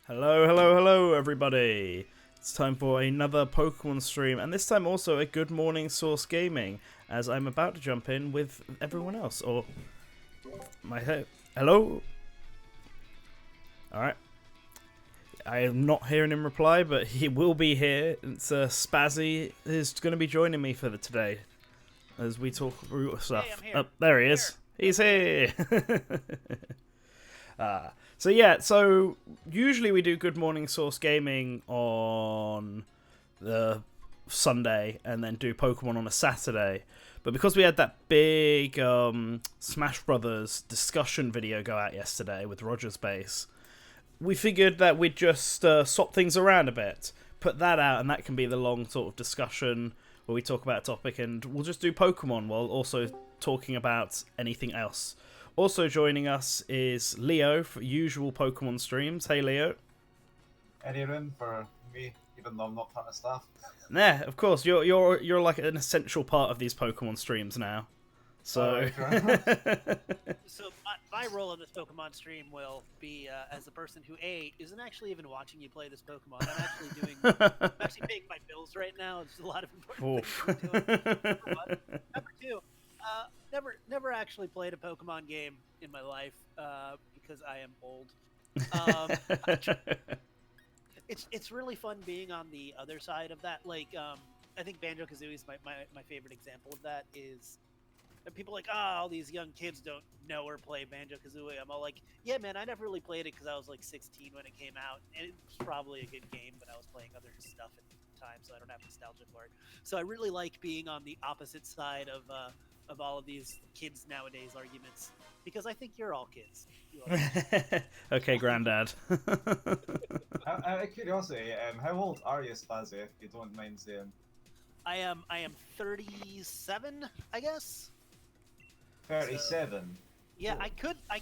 Hello, hello, hello, everybody. It's time for another Pokemon stream, and this time also a Good Morning Source Gaming, as I'm about to jump in with everyone else. Or hello. All right. I am not hearing him reply, but he will be here. It's Spazzy is going to be joining me for today as we talk through stuff. Hey, I'm here. Oh, there he is. He's here. So usually we do Good Morning Source Gaming on the Sunday and then do Pokemon on a Saturday. But because we had that big Smash Brothers discussion video go out yesterday with Roger's Base, we figured that we'd just swap things around a bit, put that out, and that can be the long sort of discussion where we talk about a topic, and we'll just do Pokemon while also talking about anything else. Also joining us is Leo for usual Pokemon streams. Hey, Leo. Any room for me, even though I'm not part of staff? Nah, of course. You're like an essential part of these Pokemon streams now. So. So my role in this Pokemon stream will be as the person who isn't actually even watching you play this Pokemon. I'm actually paying my bills right now. There's a lot of important things I'm doing. Number two. Never actually played a Pokemon game in my life because I am old. It's really fun being on the other side of that. Like, I think Banjo-Kazooie is my favorite example of that. Is people like, all these young kids don't know or play Banjo-Kazooie. I'm all like, yeah, man, I never really played it because I was like 16 when it came out, and it was probably a good game, but I was playing other stuff at the time, so I don't have nostalgia for it. So I really like being on the opposite side of all of these kids nowadays arguments, because I think you're all kids. Okay, Granddad. Out of curiosity, how old are you, Spazzy, if you don't mind saying? I am 37, I guess. 37? So, yeah, oh. I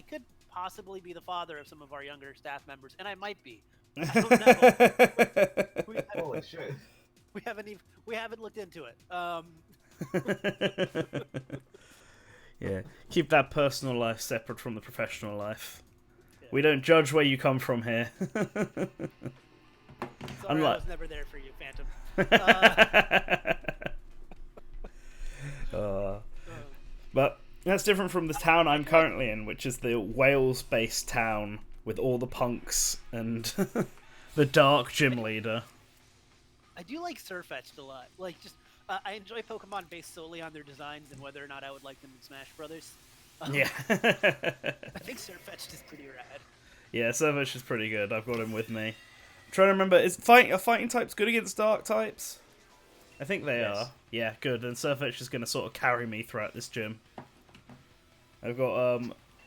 could possibly be the father of some of our younger staff members, and I might be. I don't know. Holy shit. We haven't looked into it. Yeah, keep that personal life separate from the professional life. Yeah. We don't judge where you come from here. Sorry, I was never there for you, Phantom. But that's different from the town I'm currently in, which is the Wales-based town with all the punks and the dark gym leader. I do like Surfetched a lot. Like, just I enjoy Pokemon based solely on their designs and whether or not I would like them in Smash Brothers. Yeah. I think Surfetched is pretty rad. Yeah, Surfetched is pretty good. I've got him with me. I'm trying to remember, are fighting types good against dark types? I think they are. Yeah, good. And Surfetch'd is going to sort of carry me throughout this gym. I've got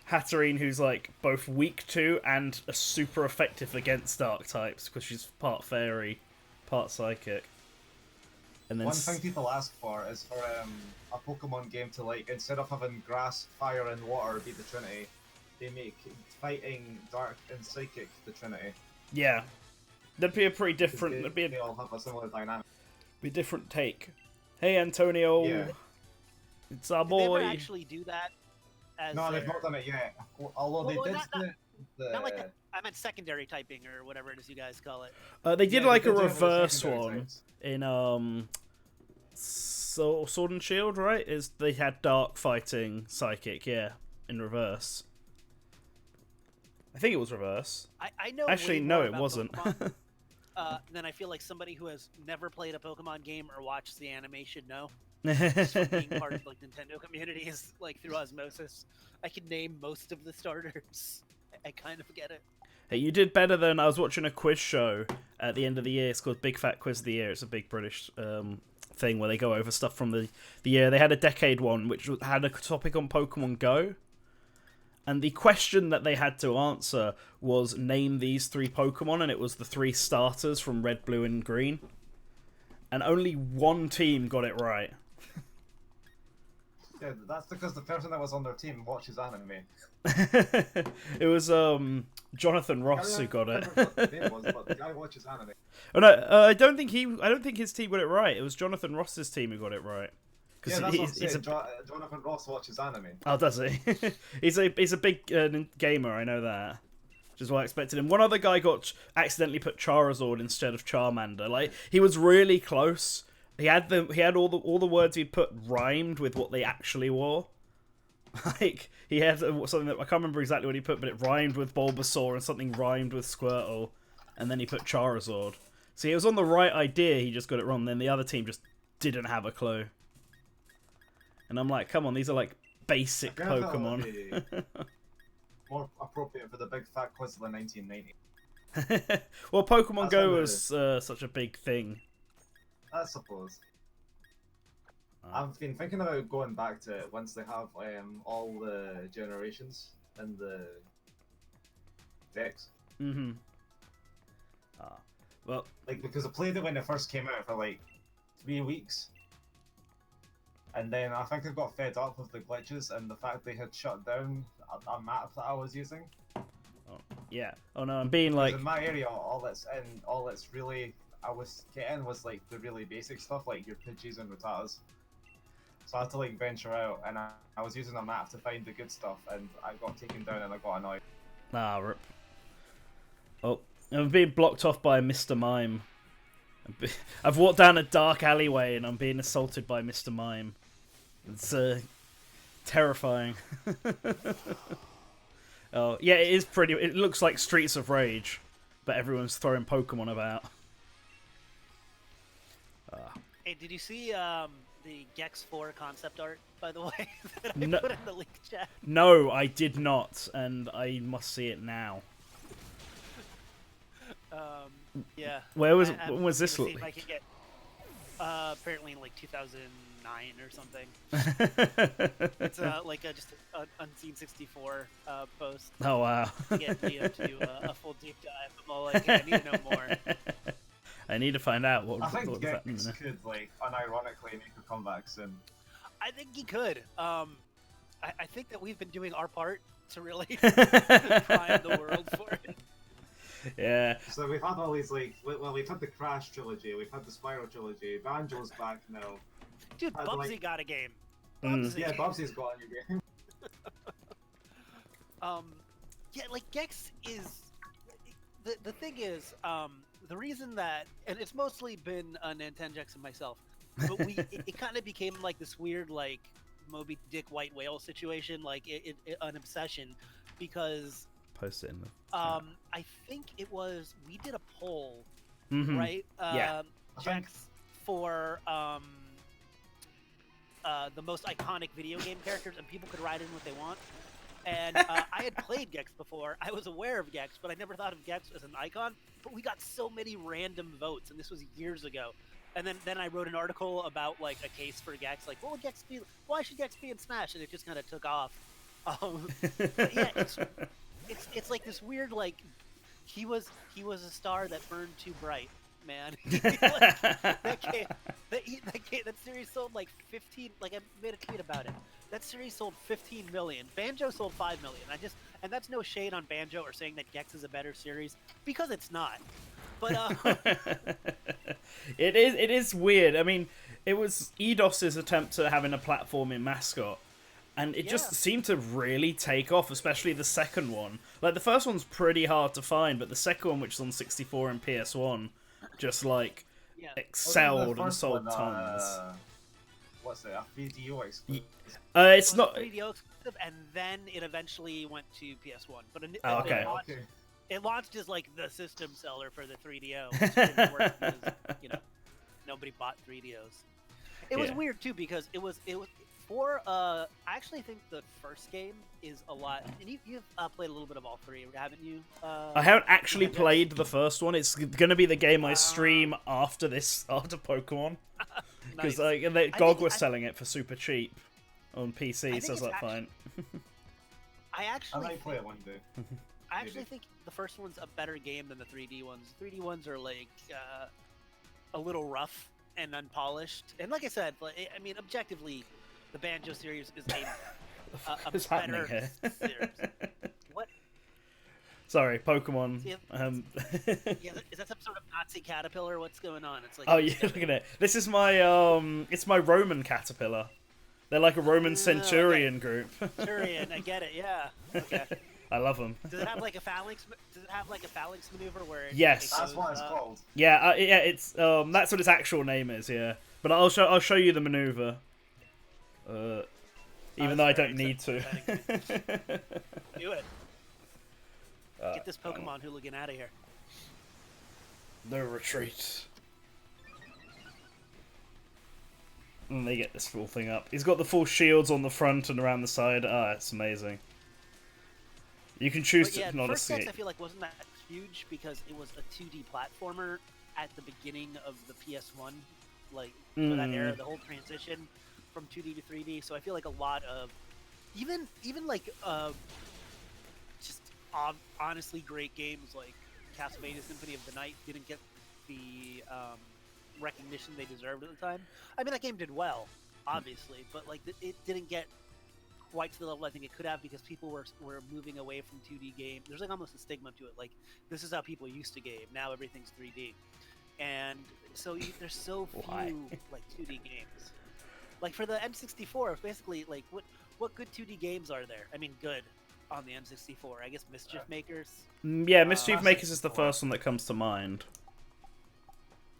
Hatterene, who's like both weak to and super effective against dark types because she's part fairy, part psychic. And then one thing people ask for is for a Pokemon game to, like, instead of having grass, fire, and water be the Trinity, they make fighting dark and psychic the Trinity. Yeah, that'd be a pretty different. They all have a similar dynamic. Be a different take. Hey, Antonio. Yeah. It's our Did boy. they ever actually do that? No, they've not done it yet. Although they did not like I meant secondary typing or whatever it is you guys call it. They did like a do reverse one types. in Sword and Shield, right? Is they had dark fighting psychic, yeah, in reverse. I think it was reverse. I know. Actually, no, it wasn't. Then I feel like somebody who has never played a Pokemon game or watched the anime should know. Just from being part of like Nintendo communities, like through osmosis, I can name most of the starters. I kind of get it. Hey, you did better than I was watching a quiz show at the end of the year. It's called Big Fat Quiz of the Year. It's a big British thing where they go over stuff from the year. They had a decade one, which had a topic on Pokemon Go. And the question that they had to answer was name these 3 Pokemon, and it was the 3 starters from Red, Blue, and Green. And only one team got it right. Yeah, that's because the person that was on their team watches anime. It was Jonathan Ross who got it. What the name was, but the guy watches anime. Oh no, I don't think his team got it right. It was Jonathan Ross's team who got it right. Yeah, that's what I'm saying. Jonathan Ross watches anime. Oh, does he? he's a big gamer. I know that. which is what I expected. And one other guy accidentally put Charizard instead of Charmander. Like, he was really close. He had all the words he'd put rhymed with what they actually were. Like, he had something that I can't remember exactly what he put, but it rhymed with Bulbasaur and something rhymed with Squirtle, and then he put Charizard. See, it was on the right idea, he just got it wrong. Then the other team just didn't have a clue. And I'm like, come on, these are like basic Pokemon. More appropriate for the big fat quiz of the 1990s. Well, Pokemon Go was such a big thing. I suppose. I've been thinking about going back to it once they have all the generations in the decks. Mm-hmm. Well, like, because I played it when it first came out for like 3 weeks, and then I think I got fed up with the glitches and the fact they had shut down a map that I was using. Oh, yeah. Oh no, I'm being like, in my area, all that's really I was getting was like the really basic stuff, like your Pidgeys and Rattatas. So I had to like venture out, and I was using a map to find the good stuff, and I got taken down and I got annoyed. Rip. Oh, I'm being blocked off by Mr. Mime. I've walked down a dark alleyway and I'm being assaulted by Mr. Mime. It's terrifying. Oh, yeah, it is pretty. It looks like Streets of Rage, but everyone's throwing Pokemon about. Hey, did you see the Gex 4 concept art, by the way, that I No. put in the link chat? No, I did not, and I must see it now. Yeah. When was this See if I leaked? can get, apparently in like 2009 or something. It's like just an Unseen 64 post. Oh wow! To get me to do a full deep dive. I'm all like, I need to know more. I need to find out what. I think what Gex happening there. could like unironically make a comeback soon. I think he could. I think that we've been doing our part to really prime the world for it. Yeah. So we've had all these we've had the Crash trilogy, we've had the Spyro trilogy, Banjo's back now. Dude, Bubsy like... got a game. Yeah, Bubsy's got a new game. Yeah, like Gex is the thing is, the reason that, and it's mostly been NantenJex and myself, but it kind of became like this weird like Moby Dick white whale situation, like an obsession, because Post it in the. I think it was we did a poll, Mm-hmm. right? Yeah. Jex for the most iconic video game characters, and people could write in what they want. And I had played Gex before. I was aware of Gex, but I never thought of Gex as an icon. But we got so many random votes, and this was years ago. And then I wrote an article about like a case for Gex, like what would Gex be? Why should Gex be in Smash? And it just kind of took off. But yeah, it's like this weird like he was a star that burned too bright, man. that series sold like 15. Like I made a tweet about it. That series sold 15 million. Banjo sold 5 million. And that's no shade on Banjo or saying that Gex is a better series, because it's not. But it is weird. I mean, it was Eidos's attempt to having a platforming mascot, and it just seemed to really take off, especially the second one. Like the first one's pretty hard to find, but the second one, which is on 64 and PS1, just like excelled and sold tons. What's it? A 3DO exclusive? It's not 3DO exclusive, and then it eventually went to PS1. But okay. It launched as like the system seller for the 3DO, which didn't work because nobody bought 3DOs. It was weird too, because it was for I actually think the first game is a lot, and you've played a little bit of all three, haven't you? I haven't actually played the first one. It's gonna be the game I stream after Pokemon, because GOG was selling it for super cheap on PC, so I was like, fine. I might play it one day. I actually think the first one's a better game than the 3D ones. 3D ones are like a little rough and unpolished. And like I said, I mean, objectively, the Banjo series is a better series. What? Sorry, Pokemon. Yeah, is that some sort of Nazi caterpillar? What's going on? It's like, oh yeah, look at it. This is my it's my Roman caterpillar. They're like a Roman centurion group. Centurion, I get it. Yeah. Okay. I love them. Does it have like a phalanx? Does it have like a phalanx maneuver where? Yes. That's what it's called. Yeah, yeah, it's that's what its actual name is. Yeah, but I'll show you the maneuver. Even though I don't need to. Do it. Get this Pokemon hooligan out of here. No retreat. And they get this full thing up. He's got the full shields on the front and around the side. Ah, it's amazing. You can choose to not escape. First I feel like wasn't that huge because it was a 2D platformer at the beginning of the PS1, like for that era, the whole transition from 2D to 3D. So I feel like a lot of even like just honestly great games like Castlevania Symphony of the Night didn't get the recognition they deserved at the time. I mean, that game did well, obviously, but like it didn't get quite to the level I think it could have because people were moving away from 2D games. There's like almost a stigma to it. Like this is how people used to game. Now everything's 3D, and so there's so few like 2D games. Like for the N64, it's basically like what good 2D games are there? I mean, good on the N64. I guess Mischief Makers. Yeah, Mischief Makers is the first one that comes to mind.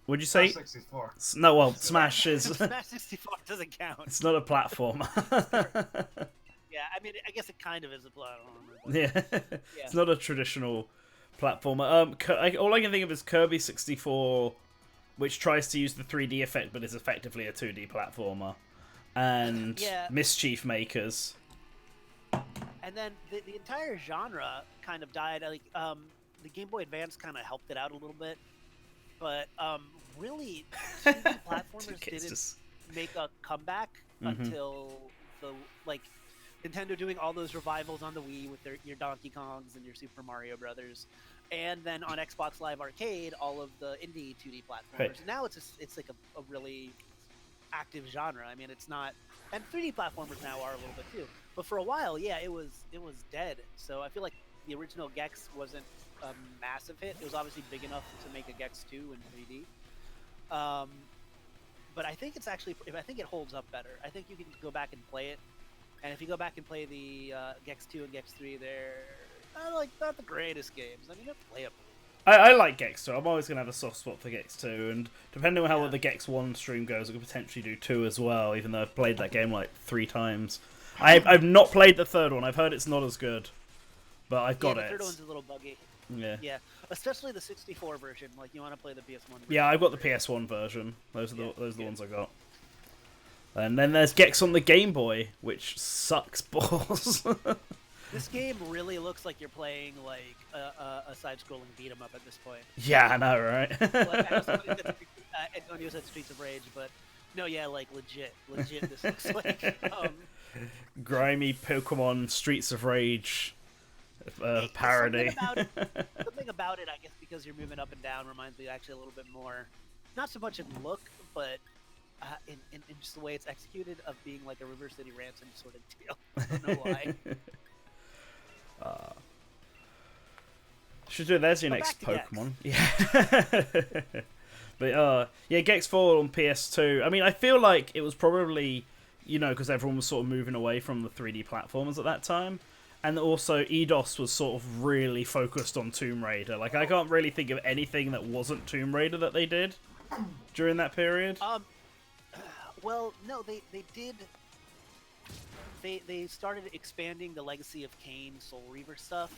Would you say? 64. No, well, Smash is. Smash 64 doesn't count. It's not a platformer. Yeah, I mean, I guess it kind of is a platformer. Yeah. It's not a traditional platformer. All I can think of is Kirby 64, which tries to use the 3D effect, but is effectively a 2D platformer, and Mischief Makers. And then the entire genre kind of died. Like the Game Boy Advance kind of helped it out a little bit. But really, 2D platformers didn't make a comeback until the Nintendo doing all those revivals on the Wii with your Donkey Kongs and your Super Mario Brothers, and then on Xbox Live Arcade, all of the indie 2D platformers. Right. Now it's like a really active genre. I mean, it's not, and 3D platformers now are a little bit too. But for a while, yeah, it was dead. So I feel like the original Gex wasn't a massive hit. It was obviously big enough to make a Gex 2 in 3D. But I think it's actually, I think it holds up better. I think you can go back and play it. And if you go back and play the Gex 2 and Gex 3, they're not the greatest games. I mean, they're playable. I like Gex 2. I'm always going to have a soft spot for Gex 2. And depending on how the Gex 1 stream goes, I could potentially do 2 as well, even though I've played that game like 3 times. I've not played the third one. I've heard it's not as good. But I've got it. The third one's a little buggy. Yeah, especially the 64 version. Like you want to play the PS1 version. Yeah, I've got the PS1 version. Those are the ones I got. And then there's Gex on the Game Boy, which sucks balls. This game really looks like you're playing like a side-scrolling beat 'em up at this point. Yeah, I know, right? Antonio said Streets of Rage, but no, yeah, like legit. This looks like grimy Pokemon Streets of Rage. Parody. Something about it, I guess, because you're moving up and down, reminds me actually a little bit more, not so much in look, but in just the way it's executed, of being like a River City Ransom sort of deal. I don't know why. Should do. There's your next Pokemon. Yeah. But yeah, Gex 4 on PS2. I mean, I feel like it was probably, because everyone was sort of moving away from the 3D platformers at that time. And also, Eidos was sort of really focused on Tomb Raider. Like, I can't really think of anything that wasn't Tomb Raider that they did during that period. Well, no, they did. They started expanding the Legacy of Kain Soul Reaver stuff,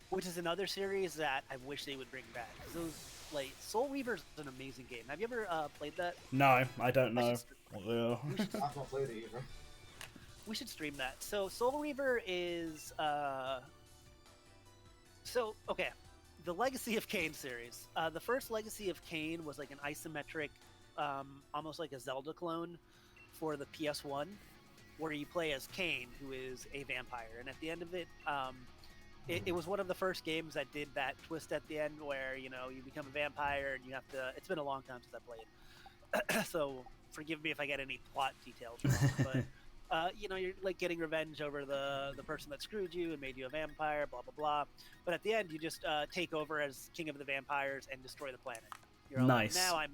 which is another series that I wish they would bring back. Those, like, Soul Reaver's an amazing game. Have you ever played that? No, I don't know. I've not played it either. We should stream that. So Soul Reaver is okay. The Legacy of Kain series. The first Legacy of Kain was like an isometric, almost like a Zelda clone for the PS1, where you play as Kain, who is a vampire. And at the end of it, it was one of the first games that did that twist at the end where, you become a vampire and you have to. It's been a long time since I played it, so forgive me if I get any plot details wrong, but. You're like getting revenge over the person that screwed you and made you a vampire, blah, blah, blah. But at the end, you just take over as king of the vampires and destroy the planet. You're nice. Like, now I'm,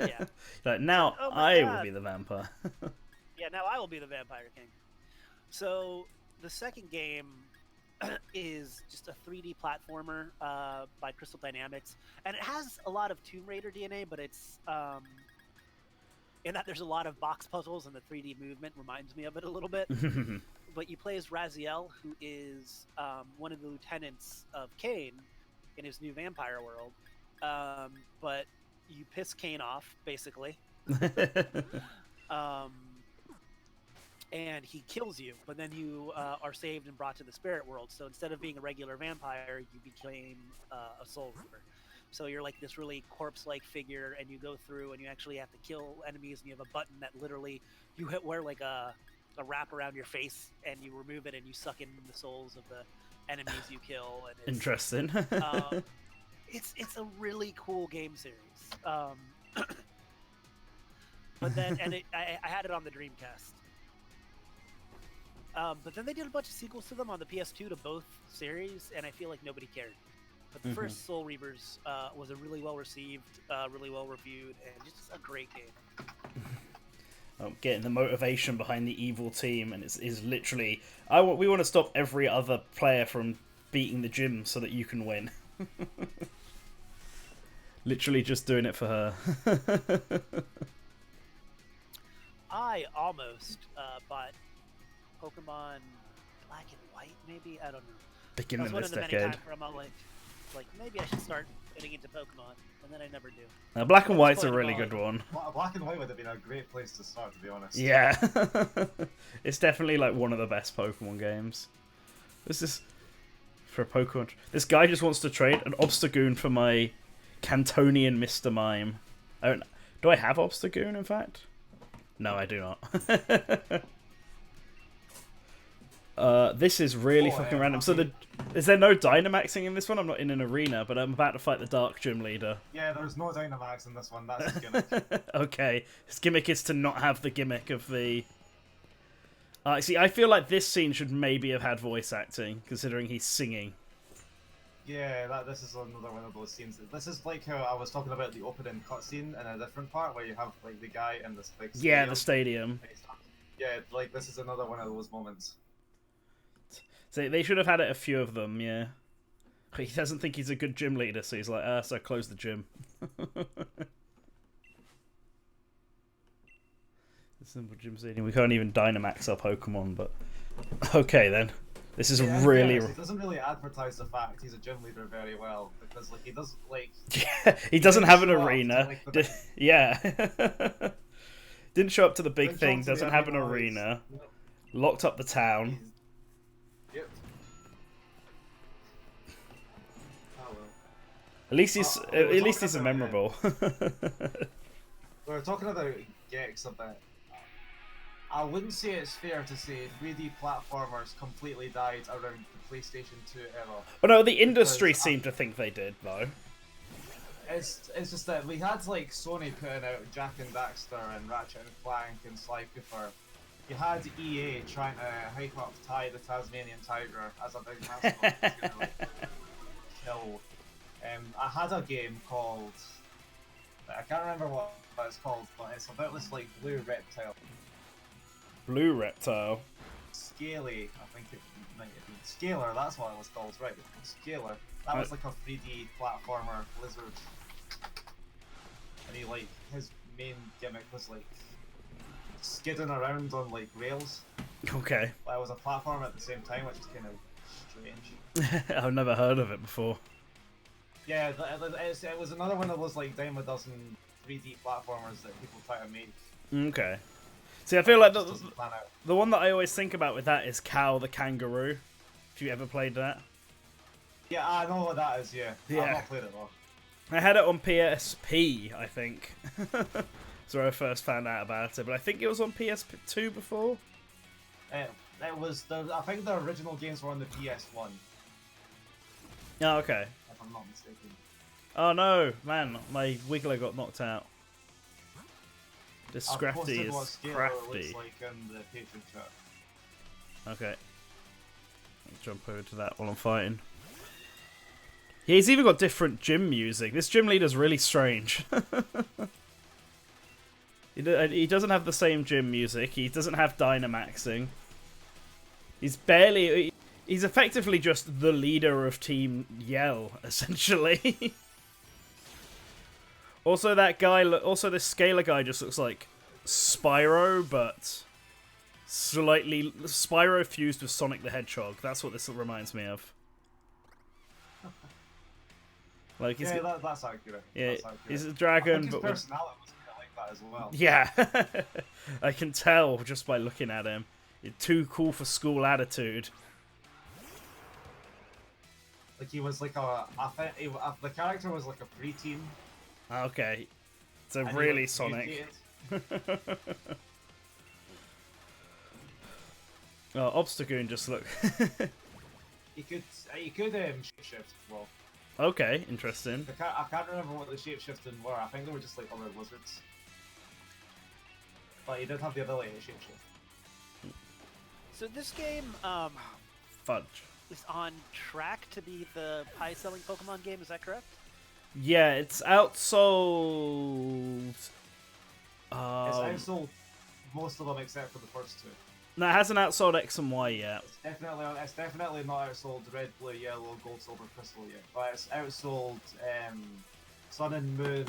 yeah. Like, now I will be the vampire. Yeah, now I will be the vampire king. So the second game is just a 3D platformer by Crystal Dynamics, and it has a lot of Tomb Raider DNA, but it's in that there's a lot of box puzzles, and the 3D movement reminds me of it a little bit. But you play as Raziel, who is one of the lieutenants of Kane in his new vampire world. But you piss Kane off, basically. And he kills you, but then you are saved and brought to the spirit world. So instead of being a regular vampire, you became a soul reaper. So you're like this really corpse-like figure, and you go through and you actually have to kill enemies, and you have a button that literally you wear like a wrap around your face, and you remove it, and you suck in the souls of the enemies you kill. And it's, Interesting. it's a really cool game series. But then, and I had it on the Dreamcast. But then they did a bunch of sequels to them on the PS2 to both series, and I feel like nobody cared. But the first Soul Reavers was a really well received, really well reviewed, and just a great game. Getting the motivation behind the evil team, and is literally we want to stop every other player from beating the gym so that you can win. Literally just doing it for her. I almost bought Pokemon Black and White, maybe? I don't know. Beginning That's this one of the decade. many times where I'm all like maybe I should start getting into Pokemon, and then I never do. Black and White's a really good one. Black and White would have been a great place to start, to be honest. Yeah. It's definitely like one of the best Pokemon games. This is for a Pokemon. This guy just wants to trade an Obstagoon for my Cantonian Mr. Mime. Do I have Obstagoon, in fact? No, I do not. This is really fucking random. So is there no Dynamaxing in this one? I'm not in an arena, but I'm about to fight the Dark Gym Leader. Yeah, there's no Dynamax in this one. That's his gimmick. Okay. His gimmick is to not have the gimmick of the... see, I feel like this scene should maybe have had voice acting, considering he's singing. Yeah, this is another one of those scenes. This is like how I was talking about the opening cutscene in a different part, where you have like the guy in this like stadium. Yeah, the stadium. Yeah, like this is another one of those moments. So they should have had it a few of them, yeah. He doesn't think he's a good gym leader, so he's like, so close the gym. The simple gym stadium. We can't even Dynamax our Pokemon, but okay then. This is really. He doesn't really advertise the fact he's a gym leader very well, because like he does like. Yeah, he doesn't have an arena. Yeah. Didn't show up to the big thing. Doesn't have an arena. Locked up the town. Yep. Oh well. At least he's memorable. We were talking about Gex a bit. I wouldn't say it's fair to say 3D platformers completely died around the PlayStation 2 era. Oh no, the industry seemed to think they did, though. It's just that we had like Sony putting out Jack and Daxter and Ratchet and Clank and Sly Cooper. You had EA trying to hype up Ty the Tasmanian Tiger as a big mascot that's gonna like kill. I had a game called, I can't remember what it's called, but it's about this like blue reptile. Blue reptile. Scaly, I think it might have been. Scalar, that's what it was called, right? Scalar. That was like a 3D platformer lizard. And he like, his main gimmick was like skidding around on like rails. Okay. But it was a platform at the same time, which is kind of strange. I've never heard of it before. Yeah, it was another one of those like dime a dozen 3D platformers that people try to make. Okay. See, I feel like the one that I always think about with that is Cow the Kangaroo. Have you ever played that? Yeah, I know what that is, yeah. Yeah. I've not played it though. I had it on PSP, I think. That's where I first found out about it, but I think it was on PS2 before. It was, I think the original games were on the PS1. Oh, okay. If I'm not mistaken. Oh no, man, my Wiggler got knocked out. This Scrafty is crafty. Like in the Patreon chat. Okay. I'll jump over to that while I'm fighting. Yeah, he's even got different gym music. This gym leader's really strange. He doesn't have the same gym music. He doesn't have Dynamaxing. He's barely... He's effectively just the leader of Team Yell, essentially. Also, that guy. Also, this scalar guy just looks like Spyro, but slightly Spyro fused with Sonic the Hedgehog. That's what this reminds me of. Like, yeah, that's accurate. Yeah, that's accurate. he's a I dragon, think his but personality was kind of like that as well. yeah, I can tell just by looking at him. You're too cool for school attitude. Like he was like the character was like a preteen. Okay, so and he, really like, Sonic. mutated. Oh, Obstagoon just look. He could shapeshift. Well, Okay, interesting. I can't remember what the shapeshifting were. I think they were just like other lizards. But he did have the ability to shapeshift. So this game Fudge. is on track to be the high-selling Pokemon game. Is that correct? Yeah, it's outsold. It's outsold most of them except for the first two. No, it hasn't outsold X and Y yet. It's definitely not outsold Red, Blue, Yellow, Gold, Silver, Crystal yet. But it's outsold Sun and Moon,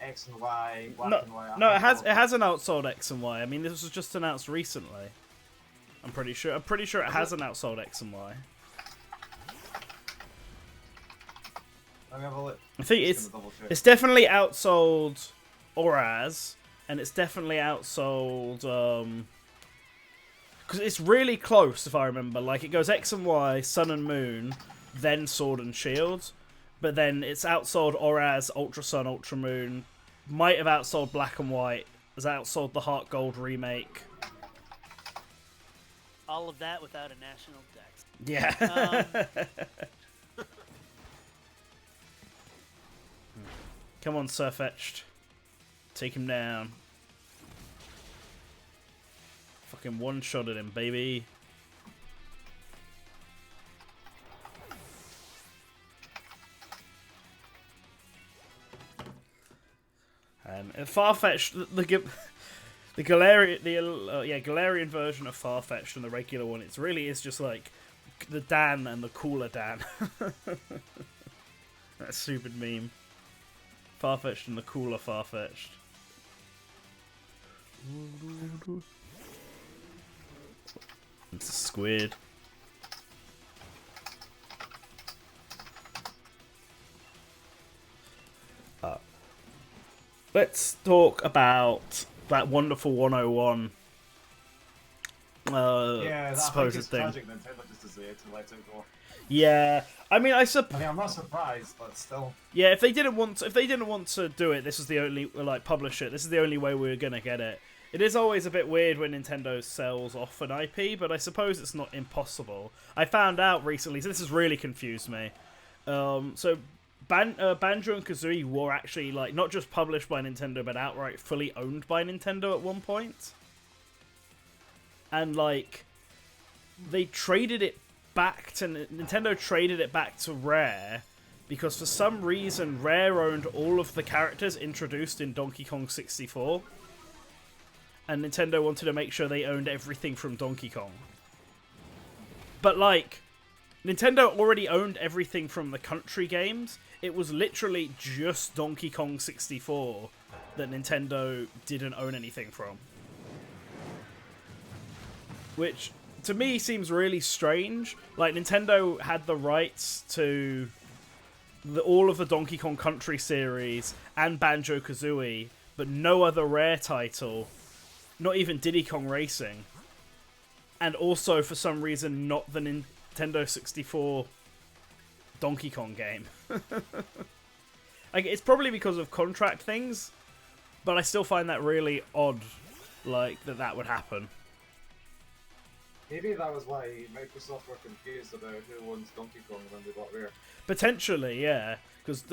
X and Y, Black and White. No, it hasn't outsold X and Y. I mean, this was just announced recently. I'm pretty sure it hasn't outsold X and Y. Let me have a look. I think it's definitely outsold Oraz, and it's definitely outsold because it's really close if I remember. Like it goes X and Y, Sun and Moon, then Sword and Shield, but then it's outsold Oraz, Ultra Sun, Ultra Moon. Might have outsold Black and White. Has outsold the Heart Gold remake. All of that without a national dex. Yeah. Come on, Sirfetch'd. Take him down. Fucking one-shotted him, baby. Farfetch'd, the Galarian version of Farfetch'd and the regular one, it really is just like the Dan and the cooler Dan. That stupid meme. Farfetch'd and the cooler Farfetch'd. It's a squid. Let's talk about that wonderful 101 supposed thing. Tragic Nintendo just to let it go. Yeah, I mean, I'm not surprised, but still. Yeah, if they didn't want to do it, this was the only publish it. This is the only way we were gonna get it. It is always a bit weird when Nintendo sells off an IP, but I suppose it's not impossible. I found out recently, so this has really confused me. So Banjo and Kazooie were actually like not just published by Nintendo, but outright fully owned by Nintendo at one point, and like they traded it back to Nintendo traded it back to Rare because for some reason Rare owned all of the characters introduced in Donkey Kong 64, and Nintendo wanted to make sure they owned everything from Donkey Kong. But like Nintendo already owned everything from the country games. It was literally just Donkey Kong 64 that Nintendo didn't own anything from. Which, to me, seems really strange. Like, Nintendo had the rights to all of the Donkey Kong Country series and Banjo-Kazooie, but no other Rare title, not even Diddy Kong Racing. And also, for some reason, not the Nintendo 64 Donkey Kong game. Like, it's probably because of contract things, but I still find that really odd, like, that would happen. Maybe that was why Microsoft were confused about who owns Donkey Kong when they bought Rare. Potentially, yeah, because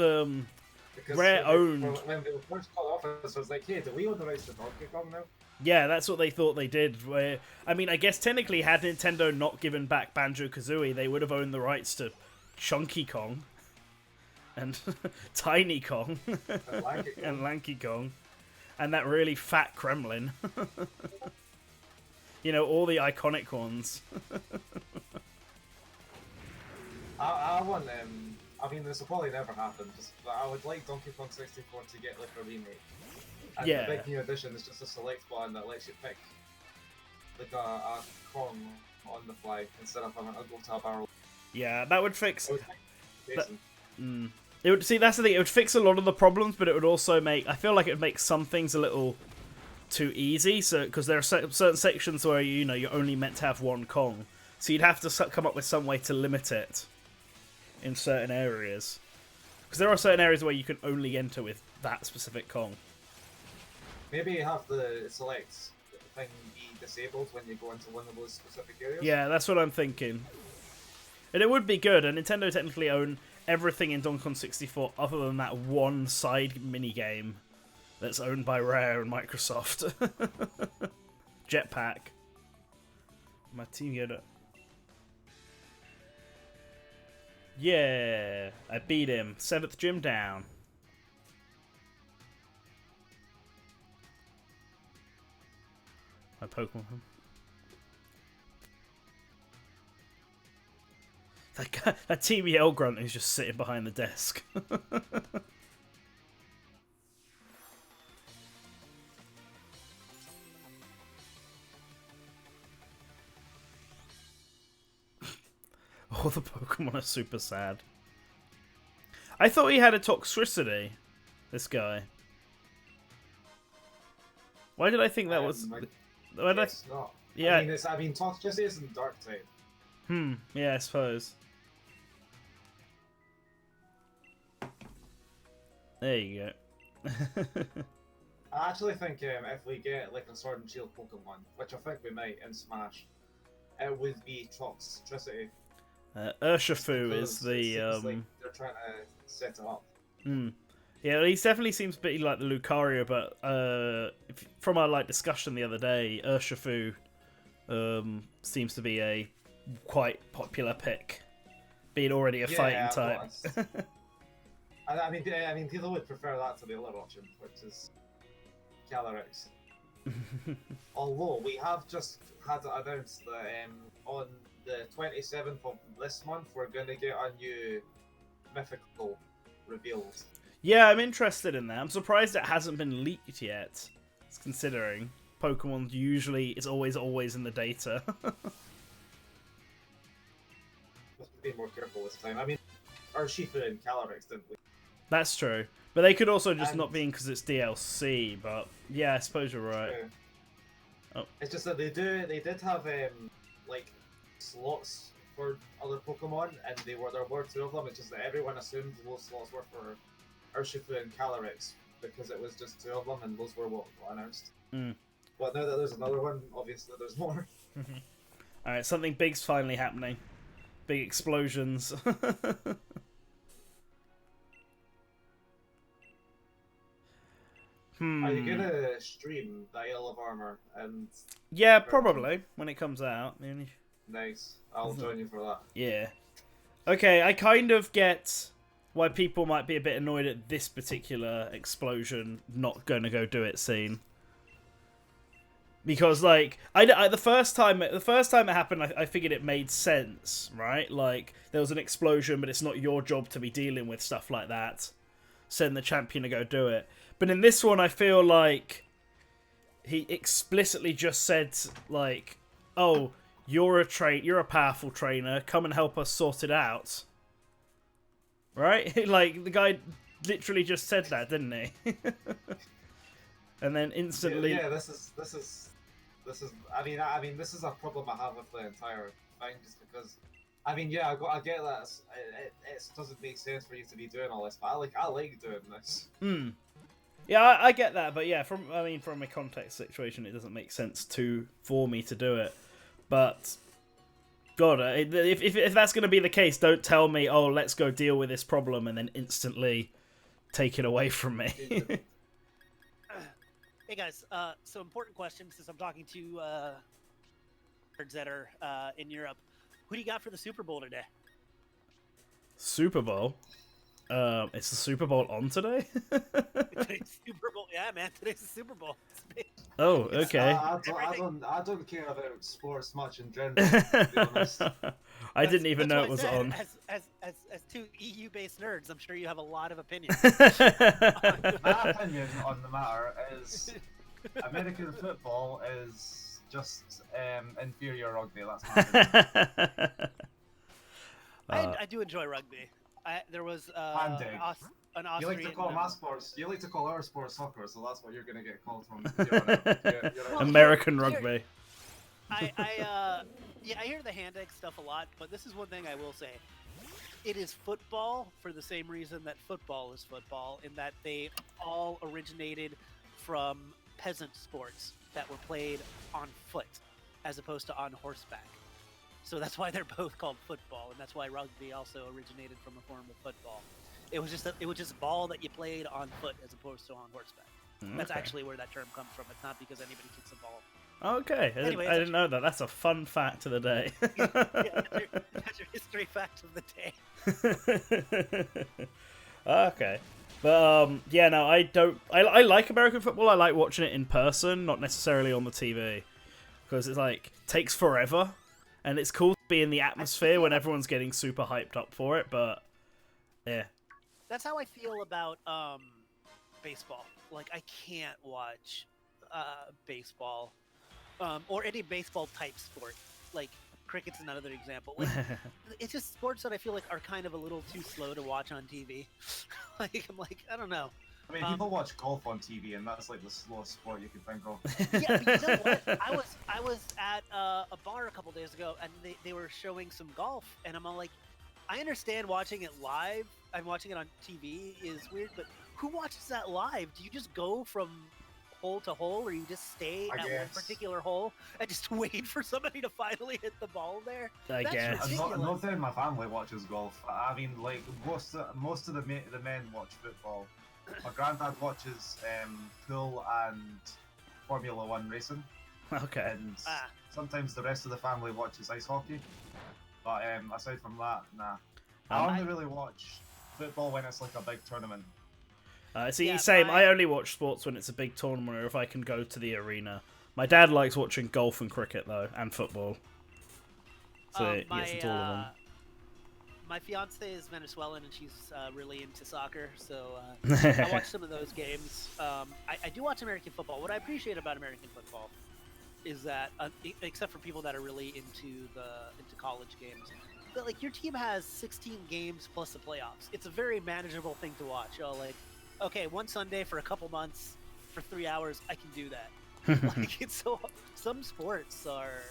Rare owned. When they first called office, I was like, "Hey, do we own the rights to Donkey Kong now?" Yeah, that's what they thought they did. Where I mean, I guess technically, had Nintendo not given back Banjo-Kazooie, they would have owned the rights to Chunky Kong and Tiny Kong and Lanky Kong and that really fat Kremlin. You know, all the iconic ones. I want I mean, this will probably never happen. But I would like Donkey Kong 64 to get like a remake. And Yeah. the big new addition is just a select button that lets you pick like a Kong on the fly instead of having to go to a barrel. Yeah, that would fix. It would make That, Jason. it would see. That's the thing. It would fix a lot of the problems, but it would also make. I feel like it would make some things a little too easy. So because there are certain sections where you're only meant to have one Kong, so you'd have to come up with some way to limit it in certain areas. Because there are certain areas where you can only enter with that specific Kong. Maybe you have the select thing be disabled when you go into one of those specific areas. Yeah, that's what I'm thinking. And it would be good, and Nintendo technically own everything in Donkey Kong 64 other than that one side minigame that's owned by Rare and Microsoft. Jetpack. My team got it. Yeah, I beat him. 7th gym down. My Pokemon. That guy, that TBL grunt who's just sitting behind the desk. All the Pokemon are super sad. I thought he had a toxicity, this guy. Why did I think that was... Why did It's not. Yeah. I mean, toxicity isn't dark type. Yeah, I suppose. There you go. I actually think if we get like a Sword and Shield Pokemon, which I think we might in Smash, it would be Toxtricity. Urshifu is the... like they're trying to set it up. Yeah, he definitely seems a bit like the Lucario, but from our discussion the other day, Urshifu seems to be a quite popular pick, being already a fighting type. I mean, people would prefer that to the other option, which is Calyrex. Although we have just had it announced that on the 27th of this month we're going to get a new mythical revealed. Yeah, I'm interested in that. I'm surprised it hasn't been leaked yet, considering Pokemon usually is always in the data. Must be more careful this time. I mean, Urshifu and Calyrex didn't leak. That's true. But they could also just not be because it's DLC, but yeah, I suppose you're right. Oh. It's just that they did have like slots for other Pokemon, and there were two of them. It's just that everyone assumed those slots were for Urshifu and Calyrex because it was just two of them, and those were what got announced. But now that there's another one, obviously there's more. Alright, something big's finally happening. Big explosions. Are you gonna stream the Isle of Armor? And yeah, probably when it comes out. Nice. I'll join you for that. Yeah. Okay, I kind of get why people might be a bit annoyed at this particular explosion not gonna go do it scene. Because the first time it happened, I figured it made sense, right? Like there was an explosion, but it's not your job to be dealing with stuff like that. Send the champion to go do it. But in this one, I feel like he explicitly just said, like, "Oh, you're a powerful trainer. Come and help us sort it out." Right? Like the guy literally just said that, didn't he? And then instantly, yeah. This is. I mean, this is a problem I have with the entire thing, just because. I mean, yeah, I get that it doesn't make sense for you to be doing all this, but I like doing this. Yeah, I get that, but yeah, from a context situation, it doesn't make sense for me to do it. But God, if that's going to be the case, don't tell me, oh, let's go deal with this problem, and then instantly take it away from me. Hey guys, so important question since I'm talking to nerds that are in Europe. Who do you got for the Super Bowl today? Super Bowl? Is the Super Bowl on today? Today's Super Bowl. Yeah, man. Today's the Super Bowl. Oh, okay. I don't care about sports much in general, to be honest. I didn't even know why it was I said, on. As two EU-based nerds, I'm sure you have a lot of opinions. My opinion on the matter is American football is just inferior rugby. That's my opinion. I do enjoy rugby. There was an You Austrian. like to call my sports. You like to call our sport soccer, so that's what you're gonna get called from here on out. You're American rugby. Yeah, I hear the hand-egg stuff a lot, but this is one thing I will say. It is football for the same reason that football is football, in that they all originated from peasant sports that were played on foot, as opposed to on horseback. So that's why they're both called football, and that's why rugby also originated from a form of football. It was just a ball that you played on foot as opposed to on horseback. Okay. That's actually where that term comes from. It's not because anybody kicks a ball. Okay, Anyway, I didn't know that. That's a fun fact of the day. Yeah, that's your history fact of the day. Okay. But yeah, no, I don't. I like American football. I like watching it in person, not necessarily on the TV, because it's like takes forever, and it's cool to be in the atmosphere when everyone's getting super hyped up for it. But yeah, That's how I feel about baseball. Like, I can't watch baseball or any baseball type sport. Like, cricket's another example. Like, it's just sports that I feel like are kind of a little too slow to watch on TV. Like, I'm like, I don't know. I mean, people watch golf on TV, and that's like the slowest sport you can think of. Yeah, but you know what? I was at a bar a couple days ago, and they were showing some golf, and I'm all like, I understand watching it live. I'm watching it on TV is weird, but who watches that live? Do you just go from hole to hole, or you just stay at one particular hole and just wait for somebody to finally hit the ball there? I guess. Nobody in my family watches golf. I mean, like most of the men watch football. My granddad watches pool and Formula One racing. Okay. And sometimes the rest of the family watches ice hockey. But aside from that, nah. I only really watch football when it's like a big tournament. Same. I only watch sports when it's a big tournament or if I can go to the arena. My dad likes watching golf and cricket though, and football. So he gets into all of them. My fiance is Venezuelan and she's really into soccer, so I watch some of those games. I do watch American football. What I appreciate about American football is that, except for people that are really into college games, that like your team has 16 games plus the playoffs. It's a very manageable thing to watch. Like, okay, one Sunday for a couple months for 3 hours, I can do that. Like, it's so some sports are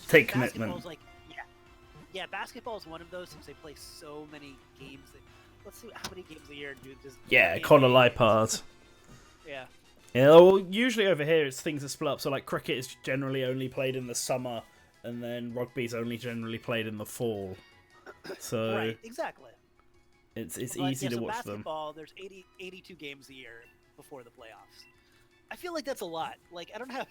take commitment. Like, yeah, basketball is one of those since they play so many games. Let's see how many games a year do this. Yeah, Conor Lipard. Yeah. Yeah, well, usually over here things are split up. So like cricket is generally only played in the summer, and then rugby is only generally played in the fall. So right, exactly. It's easy to watch basketball, there's 82 games a year before the playoffs. I feel like that's a lot. Like, I don't have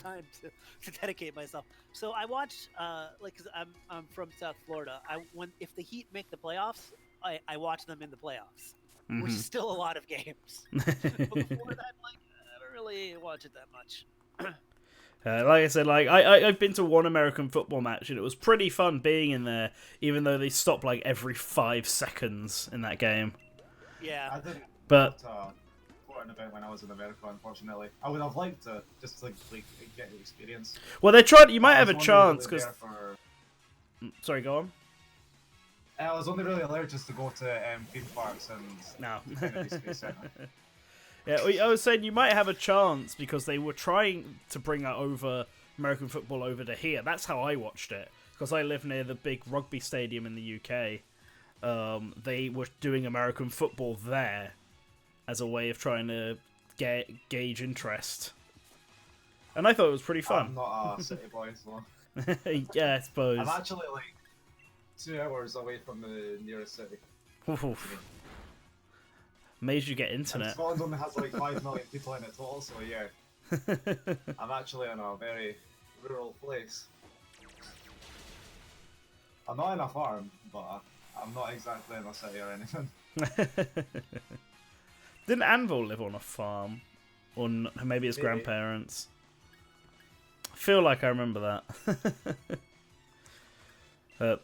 time to dedicate myself. So I watch, cause I'm from South Florida. If the Heat make the playoffs, I watch them in the playoffs, which is still a lot of games. But before that, like, I don't really watch it that much. Like I said, like I've been to one American football match and it was pretty fun being in there, even though they stop like every 5 seconds in that game. Yeah, I didn't. But an event when I was in America, unfortunately. I would have liked to just like get the experience. Well, they tried. You might have a chance because. Sorry, go on. I was only really allowed just to go to theme parks and no. Space Center. Yeah, I was saying you might have a chance because they were trying to bring American football over to here. That's how I watched it because I live near the big rugby stadium in the UK. They were doing American football there as a way of trying to gauge interest. And I thought it was pretty fun. I'm not a city boy, so... Yeah, I suppose. I'm actually like 2 hours away from the nearest city. Made you get internet. And Scotland only has like 5 million people in it total, so yeah. I'm actually in a very rural place. I'm not in a farm, but I'm not exactly in a city or anything. Didn't Anvil live on a farm? Or maybe his Maybe. grandparents? I feel like I remember that.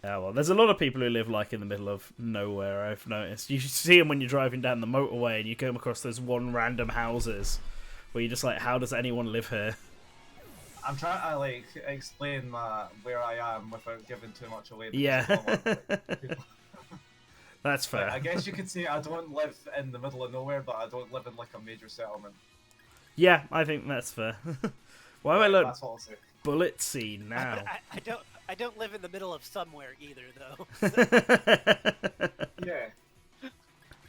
Yeah, well, there's a lot of people who live like in the middle of nowhere, I've noticed. You see them when you're driving down the motorway and you come across those one random houses where you're just like, how does anyone live here? I'm trying to like explain where I am without giving too much away. Because Yeah. I don't want, like, people... That's fair. Like, I guess you could say I don't live in the middle of nowhere, but I don't live in like a major settlement. Yeah, I think that's fair. Why have I learned That's what I'll say. bullet seed now? I don't live in the middle of somewhere either, though. Yeah,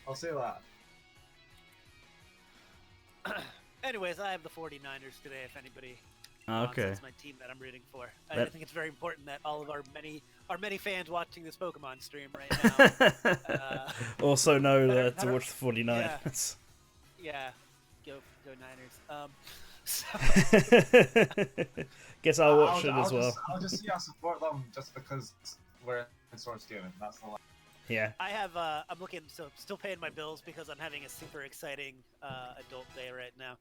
I'll say that. Anyways, I have the 49ers today, if anybody wants. Okay. That's my team that I'm rooting for. I think it's very important that all of our many fans watching this Pokemon stream right now also know that to watch the 49ers. Yeah, go Niners. So... Guess I'll watch it as well. I'll just say I support them just because we're in Source Gaming. That's the line. Yeah. I have I'm still paying my bills because I'm having a super exciting adult day right now.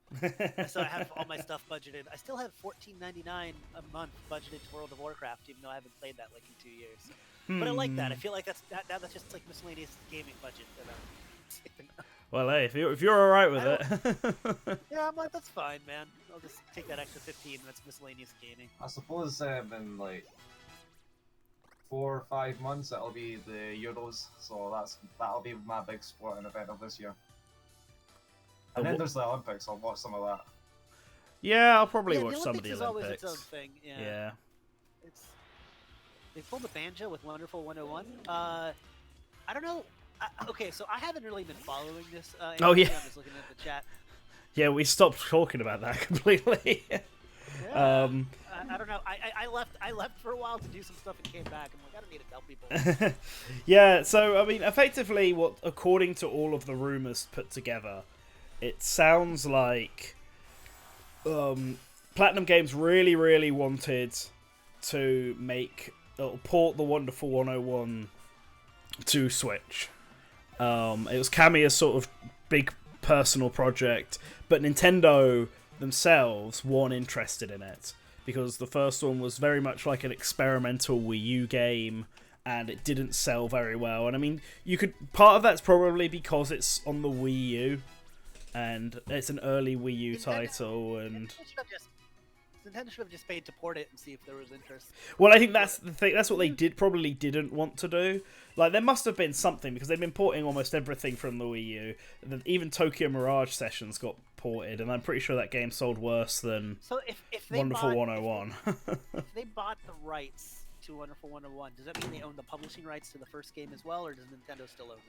So I have all my stuff budgeted. I still have $14.99 a month budgeted to World of Warcraft, even though I haven't played that like in 2 years. But I like that. I feel like that's just like miscellaneous gaming budget that I'm saving up. Well, hey, if you're all right with it. Yeah, I'm like, that's fine, man. I'll just take that extra 15. That's miscellaneous gaming. I suppose in like 4 or 5 months it'll be the Euros, so that'll be my big sporting event of this year. And then there's the Olympics. I'll watch some of that. Yeah, I'll probably watch some of the Olympics is Olympics. always its own thing. Yeah. They pulled the banjo with Wonderful 101. I don't know. Okay, so I haven't really been following this. Oh, yeah. I'm just looking at the chat. Yeah, we stopped talking about that completely. Yeah. I don't know. I left for a while to do some stuff and came back. I'm like, I don't need to tell people. Yeah, so I mean, effectively, according to all of the rumors put together, it sounds like Platinum Games really, really wanted to port the Wonderful 101 to Switch. It was Kamiya's sort of big personal project, but Nintendo themselves weren't interested in it because the first one was very much like an experimental Wii U game and it didn't sell very well. And I mean, part of that's probably because it's on the Wii U and it's an early Wii U title, and Nintendo should have just paid to port it and see if there was interest. Well, I think that's the thing. That's what they probably didn't want to do. Like, there must have been something, because they've been porting almost everything from the Wii U. Even Tokyo Mirage Sessions got ported, and I'm pretty sure that game sold worse than if they Wonderful 101. If they bought the rights to Wonderful 101, does that mean they own the publishing rights to the first game as well, or does Nintendo still own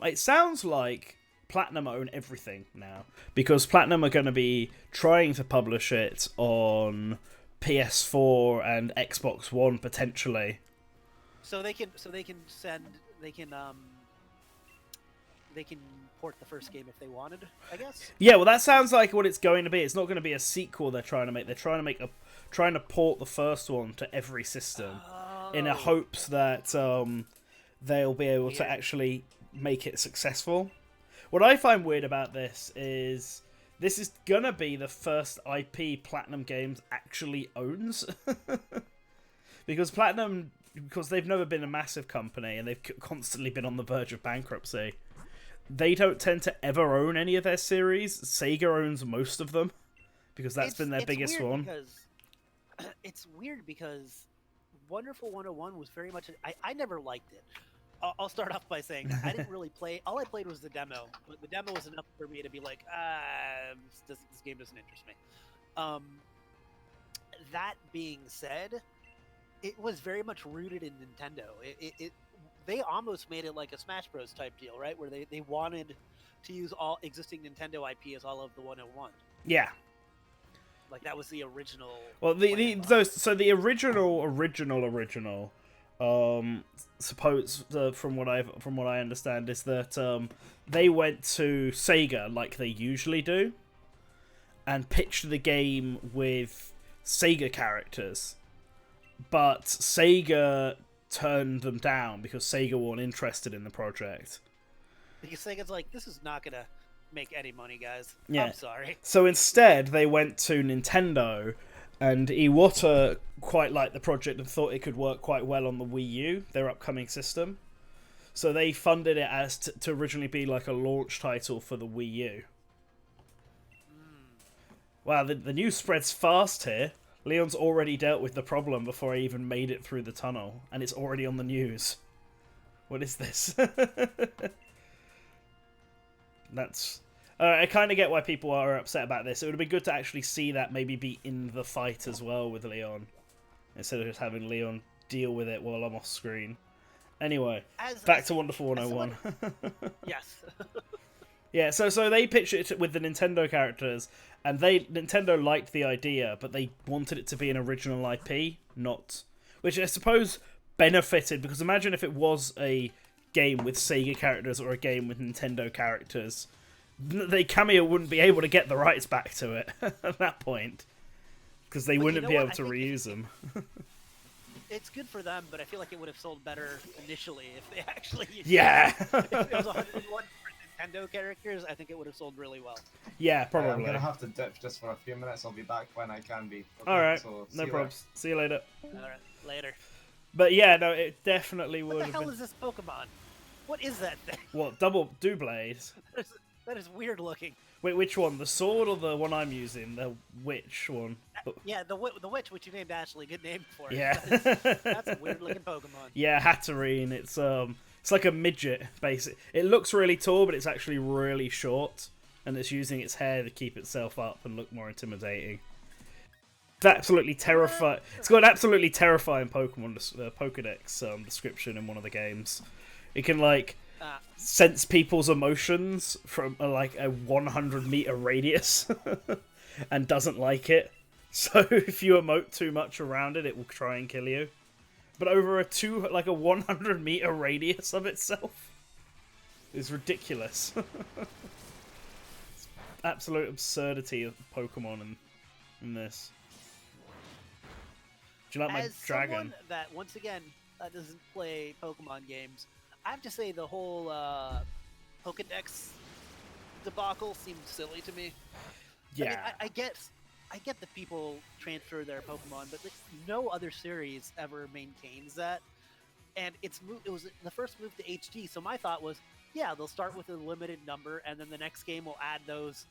that? It sounds like Platinum own everything now, because Platinum are going to be trying to publish it on PS4 and Xbox One potentially. So they can port the first game if they wanted, I guess. Yeah, well, that sounds like what it's going to be. It's not going to be a sequel they're trying to make. They're trying to port the first one to every system in a hopes that they'll be able to actually make it successful. What I find weird about this is gonna be the first IP Platinum Games actually owns. because they've never been a massive company and they've constantly been on the verge of bankruptcy. They don't tend to ever own any of their series. Sega owns most of them because that's been their biggest one. It's weird because Wonderful 101 was very much... I never liked it. I'll start off by saying I didn't really play. All I played was the demo, but the demo was enough for me to be like, this game doesn't interest me. That being said, it was very much rooted in Nintendo. They almost made it like a Smash Bros. Type deal, right? Where they wanted to use all existing Nintendo IP as all of the 101. Yeah. Like that was the original. Well, the original. From what I understand is that they went to Sega like they usually do, and pitched the game with Sega characters, but Sega turned them down because Sega weren't interested in the project. Because Sega's like, this is not gonna make any money, guys. Yeah. I'm sorry. So instead, they went to Nintendo, and Iwata quite liked the project and thought it could work quite well on the Wii U, their upcoming system. So they funded it as to originally be like a launch title for the Wii U. Wow, the news spreads fast here. Leon's already dealt with the problem before I even made it through the tunnel, and it's already on the news. What is this? That's... I kind of get why people are upset about this. It would be good to actually see that maybe be in the fight as well with Leon, instead of just having Leon deal with it while I'm off screen. Anyway, back to Wonderful 101. Yes. Yeah, so they pitched it with the Nintendo characters, and Nintendo liked the idea, but they wanted it to be an original IP, not... Which I suppose benefited, because imagine if it was a game with Sega characters or a game with Nintendo characters. Cameo wouldn't be able to get the rights back to it at that point, because they wouldn't be able to reuse them. It's good for them, but I feel like it would have sold better initially if they actually... Yeah! If it was 101 Nintendo characters, I think it would have sold really well. Yeah, probably. I'm gonna have to dip just for a few minutes. I'll be back when I can be. Okay, Alright, so no problems. See you later. Alright, later. But yeah, no, it definitely would What have the hell been... is this Pokemon? What is that thing? What, double blades? That is weird looking. Wait, which one? The sword or the one I'm using? The witch one? Yeah, the witch, which you named Ashley. Good name for it. Yeah. That's a weird looking Pokemon. Yeah, Hatterene. It's like a midget, basically. It looks really tall, but it's actually really short, and it's using its hair to keep itself up and look more intimidating. It's absolutely terrifying. It's got an absolutely terrifying Pokemon Pokedex description in one of the games. It can sense people's emotions from a 100-meter radius, and doesn't like it. So if you emote too much around it, it will try and kill you. But over a 100-meter radius of itself is ridiculous. It's absolute absurdity of Pokemon in this. Do you like my dragon? Someone that, once again, doesn't play Pokemon games, I have to say the whole Pokédex debacle seemed silly to me. Yeah. I mean, I get that people transfer their Pokemon, but no other series ever maintains that. And it was the first move to HD, so my thought was, yeah, they'll start with a limited number, and then the next game will add those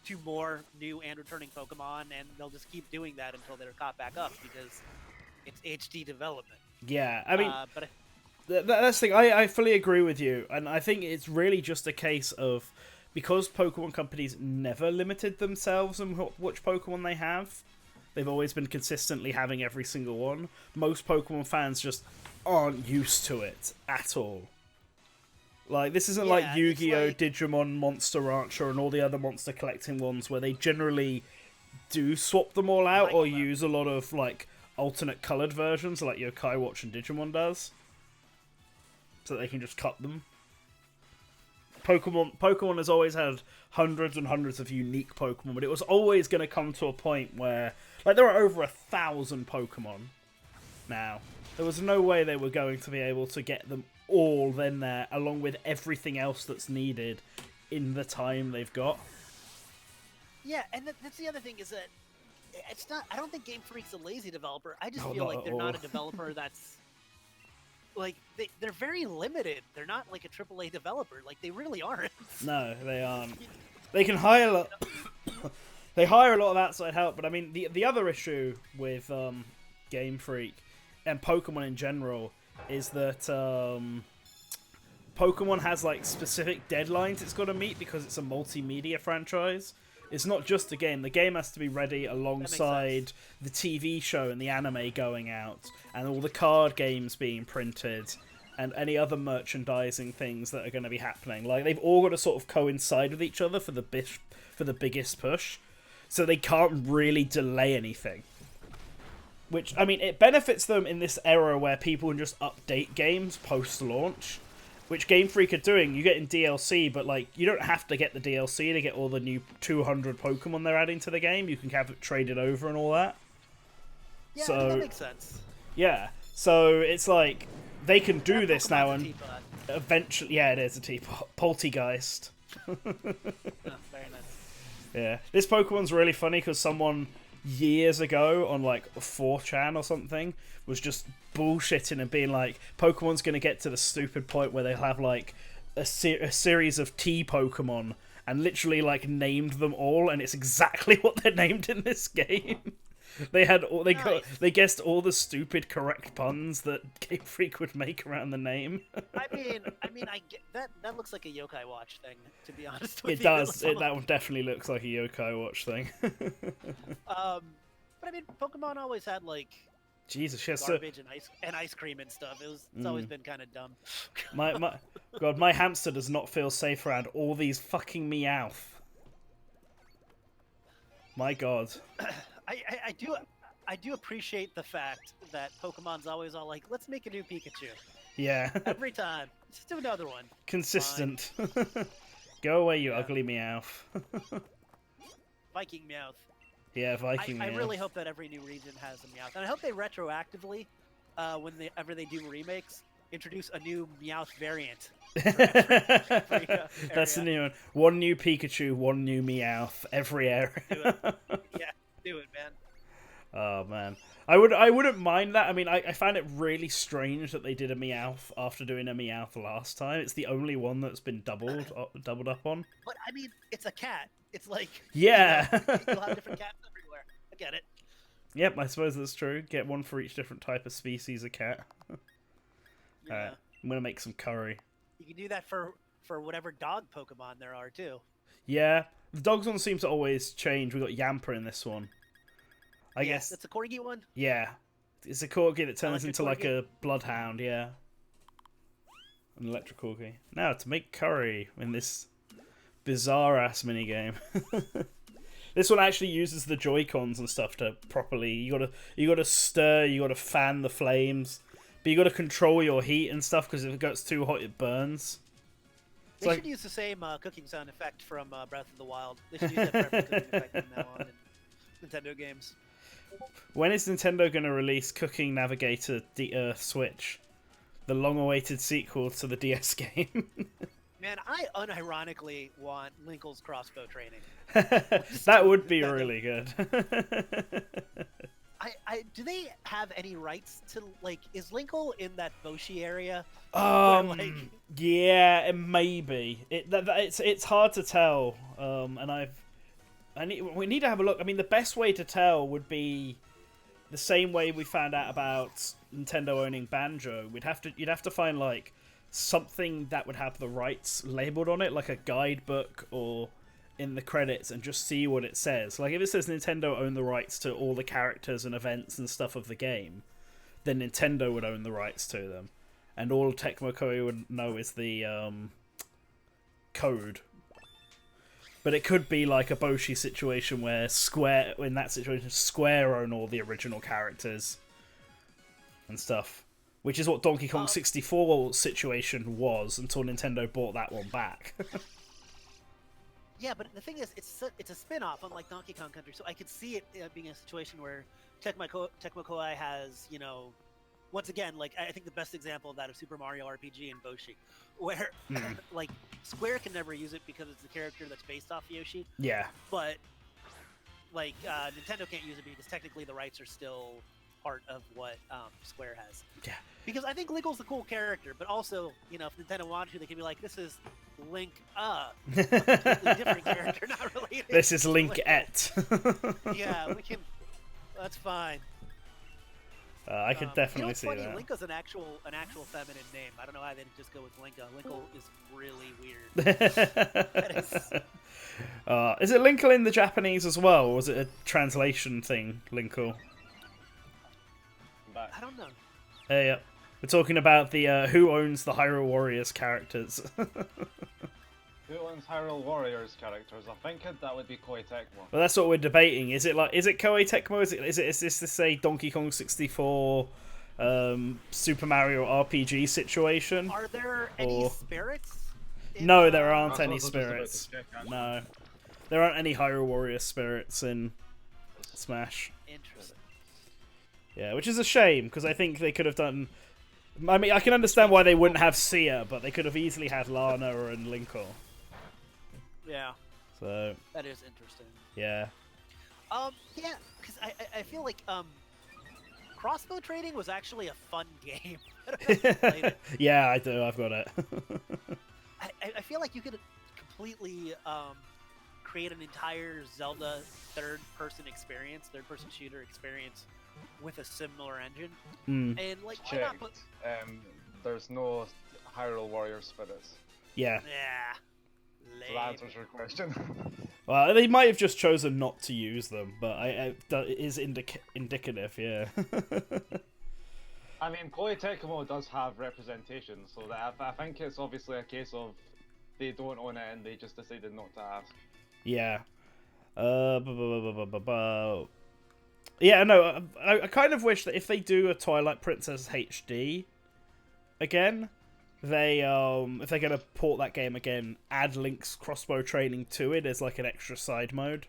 2 more new and returning Pokemon, and they'll just keep doing that until they're caught back up, because it's HD development. Yeah, I mean, but that's the thing. I fully agree with you, and I think it's really just a case of, because Pokemon companies never limited themselves in which Pokemon they have, they've always been consistently having every single one. Most Pokemon fans just aren't used to it at all. Like, this isn't like Yu-Gi-Oh!, Digimon, Monster Rancher, and all the other monster collecting ones where they generally do swap them all out or use a lot of, alternate coloured versions like Yokai Watch and Digimon does. So that they can just cut them. Pokemon has always had hundreds and hundreds of unique Pokemon, but it was always going to come to a point where... there are over 1,000 Pokemon now. There was no way they were going to be able to get them all then there, along with everything else that's needed in the time they've got. Yeah, and that's the other thing, is that it's not... I don't think Game Freak's a lazy developer. I just feel like they're not a developer that's... they're very limited. They're not like a AAA developer. They really aren't. No, they aren't. They can hire a lot... They hire a lot of outside help, but I mean, the other issue with Game Freak and Pokemon in general is that Pokemon has specific deadlines it's got to meet because it's a multimedia franchise. It's not just a game. The game has to be ready alongside the TV show and the anime going out, and all the card games being printed, and any other merchandising things that are going to be happening. They've all got to sort of coincide with each other for the biggest push, so they can't really delay anything. Which, I mean, it benefits them in this era where people can just update games post-launch, which Game Freak are doing. You get in DLC, but you don't have to get the DLC to get all the new 200 Pokemon they're adding to the game. You can have it traded over and all that. Yeah, so, that makes sense. Yeah, So it's like they can do this Pokemon's now a and teapot. eventually, yeah, it is a teapot. Poltergeist. Oh, very nice. Yeah, this Pokemon's really funny because someone years ago on like 4chan or something was just bullshitting and being like, Pokemon's gonna get to the stupid point where they'll have like a series of T Pokemon and literally like named them all, and it's exactly what they're named in this game. They had all they guessed all the stupid correct puns that Game Freak would make around the name. I mean, I get that. That looks like a Yokai Watch thing, to be honest with It you. does. That one definitely looks like a Yokai Watch thing. But I mean, Pokemon always had like Jesus, yes, garbage and ice cream and stuff. It's always been kind of dumb. my hamster does not feel safe around all these fucking Meowth. My God. I do appreciate the fact that Pokemon's always all like, let's make a new Pikachu. Yeah. Every time. Let's do another one. Consistent. Go away, you ugly Meowth. Viking Meowth. Yeah, Viking Meowth. I really hope that every new region has a Meowth. And I hope they retroactively, whenever they do remakes, introduce a new Meowth variant. That's the new one. One new Pikachu, one new Meowth, every area. Yeah, do it, man. Oh man, I wouldn't mind that. I mean, I found it really strange that they did a Meowth after doing a Meowth last time. It's the only one that's been doubled up on. But I mean, it's a cat. It's like yeah, you'll have different cats everywhere. I get it. Yep, I suppose that's true. Get one for each different type of species of cat. Yeah. Alright, I'm gonna make some curry. You can do that for whatever dog Pokemon there are too. Yeah, the dogs one seems to always change. We got Yamper in this one. I guess it's a Corgi one. Yeah, it's a Corgi that turns into Corgi? like a Bloodhound. Yeah, an electric Corgi. Now to make curry in this bizarre ass minigame. This one actually uses the Joy-Cons and stuff to properly. You gotta stir. You gotta fan the flames. But you got to control your heat and stuff because if it gets too hot, it burns. They should use the same cooking sound effect from Breath of the Wild. They should use that for every cooking effect from now on in Nintendo games. When is Nintendo going to release Cooking Navigator Switch? The long-awaited sequel to the DS game. Man, I unironically want Linkle's crossbow training. That would be really good. Do they have any rights to, like, is Linkle in that Boshi area? Yeah, it may be. It's hard to tell. We need to have a look. I mean, the best way to tell would be the same way we found out about Nintendo owning Banjo. You'd have to find like something that would have the rights labeled on it, like a guidebook or in the credits, and just see what it says. Like if it says Nintendo own the rights to all the characters and events and stuff of the game, then Nintendo would own the rights to them, and all Tecmo Koei would know is the code. But it could be like a Boshi situation where Square own all the original characters and stuff, which is what Donkey Kong 64 situation was until Nintendo bought that one back. Yeah, but the thing is, it's a spin-off, unlike Donkey Kong Country, so I could see it being a situation where Tecmo Koei has, once again, like, I think the best example of that is Super Mario RPG and Boshi, where, like, Square can never use it because it's the character that's based off Yoshi. Yeah. But, like, Nintendo can't use it because technically the rights are still part of what Square has. Yeah. Because I think Linkle's a cool character, but also, if Nintendo wanted to, they could be like, this is Link, a completely different character, not related. This is Link-et. Yeah, we can. That's fine. I could definitely see funny? that. Linka's an actual feminine name. I don't know why they didn't just go with Linka. Linkle is really weird. Is it Linkle in the Japanese as well, or was it a translation thing, Linkle? I don't know. Yeah. We're talking about the who owns the Hyrule Warriors characters. Who owns Hyrule Warriors characters? I think that would be Koei Tecmo. Well, that's what we're debating. Is it Koei Tecmo? Is this to say Donkey Kong 64, Super Mario RPG situation? Are there any spirits? No, there aren't any spirits. No, there aren't any Hyrule Warrior spirits in Smash. Interesting. Yeah, which is a shame, because I think they could have done... I mean, I can understand why they wouldn't have Sia, but they could have easily had Lana and Linkle. Yeah. So... That is interesting. Yeah. Yeah, because I feel like, crossbow trading was actually a fun game. I don't know if you played it. Yeah, I do. I've got it. I feel like you could completely create an entire Zelda third-person shooter experience with a similar engine. And like, why not put... There's no Hyrule Warrior spirits. Yeah. Yeah. So that answers your question. Well, they might have just chosen not to use them, but that is indicative, yeah. I mean, Koei Tecmo does have representation, so that I think it's obviously a case of they don't own it and they just decided not to ask. Yeah. Yeah, no, I kind of wish that if they do a Twilight Princess HD again, they if they're gonna port that game again, add Link's crossbow training to it as like an extra side mode.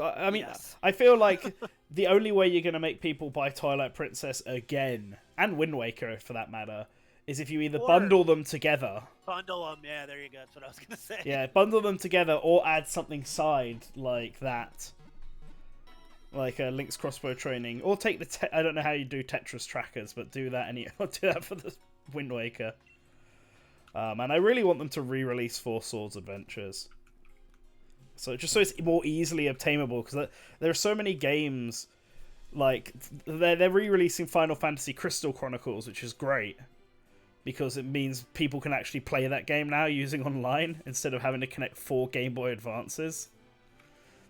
I mean, Yes. I feel like the only way you're gonna make people buy Twilight Princess again, and Wind Waker for that matter, is if you either bundle them together. Bundle them, yeah, there you go. That's what I was gonna say. Yeah, bundle them together or add something side like that. Like Link's crossbow training, or take the I don't know how you do Tetris trackers, but do that do that for the Wind Waker. And I really want them to re-release Four Swords Adventures, so it's more easily obtainable, because there are so many games like they're re-releasing Final Fantasy Crystal Chronicles, which is great because it means people can actually play that game now using online instead of having to connect 4 Game Boy Advances.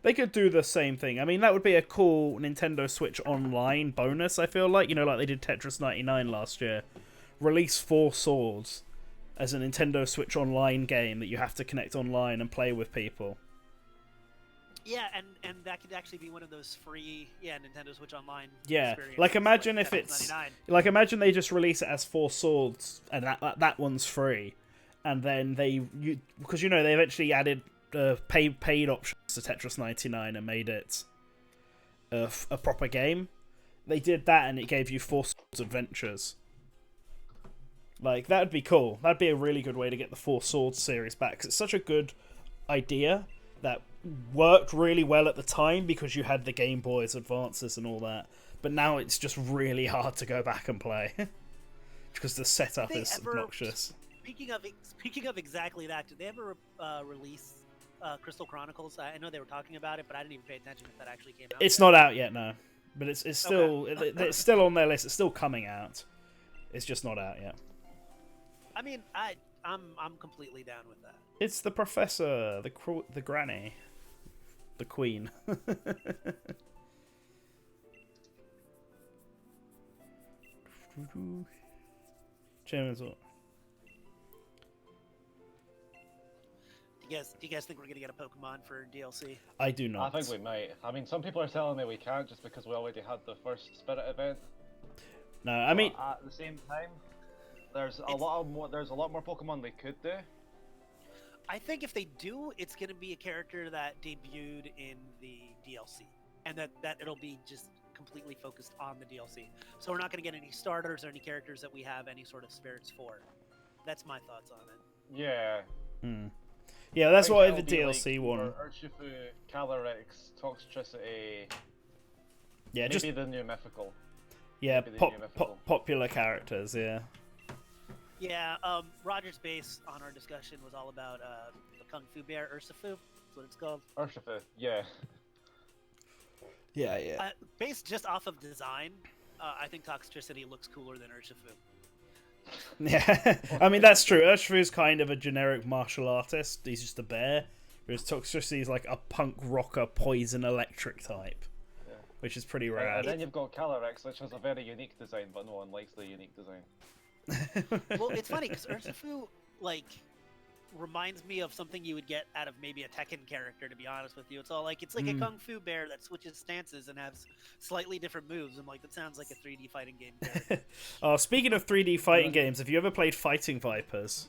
They could do the same thing. I mean, that would be a cool Nintendo Switch Online bonus, I feel like. You know, like they did Tetris 99 last year. Release 4 Swords as a Nintendo Switch Online game that you have to connect online and play with people. Yeah, and that could actually be one of those free, Nintendo Switch Online. Yeah, experiences, like imagine if Tetris it's 99. like imagine they just release it as 4 Swords and that one's free, and then because they eventually added paid options to Tetris 99 and made it a proper game. They did that and it gave you 4 Swords Adventures. Like, that would be cool. That'd be a really good way to get the 4 Swords series back, 'cause it's such a good idea that worked really well at the time because you had the Game Boy's Advances and all that, but now it's just really hard to go back and play because the setup is obnoxious. Speaking of exactly that, did they ever release Crystal Chronicles? I know they were talking about it, but I didn't even pay attention if that actually came out. It's not out yet, no, but it's still it's still on their list. It's still coming out. It's just not out yet. I mean, I'm completely down with that. It's the professor, the granny, the queen. Chairman's what? Do you guys think we're gonna get a Pokemon for DLC? I do not. I think we might. I mean, some people are telling me we can't just because we already had the first Spirit event. No, I mean, at the same time, there's a lot more Pokemon they could do. I think if they do, it's gonna be a character that debuted in the DLC, and that it'll be just completely focused on the DLC. So we're not gonna get any starters or any characters that we have any sort of spirits for. That's my thoughts on it. Yeah. Yeah, that's why the It'll be DLC like one. Urshifu, Calyrex, Toxtricity. Yeah, maybe just the new mythical. yeah, maybe the new mythical. popular characters. Yeah. Yeah, Roger's base on our discussion was all about the Kung Fu Bear, Urshifu. That's what it's called. Urshifu, yeah. Yeah. Based just off of design, I think Toxtricity looks cooler than Urshifu. Yeah, I mean that's true. Urshifu is kind of a generic martial artist. He's just a bear, whereas Toxtricity is like a punk rocker, poison electric type, which is pretty rad. And then you've got Calyrex, which has a very unique design, but no one likes the unique design. Well, it's funny because Urshifu reminds me of something you would get out of maybe a Tekken character. To be honest with you, it's like a Kung Fu Bear that switches stances and has slightly different moves. I'm like, that sounds like a 3D fighting game character. Oh, speaking of 3D fighting games, have you ever played Fighting Vipers?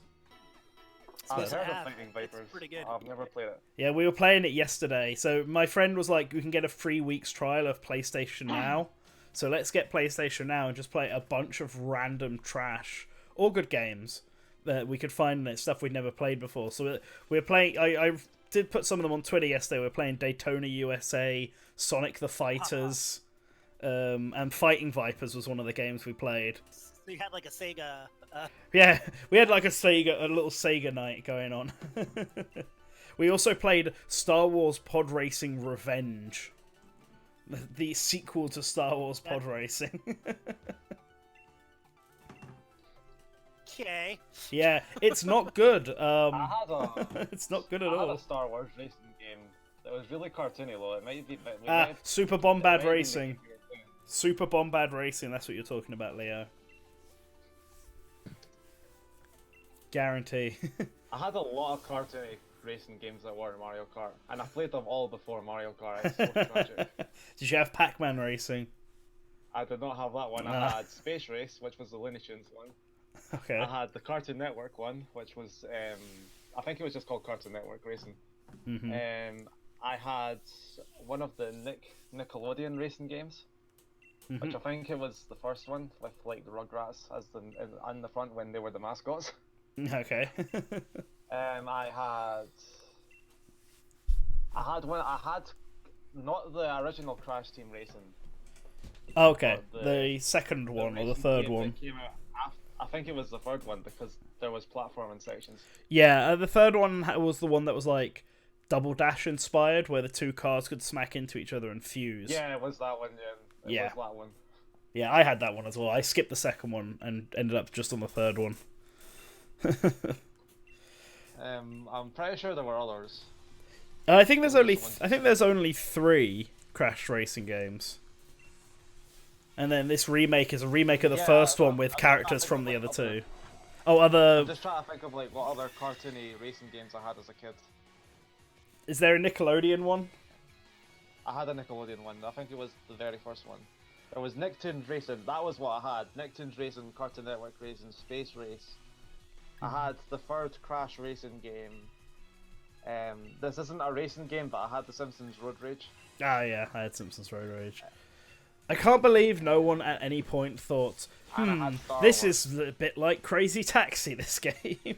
I've supposed to heard of have. Flaming Vipers. It's pretty good. I've never played it. Yeah, we were playing it yesterday. So my friend was like, "We can get a 3 weeks trial of PlayStation Now. So let's get PlayStation Now and just play a bunch of random trash, all good games that we could find and it's stuff we'd never played before." So we're playing. I did put some of them on Twitter yesterday. We're playing Daytona USA, Sonic the Fighters, and Fighting Vipers was one of the games we played. So you had like a Sega. Yeah, we had like a little Sega night going on. We also played Star Wars Pod Racing Revenge, the sequel to Star Wars Pod Racing. Okay. Yeah, it's not good. It's not good at I had all. a Star Wars racing game that was really cartoony though. It might be. We might have- Super it Bombad might be Racing. making it too. Super Bombad Racing, that's what you're talking about, Leo. Guarantee. I had a lot of cartoony racing games that were Mario Kart, and I played them all before Mario Kart. It's so tragic. Did you have Pac-Man Racing? I did not have that one. I had Space Race, which was the Looney Tunes one. Okay. I had the Cartoon Network one, which was I think it was just called Cartoon Network Racing. I had one of the Nickelodeon racing games, which I think it was the first one with like the Rugrats as on the front when they were the mascots. Okay. I had not the original Crash Team Racing. Okay, but the second one or the third one. Came out I think it was the third one because there was platforming sections. Yeah, the third one was the one that was like Double Dash inspired, where the two cars could smack into each other and fuse. Yeah, it was that one. Yeah, it was that one. Yeah, I had that one as well. I skipped the second one and ended up just on the third one. I'm pretty sure there were others. I think there's only 3 Crash racing games. And then this remake is a remake of the first one with characters from the other 2. Oh, I'm just trying to think of like what other cartoony racing games I had as a kid. Is there a Nickelodeon one? I had a Nickelodeon one. I think it was the very first one. There was Nicktoons Racing. That was what I had. Nicktoons Racing, Cartoon Network Racing, Space Race. I had the third Crash Racing game. This isn't a racing game, but I had the Simpsons Road Rage. Ah, yeah, I had Simpsons Road Rage. I can't believe no one at any point thought, this is a bit like Crazy Taxi, this game.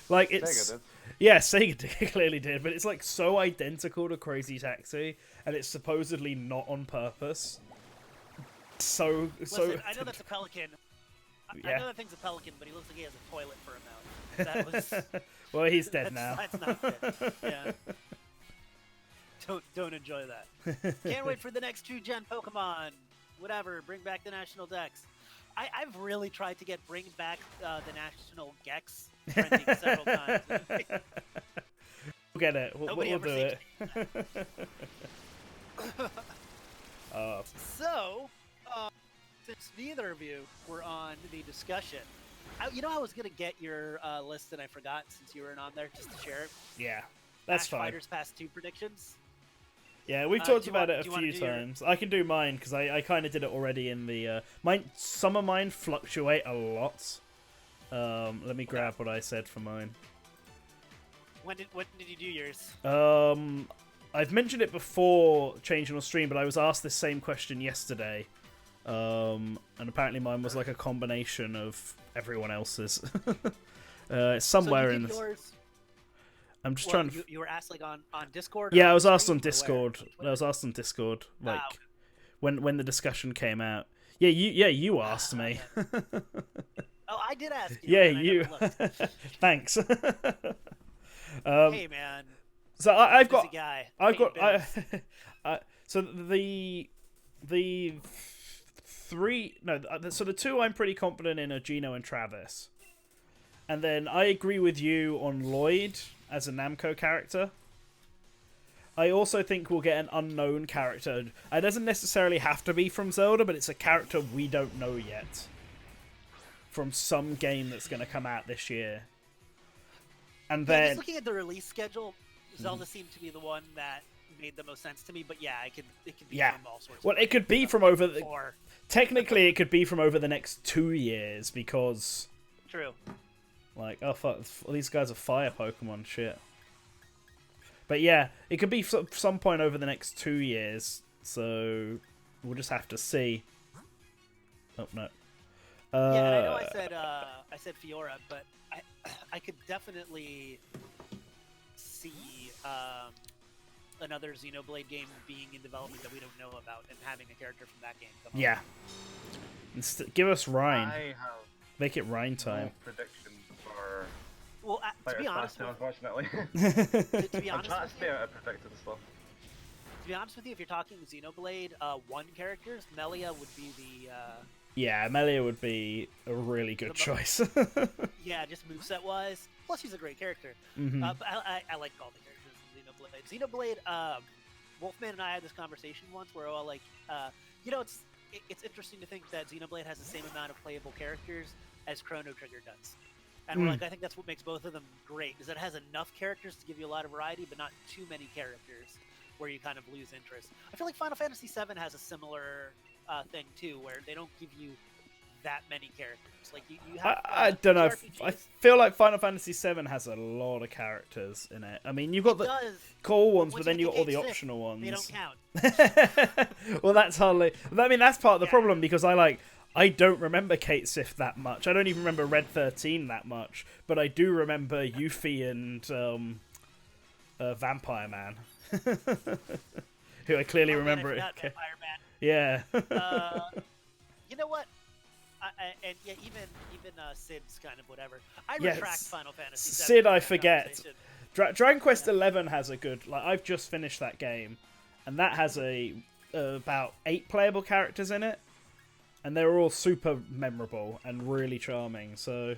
Like, it's... Sega did. Yeah, Sega clearly did, but it's like so identical to Crazy Taxi, and it's supposedly not on purpose. Listen, I know that's a pelican. I know that thing's a pelican, but he looks like he has a toilet for a mouth. That was... Well, he's dead now. That's not good. Yeah. Don't enjoy that. Can't wait for the next 2-gen Pokemon. Whatever, bring back the National Dex. I've really tried to bring back the National Gex trending several times. We'll get it. We'll do it. So, since neither of you were on the discussion, I was going to get your list and I forgot since you weren't on there just to share it. Yeah, that's fine. Fighters Past 2 predictions. Yeah, we've talked about it a few times. I can do mine because I kind of did it already in the some of mine fluctuate a lot. Let me grab what I said for mine. When did you do yours? I've mentioned it before changing on stream, but I was asked the same question yesterday. And apparently mine was like a combination of everyone else's. It's somewhere in this. I'm just trying to. You were asked like on Discord. Yeah, I was asked on Discord. I was asked on Discord, like when the discussion came out. Yeah, you asked me. Oh, I did ask you. Yeah, you. Thanks. Hey man. So I've got. Guy. So the 3 so the 2 I'm pretty confident in are Gino and Travis, and then I agree with you on Lloyd as a Namco character. I also think we'll get an unknown character. It doesn't necessarily have to be from Zelda, but it's a character we don't know yet from some game that's going to come out this year. And then just looking at the release schedule, Zelda seemed to be the one that made the most sense to me. But yeah, it could be from all sorts. Well, it could be from over the. Technically, it could be from over the next 2 years because. True. Like, oh fuck, these guys are fire Pokemon, shit. But yeah, it could be some point over the next 2 years, so we'll just have to see. Oh no. Yeah, and I know I said Fiora, but I could definitely see another Xenoblade game being in development that we don't know about, and having a character from that game come Yeah. Give us Rhine. I have Make it Rhine time. no prediction for Well, to be honest, unfortunately. to be I'm honest trying with to stay you, out of predicted stuff. to be honest with you, if you're talking Xenoblade, one characters, Melia would be the Yeah, Melia would be a really good choice. yeah, just moveset wise. Plus, she's a great character. Mm-hmm. But I like all the characters in Xenoblade. Xenoblade, Wolfman and I had this conversation once where we're all like, it's interesting to think that Xenoblade has the same amount of playable characters as Chrono Trigger does. And we're like, I think that's what makes both of them great, is that it has enough characters to give you a lot of variety, but not too many characters where you kind of lose interest. I feel like Final Fantasy VII has a similar thing too, where they don't give you that many characters. Like you have. I don't know. JRPGs, I feel like Final Fantasy VII has a lot of characters in it. I mean, you've got the cool ones, but then you've got all the optional ones. They don't count. Well, that's hardly. I mean, that's part of the problem, because I don't remember Kate Sif that much. I don't even remember Red 13 that much, but I do remember Yuffie and Vampire Man, who I clearly remember. Man, I forgot Vampire Man. Yeah. You know what? And yeah, even Sid's kind of whatever. I retract Final Fantasy VII. Sid, I forget. Dragon Quest 11 has a good. Like, I've just finished that game, and that has about 8 playable characters in it, and they're all super memorable and really charming. So,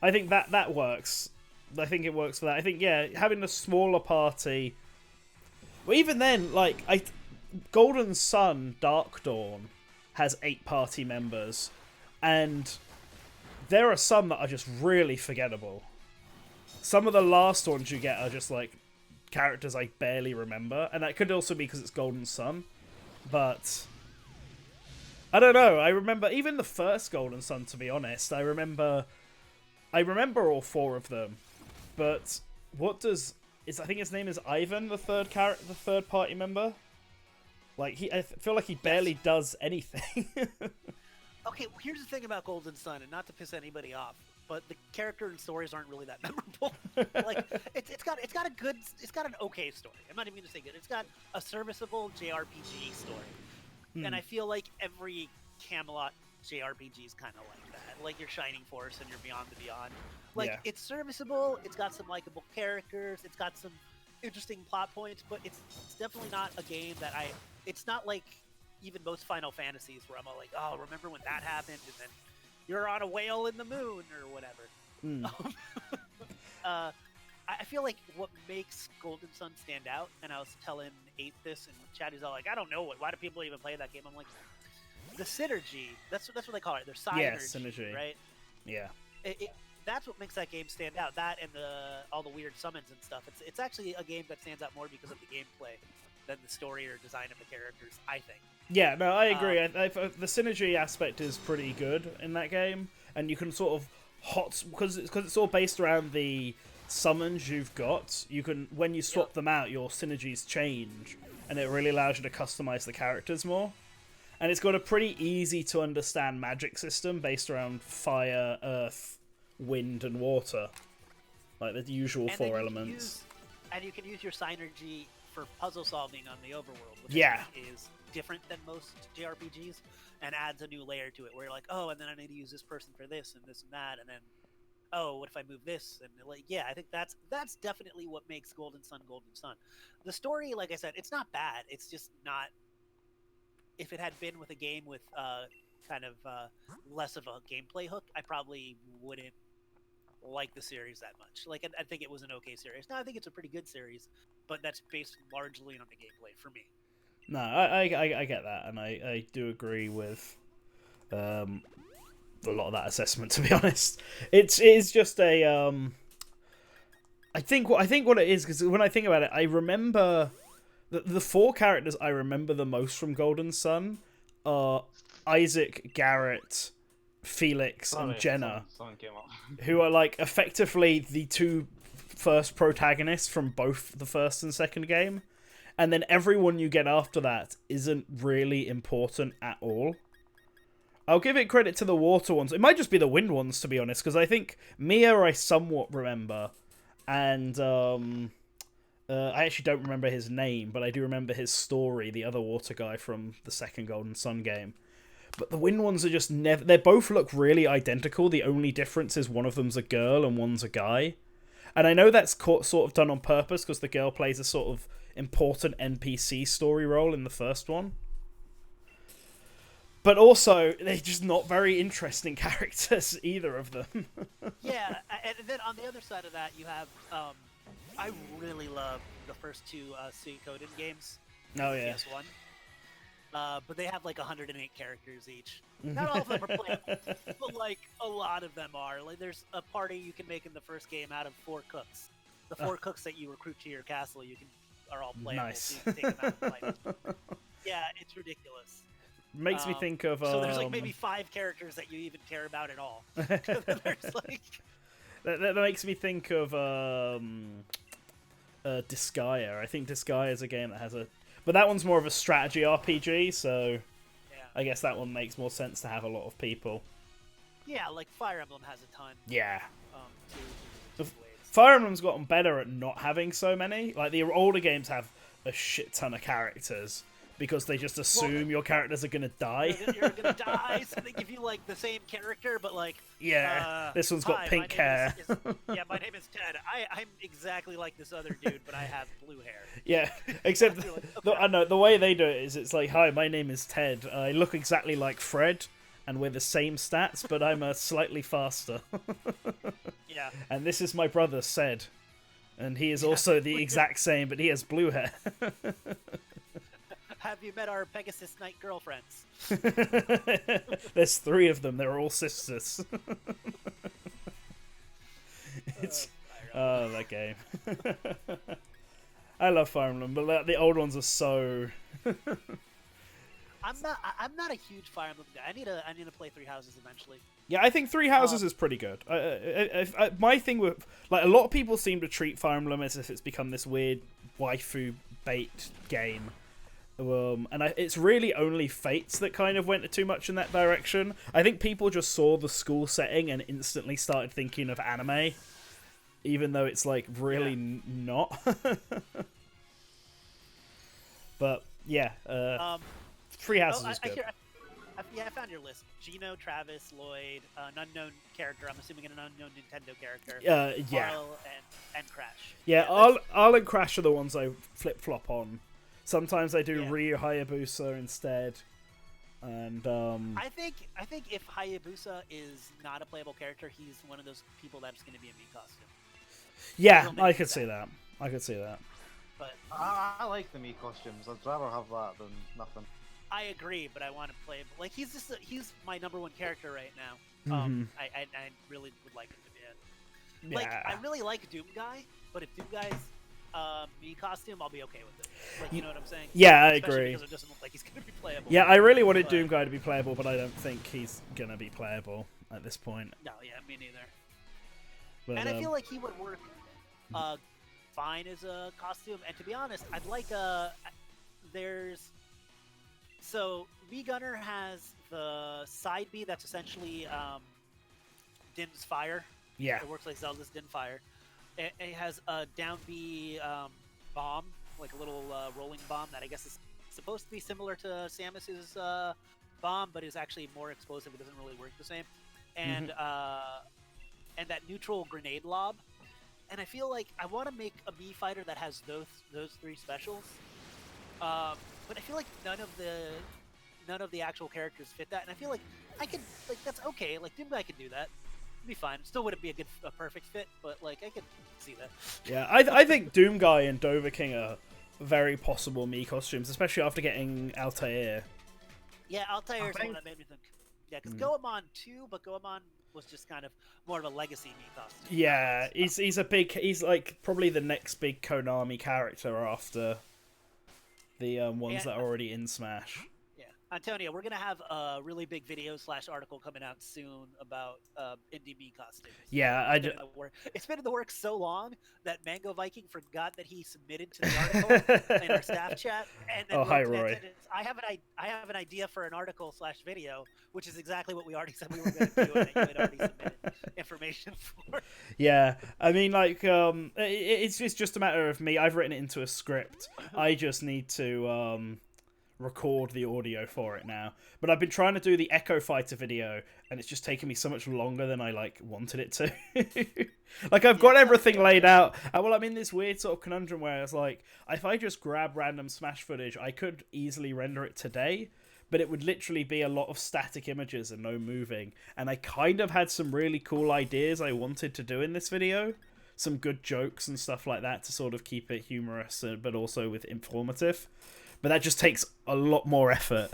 I think that works. I think it works for that. I think having a smaller party. Well, even then, like Golden Sun Dark Dawn has 8 party members, and there are some that are just really forgettable. Some of the last ones you get are just like characters I barely remember, and that could also be because it's Golden Sun, but I don't know. I remember even the first Golden Sun, to be honest. I remember all 4 of them, but I think his name is Ivan, the third party member. Like I feel like he barely does anything. Okay, well, here's the thing about Golden Sun, and not to piss anybody off, but the character and stories aren't really that memorable. Like it's got an okay story. I'm not even gonna say good. It's got a serviceable JRPG story, and I feel like every Camelot JRPG is kind of like that. Like your Shining Force and your Beyond the Beyond. Like it's serviceable. It's got some likable characters. It's got some interesting plot points, but it's definitely not a game that it's not like even most Final Fantasies where I'm all like, oh, remember when that happened, and then you're on a whale in the moon or whatever. I feel like what makes Golden Sun stand out, and I was telling 8 this, and Chatty's all like, I don't know why do people even play that game? I'm like, the synergy. That's what they call it. Their synergy, right? Yeah. That's what makes that game stand out. That and all the weird summons and stuff. It's actually a game that stands out more because of the gameplay than the story or design of the characters, I think. Yeah, no, I agree. The synergy aspect is pretty good in that game, and you can sort of because it's all based around the summons you've got. You can, when you swap them out, your synergies change, and it really allows you to customize the characters more. And it's got a pretty easy to understand magic system based around fire, earth, wind, and water, like the usual 4 elements. And you can use your synergy for puzzle solving on the overworld, which I think is different than most JRPGs, and adds a new layer to it where you're like, oh, and then I need to use this person for this and this and that, and then oh, what if I move this? And like, I think that's definitely what makes Golden Sun Golden Sun. The story, like I said, it's not bad. It's just not. If it had been with a game with kind of less of a gameplay hook, I probably wouldn't like the series that much. Like, I think it was an okay series. No, I think it's a pretty good series, but that's based largely on the gameplay for me. No, I get that, and I do agree with a lot of that assessment. To be honest, it is just a I think what it is, because when I think about it, I remember the 4 characters I remember the most from Golden Sun are Isaac, Garrett, Felix and Sorry, Jenna, someone came up. who are like effectively the two first protagonists from both the first and second game, and then everyone you get after that isn't really important at all. I'll give it credit to the water ones. It might just be the wind ones, to be honest, because I think Mia I somewhat remember, and I actually don't remember his name, but I do remember his story, the other water guy from the second Golden Sun game. But the wind ones are just never... They both look really identical. The only difference is one of them's a girl and one's a guy. And I know that's sort of done on purpose, because the girl plays a sort of important NPC story role in the first one. But also, they're just not very interesting characters, either of them. Yeah, and then on the other side of that, you have... I really love the first two Suikoden games. Oh, yeah. PS1. But they have like 108 characters each. Not all of them are playable, but like a lot of them are. Like there's a party you can make in the first game out of 4 cooks. The 4 cooks that you recruit to your castle, are all playable. Nice. So you can take them out and fight. Yeah, it's ridiculous. Makes me think of... So there's like maybe 5 characters that you even care about at all. There's like... That makes me think of Disgaea. I think Disgaea is a game that has a... But that one's more of a strategy RPG, so Yeah. I guess that one makes more sense to have a lot of people. Yeah, like Fire Emblem has a ton. Yeah. Two The waves. Fire Emblem's gotten better at not having so many. Like, the older games have a shit ton of characters, because they just assume your characters are gonna die. You're gonna die, so they give you like the same character, but like this one's got hi, pink hair. Yeah, my name is Ted. I'm exactly like this other dude, but I have blue hair. Yeah, except You're like, okay. I know the way they do it is it's like, hi, my name is Ted. I look exactly like Fred, and we're the same stats, but I'm slightly faster. Yeah. And this is my brother, Ced, and he is also the exact same, but he has blue hair. Have you met our Pegasus Knight girlfriends? There's 3 of them. They're all sisters. It's that game. I love Fire Emblem, but the old ones are so. I'm not a huge Fire Emblem guy. I need to play Three Houses eventually. Yeah, I think Three Houses is pretty good. My thing with like a lot of people seem to treat Fire Emblem as if it's become this weird waifu bait game. It's really only Fates that kind of went too much in that direction. I think people just saw the school setting and instantly started thinking of anime, even though it's like really not. But yeah, Three Houses is good. I found your list. Gino, Travis, Lloyd, an unknown character. I'm assuming an unknown Nintendo character. Yeah. Arl and Crash. Yeah, Arl and Crash are the ones I flip flop on. Sometimes I do Ryu Hayabusa instead, and I think if Hayabusa is not a playable character, he's one of those people that's going to be a Mii costume. Yeah, I could see that. I could see that. But I like the Mii costumes. I'd rather have that than nothing. I agree, but I want to play. Like he's my number 1 character right now. I really would like him to be in. Like I really like Doom Guy, but if Doom Guy's Mii costume, I'll be okay with it. Like, you know what I'm saying? Yeah, I Especially agree. because it doesn't look like he's going to be playable. Yeah, I really wanted Doom Guy to be playable, but I don't think he's going to be playable at this point. No, yeah, me neither. But, and I feel like he would work fine as a costume. And to be honest, I'd like So, V Gunner has the side B that's essentially Din's Fire. Yeah. It works like Zelda's Din Fire. It has a down B bomb, like a little rolling bomb that I guess is supposed to be similar to Samus's bomb, but is actually more explosive. It doesn't really work the same. And and that neutral grenade lob. And I feel like I want to make a Mii fighter that has those 3 specials. But I feel like none of the actual characters fit that, and I feel like I could that's okay. Like Doom Guy could do that. Be fine. Still wouldn't be a perfect fit, but like I could see that. Yeah, I think Doom Guy and Dover King are very possible Mii costumes, especially after getting Altair. Yeah, Altair is the one that made me think. Yeah, because Goemon too, but Goemon was just kind of more of a legacy Mii costume. Yeah, he's like probably the next big Konami character after the ones that are already in Smash. Yeah, Antonio, we're gonna have a really big video / article coming out soon about indie me costumes. Yeah, It's been in the works so long that Mango Viking forgot that he submitted to the article in our staff chat, and then Oh, hi, wrote to me and Roy. said, I have an idea for an article / video, which is exactly what we already said we were going to do, and that you had already submitted information for. Yeah, I mean, like, it's just a matter of me. I've written it into a script. I just need to record the audio for it now. But I've been trying to do the Echo Fighter video, and it's just taken me so much longer than I wanted it to. Like, I've got everything laid out. Well, I'm in this weird sort of conundrum where it's like, if I just grab random Smash footage, I could easily render it today, but it would literally be a lot of static images and no moving. And I kind of had some really cool ideas I wanted to do in this video. Some good jokes and stuff like that to sort of keep it humorous, but also with informative. But that just takes a lot more effort.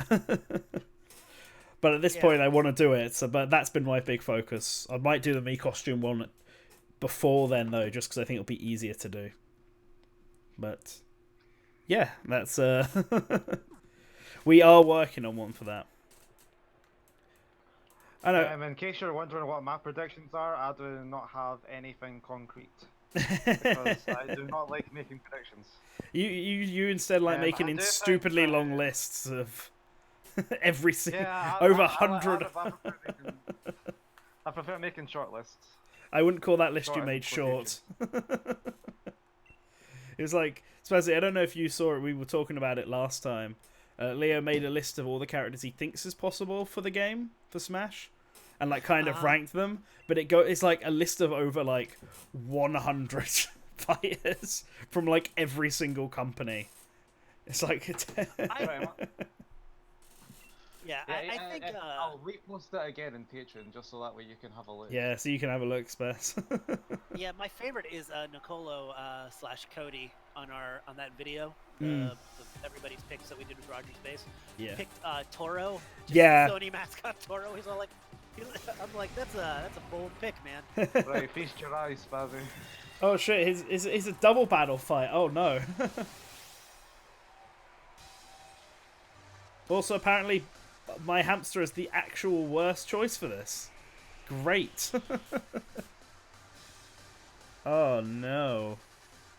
But at this point, I want to do it. But that's been my big focus. I might do the me costume one before then, though, just because I think it'll be easier to do. But yeah, that's we are working on one for that. I know. In case you're wondering what my predictions are, I do not have anything concrete. Because I do not like making predictions. You instead like making stupidly long lists of every single over 100. I prefer making short lists. I wouldn't call that list you made short. It was like, Spazzy, I don't know if you saw it. We were talking about it last time. Leo made a list of all the characters he thinks is possible for the game for Smash, and like kind of ranked them. But it's like a list of over like 100 fighters from like every single company. It's like I think I'll repost it again in Patreon just so that way you can have a look. Yeah, so you can have a look, Spaz. Yeah, my favorite is Nicolo / Cody on that video. Everybody's picks that we did with Roger Space. Yeah. He picked Toro. Yeah. Sony mascot Toro. He's all like, I'm like, that's a bold pick, man. Right, feast your eyes, Spazzy. Oh shit! It's a double battle fight. Oh no. Also, apparently, my hamster is the actual worst choice for this. Great. Oh no.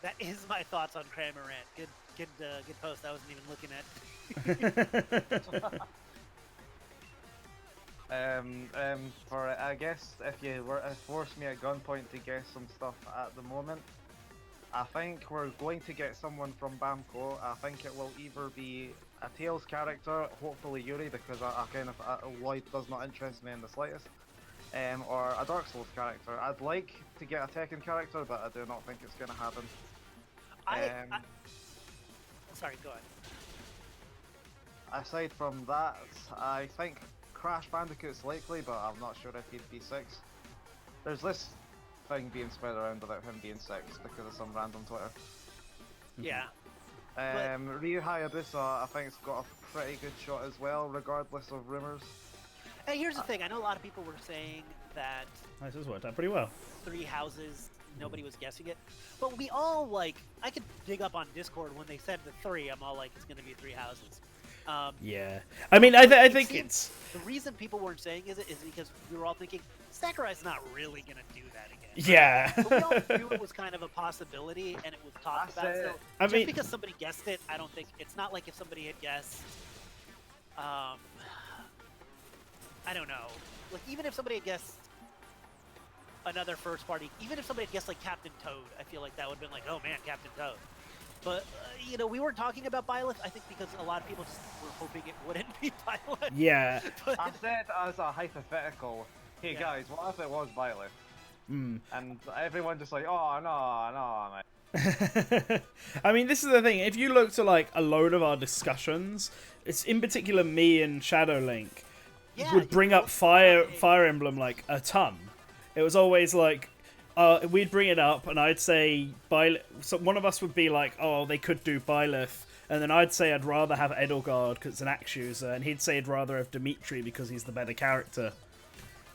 That is my thoughts on Cramorant. Good post. I wasn't even looking at. For I guess if you were to force me at gunpoint to guess some stuff at the moment, I think we're going to get someone from Bamco. I think it will either be a Tails character, hopefully Yuri, because Lloyd does not interest me in the slightest, or a Dark Souls character. I'd like to get a Tekken character, but I do not think it's going to happen. Sorry, go ahead. Aside from that, I think Crash Bandicoot's likely, but I'm not sure if he'd be 6. There's this thing being spread around about him being 6 because of some random Twitter. Yeah. Ryu Hayabusa, I think, has got a pretty good shot as well, regardless of rumors. Hey, here's the thing. I know a lot of people were saying that This has worked out pretty well. 3 houses, nobody was guessing it. But we all, like, I could dig up on Discord when they said the 3, I'm all like, it's going to be 3 houses. Yeah. I mean, I think it's... The reason people weren't saying is because we were all thinking, Sakurai's not really going to do that again. Yeah. But we all knew it was kind of a possibility, and it was talked about. So just because somebody guessed it, I don't think... It's not like if somebody had guessed... I don't know. Like, even if somebody had guessed another first party, even if somebody had guessed, like, Captain Toad, I feel like that would have been like, oh man, Captain Toad. But, we weren't talking about Byleth, I think because a lot of people just were hoping it wouldn't be Byleth. Yeah. But... I said as a hypothetical, hey guys, what if it was Byleth? And everyone just like, oh, no, mate. I mean, this is the thing. If you look to, like, a load of our discussions, it's in particular me and Shadow Link would bring up Fire Emblem, like, a ton. It was always like... we'd bring it up, and I'd say so one of us would be like, "Oh, they could do Byleth," and then I'd say I'd rather have Edelgard because it's an axe user, and he'd say he'd rather have Dimitri because he's the better character.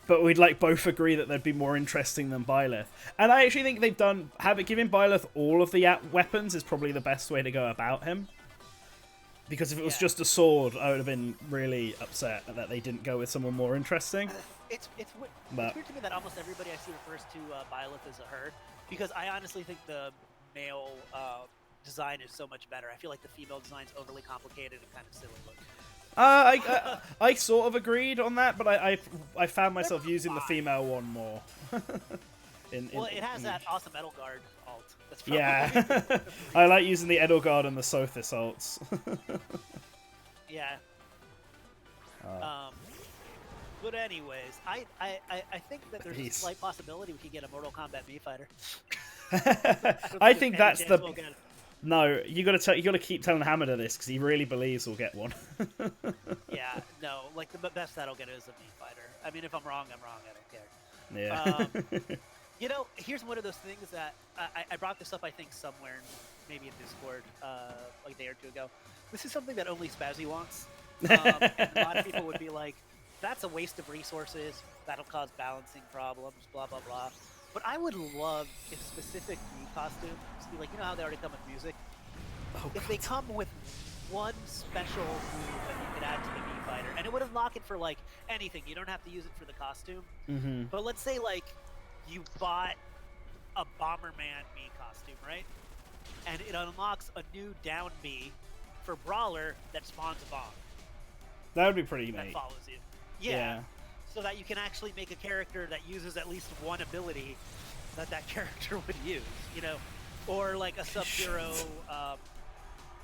But we'd like both agree that they'd be more interesting than Byleth. And I actually think giving Byleth all of the weapons is probably the best way to go about him. Because if it was Yeah. just a sword, I would have been really upset that they didn't go with someone more interesting. It's But weird to me that almost everybody I see refers to Byleth as a her, because I honestly think the male design is so much better. I feel like the female design's overly complicated and kind of silly looking. I sort of agreed on that, but I found myself using the fine. female one more. Well, it has that awesome metal guard alt. That's probably Yeah, I like using the Edelgard and the Sothis alts. yeah. But anyways, I think that there's a Peace. slight possibility we could get a Mortal Kombat Mii fighter. I think that's the. We'll get it. No, you gotta keep telling Hamada this because he really believes we'll get one. Yeah, no, like the best that'll get is a Mii fighter. I mean, if I'm wrong, I'm wrong. I don't care. Yeah. You know, here's one of those things that I brought this up, I think, somewhere, maybe in Discord, like a day or two ago. This is something that only Spazzy wants. And a lot of people would be like, that's a waste of resources, that'll cause balancing problems, blah, blah, blah. But I would love if specific Mii costumes, like, you know how they already come with music? Oh, If they come with one special move that you could add to the Mii fighter, and it would unlock it for, like, anything. You don't have to use it for the costume. Mm-hmm. But let's say, like, you bought a Bomberman Mii costume, right? And it unlocks a new down Mii for Brawler that spawns a bomb That would be pretty that neat. follows you. Yeah. So that you can actually make a character that uses at least one ability that character would use, you know? Or like a Sub-Zero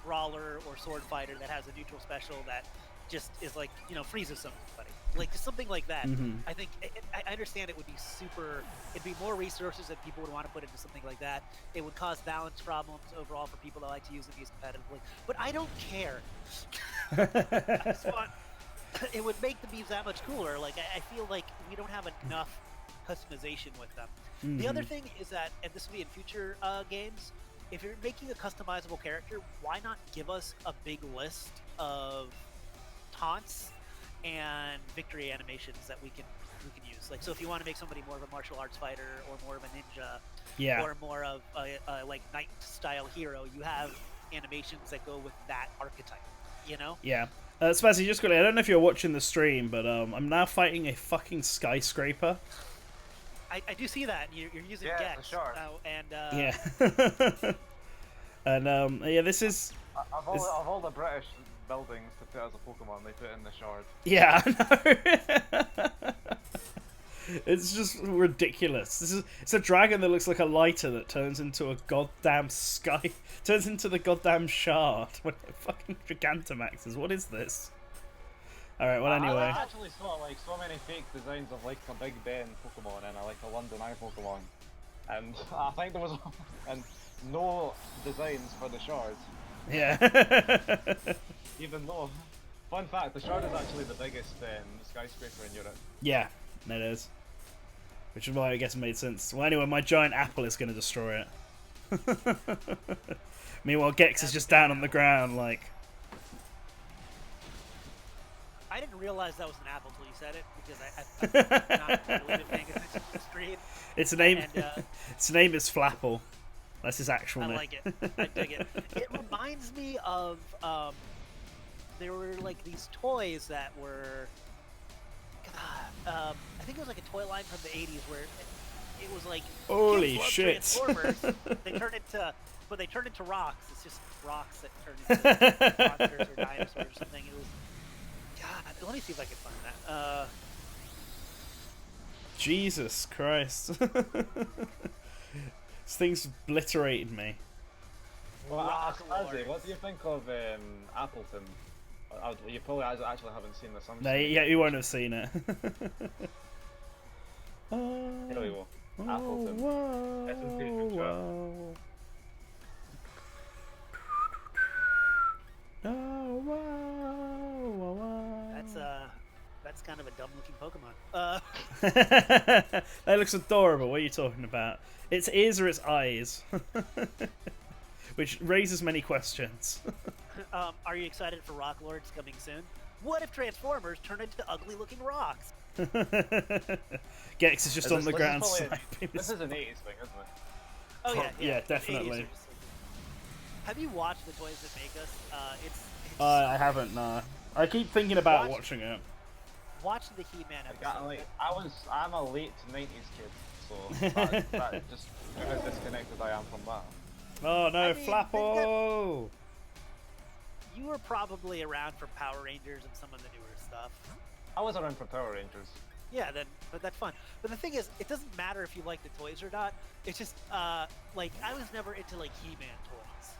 Brawler or Sword Fighter that has a neutral special that just is like, you know, freezes somebody. Like something like that. Mhm. I think, I understand it would be it'd be more resources that people would want to put into something like that. It would cause balance problems overall for people that like to use these competitively. But I don't care. I just want, it would make the bees that much cooler. Like, I feel like we don't have enough customization with them. The other thing is that, and this will be in future games, if you're making a customizable character, why not give us a big list of taunts and victory animations that we can use? Like, so if you want to make somebody more of a martial arts fighter or more of a ninja, Yeah. or more of a like knight style hero, you have animations that go with that archetype, you know? Yeah. Spazzy, just quickly, I don't know if you're watching the stream, but I'm now fighting a fucking skyscraper. I do see that. You're using Yeah, Gex. for sure. And Yeah. And yeah, this is. Of all the British buildings to put as a Pokemon, they put in the Shard. Yeah, I know. It's just ridiculous. It's a dragon that looks like a lighter that turns into a goddamn turns into the goddamn shard when it fucking Gigantamaxes. What is this? Alright, well anyway. I actually saw like so many fake designs of like a Big Ben Pokemon and like a London Eye Pokemon. And I think there was and no designs for the Shard. Yeah. Even though, fun fact, the Shard is actually the biggest skyscraper in Europe. Yeah, it is. Which is why I guess it made sense. Well anyway, my giant apple is going to destroy it. Meanwhile, Gex is just down on the ground like... I didn't realize that was an apple until you said it, because I'm not really paying attention to the screen. Its name, And, its name is Flapple. That's his actual I name. like it. I dig it. It reminds me of there were like these toys that were. I think it was like a toy line from the '80s where it was like. Holy kids love shit! Transformers. They turned into rocks. It's just rocks that turn into monsters or dinosaurs or something. It was. God, let me see if I can find that. Jesus Christ. This thing's obliterated me. Well, Rock Spazzy, Lords. what do you think of Appleton? You probably actually haven't seen this. No, yeah, you won't have seen it. Here we go. Appleton. S&P Future. That's kind of a dumb looking Pokemon. That looks adorable. What are you talking about? Its ears or its eyes? Which raises many questions. Are you excited for Rock Lords coming soon? What if Transformers turn into ugly looking rocks? Gex is just on the ground This sniping. is an 80s thing, isn't it? Oh yeah, Yeah, 80s definitely. are just- Have you watched the toys that make us? I haven't. No, I keep thinking about watching it. Watch the He-Man episode. I'm a late '90s kid, so that just how disconnected I am from that. Oh no, I mean, Flappo! You were probably around for Power Rangers and some of the newer stuff. I was around for Power Rangers. Yeah, but that's fun. But the thing is, it doesn't matter if you like the toys or not. It's just like I was never into like He-Man toys,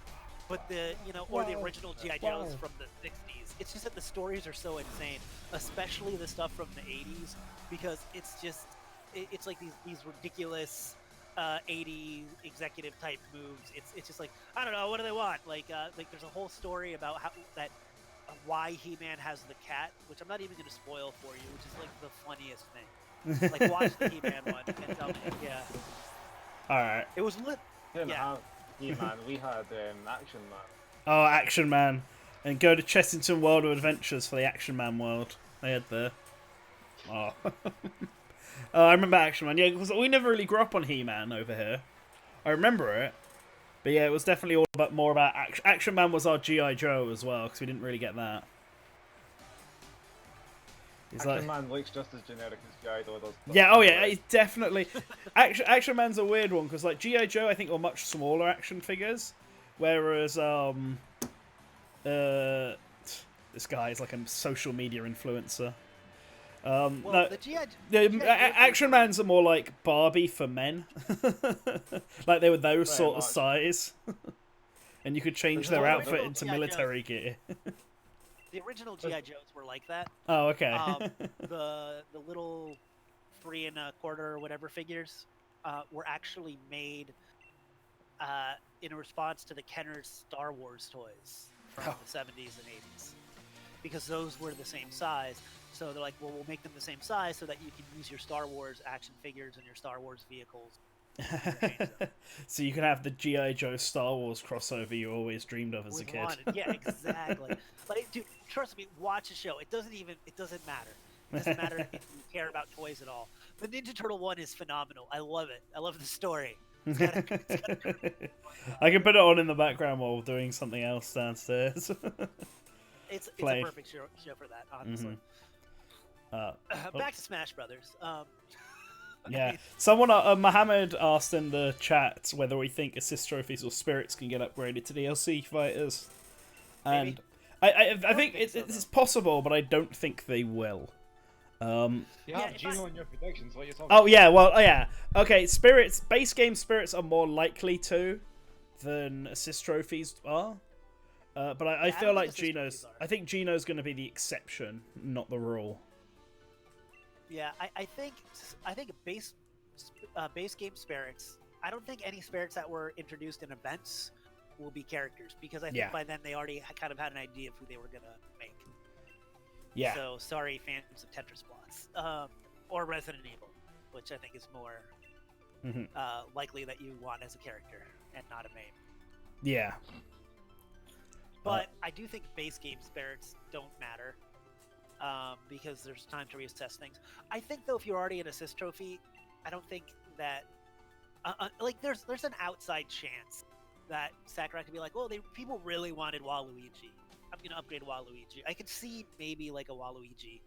but the or the original GI Joes from the '60s. It's just that the stories are so insane, especially the stuff from the '80s, because it's just it's like these ridiculous 80s executive type moves. It's just like I don't know, what do they want? Like there's a whole story about how that. Why He-Man has the cat, which I'm not even going to spoil for you, which is like the funniest thing. Like watch the He-Man one and tell me, yeah. All right. It was lit. Didn't have He-Man, we had Action Man. Oh, Action Man, and go to Chessington World of Adventures for the Action Man world. They had the. Oh. I remember Action Man. Yeah, because we never really grew up on He-Man over here. I remember it. But yeah, it was definitely all about more about Action Man was our GI Joe as well, because we didn't really get that. Action Man looks just as generic as GI Joe does. Yeah, oh yeah, he's definitely. Action Man's a weird one because like GI Joe, I think were much smaller action figures, whereas this guy is like a social media influencer. Action Man's are more like Barbie for men. Like they were those sort of size. And you could change their outfit into military gear. The original GI Joes were like that. Oh, okay. The little 3 1/4 or whatever figures were actually made in response to the Kenner's Star Wars toys from the 70s and 80s, because those were the same size. So they're like, well, we'll make them the same size so that you can use your Star Wars action figures and your Star Wars vehicles. So you can have the G.I. Joe Star Wars crossover you always dreamed of as a kid. Yeah, exactly. Like, dude, trust me, watch the show. It doesn't matter. It doesn't matter if you care about toys at all. The Ninja Turtle one is phenomenal. I love it. I love the story. I can put it on in the background while doing something else downstairs. It's a perfect show for that, honestly. Mm-hmm. Back to Smash Brothers. Yeah, someone, Mohammed asked in the chat whether we think assist trophies or spirits can get upgraded to DLC fighters, and I think it's possible, but I don't think they will. You have Gino in your predictions. What are you talking? Oh yeah, well yeah, okay. Spirits, base game spirits are more likely to than assist trophies are. But I feel like Gino's. I think Gino's going to be the exception, not the rule. Yeah, I think base game spirits. I don't think any spirits that were introduced in events will be characters, because I think by then they already kind of had an idea of who they were gonna make. Yeah. So sorry, fans of Tetris Blocks, or Resident Evil, which I think is more likely that you want as a character and not a main. Yeah. But I do think base game spirits don't matter. Because there's time to reassess things. I think though, if you're already an assist trophy, I don't think that like there's an outside chance that Sakurai could be like, well, people really wanted Waluigi. I'm gonna upgrade Waluigi. I could see maybe like a Waluigi.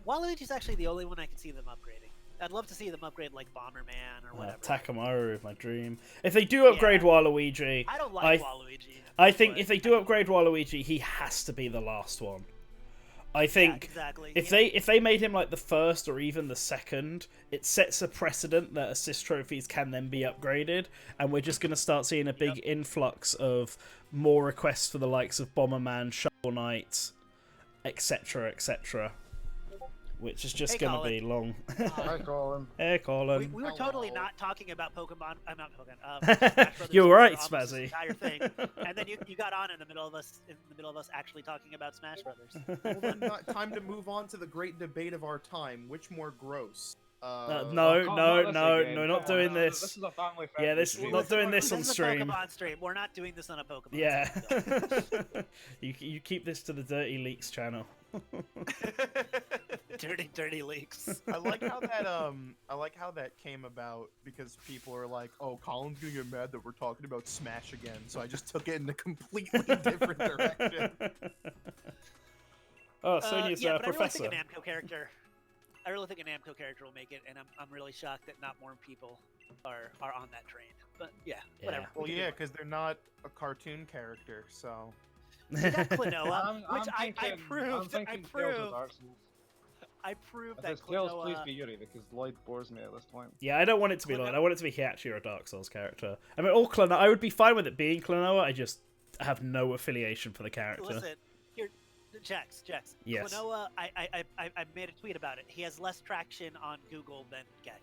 Waluigi's actually the only one I can see them upgrading. I'd love to see them upgrade like Bomberman or whatever. Takamaru, my dream. If they do upgrade Waluigi, I don't like Waluigi. I think if they do upgrade Waluigi, he has to be the last one. I think if they made him like the first or even the second, it sets a precedent that assist trophies can then be upgraded, and we're just going to start seeing a big influx of more requests for the likes of Bomberman, Shovel Knight, etc., etc. Which is just going to be long. Hi, Colin. Hey, Colin. We were totally not talking about Pokemon. I'm not Pokemon. You're right, Spazzy. Entire thing, and then you got on in the middle of us actually talking about Smash Brothers. Well, then, time to move on to the great debate of our time: which more gross, No, Oh, no, not this no, again. no, not Come on, doing no, this. This is a family Yeah, friendly this stream. not doing this This on is a stream. Pokemon stream. We're not doing this on a Pokemon Yeah. stream. you keep this to the Dirty Leaks channel. Dirty leaks. I like how that came about because people are like, "Oh, Colin's gonna get mad that we're talking about Smash again," so I just took it in a completely different direction. Oh, Sonia's yeah, but professor. I really think a Namco character. I really think a Namco character will make it, and I'm really shocked that not more people are on that train. But yeah, whatever. Well, yeah, because they're not a cartoon character, so. They got Klonoa, I'm which I thinking proved. Tales of Dark Souls. I proved If that it's Tales, please Klonoa. be Yuri, because Lloyd bores me at this point. Yeah, I don't want it to be Lloyd. I want it to be Hiachi or a Dark Souls character. I mean, all Klonoa. I would be fine with it being Klonoa. I just have no affiliation for the character. Listen, here, Jex. Yes. Klonoa, I made a tweet about it. He has less traction on Google than Gex.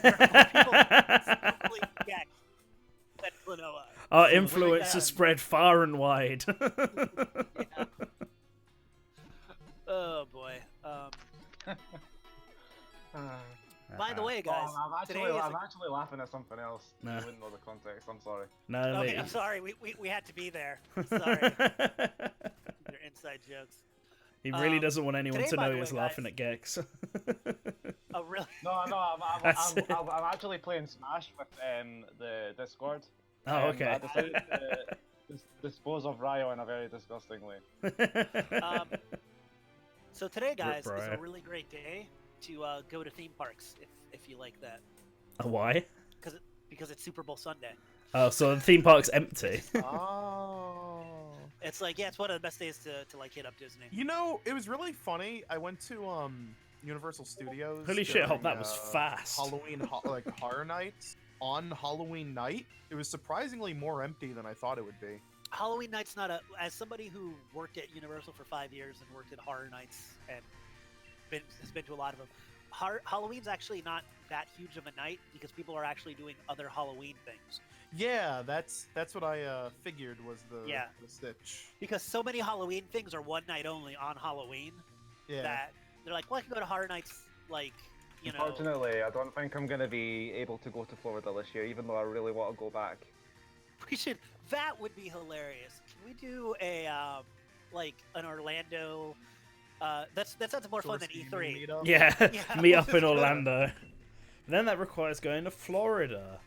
There are more people Googling Gex than Klonoa. Our So influence has spread far and wide. Yeah. Oh boy. By the way, guys, I'm actually laughing at something else. Nah. You wouldn't know the context. I'm sorry. No, okay, I'm sorry. We had to be there. Sorry. They're inside jokes. He really doesn't want anyone today, to by know the he was way, laughing guys- at Gex. Oh, really? No, I'm actually playing Smash with the Discord. Oh, I okay. decided to dispose of Ryo in a very disgusting way. So today, guys, is Brian. a really great day to go to theme parks if you like that, Why? because it's Super Bowl Sunday. Oh, so the theme park's empty. Oh. It's like, yeah, it's one of the best days to like hit up Disney. You know, it was really funny. I went to Universal Studios. Holy shit, Hope, during, that was fast. Halloween, like Horror Nights on Halloween night. It was surprisingly more empty than I thought it would be. Halloween Night's not a. As somebody who worked at Universal for 5 years and worked at Horror Nights and has been to a lot of them, Halloween's actually not that huge of a night because people are actually doing other Halloween things. Yeah, that's what I figured was the stitch. Because so many Halloween things are one night only on Halloween that they're like, well, I can go to Horror Nights, like, you know. Unfortunately, I don't think I'm going to be able to go to Florida this year, even though I really want to go back. We should. That would be hilarious. Can we do a like an Orlando? That sounds more fun than E3. Yeah, Yeah. meet up in Orlando. Then that requires going to Florida.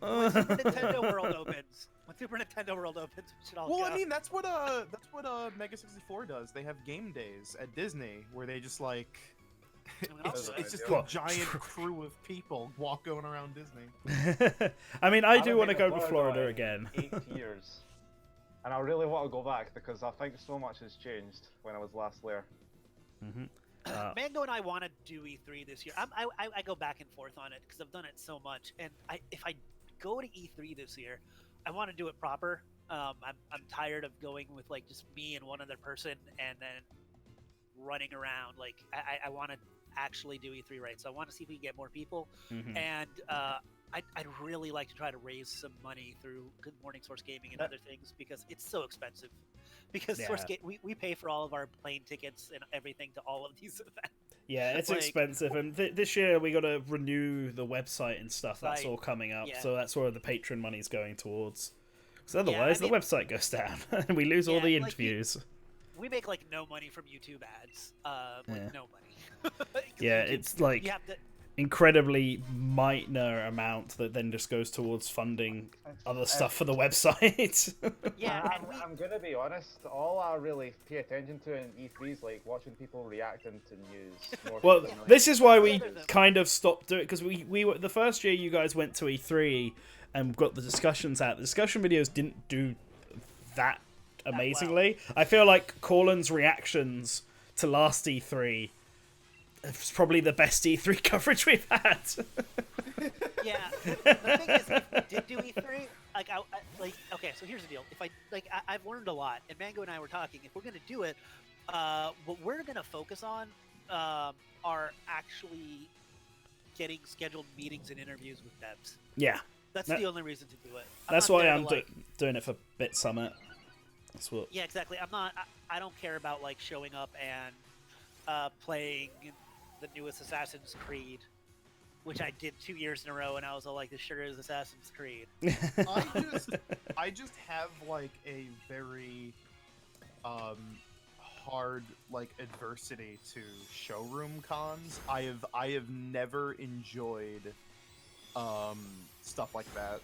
When Super Nintendo World opens. When Super Nintendo World opens, we should all Well, go. I mean, that's what Mega 64 does. They have game days at Disney where they just like it's just a giant crew of people going around Disney. I mean, I do want to haven't go been to Florida again. 8 years. And I really want to go back because I think so much has changed when I was last there. Mango and I want to do E3 this year. I go back and forth on it because I've done it so much. And if I go to E3 this year, I want to do it proper. I'm tired of going with like just me and one other person and then running around. Like I want to actually do E3 right. So I want to see if we can get more people. And I'd really like to try to raise some money through Good Morning Source Gaming and other things because it's so expensive. Because we pay for all of our plane tickets and everything to all of these events. Yeah, it's Like, expensive, and this year we got to renew the website and stuff. That's all coming up, so that's where the patron money's going towards. Because otherwise, the website goes down, and we lose all the interviews. We make like no money from YouTube ads. No money. Yeah, it's like you have to, incredibly minor amount that then just goes towards funding other stuff for the website. Yeah, I'm gonna be honest. All I really pay attention to in E3 is like watching people reacting to news. Well, this is why we kind of stopped doing it because we were the first year you guys went to E3 and got the discussions out. The discussion videos didn't do that amazingly. I feel like Corlin's reactions to last E3. It's probably the best E3 coverage we've had. Yeah, the thing is, if we did do E3, okay, so here's the deal. If I've learned a lot, and Mango and I were talking. If we're gonna do it, what we're gonna focus on are actually getting scheduled meetings and interviews with devs. Yeah, that's the only reason to do it. That's why I'm doing it for Bit Summit. That's what. Yeah, exactly. I don't care about like showing up and playing the newest Assassin's Creed, which I did 2 years in a row, and I was all like, "This sure is Assassin's Creed." I just have like a very hard like adversity to showroom cons. I have never enjoyed stuff like that.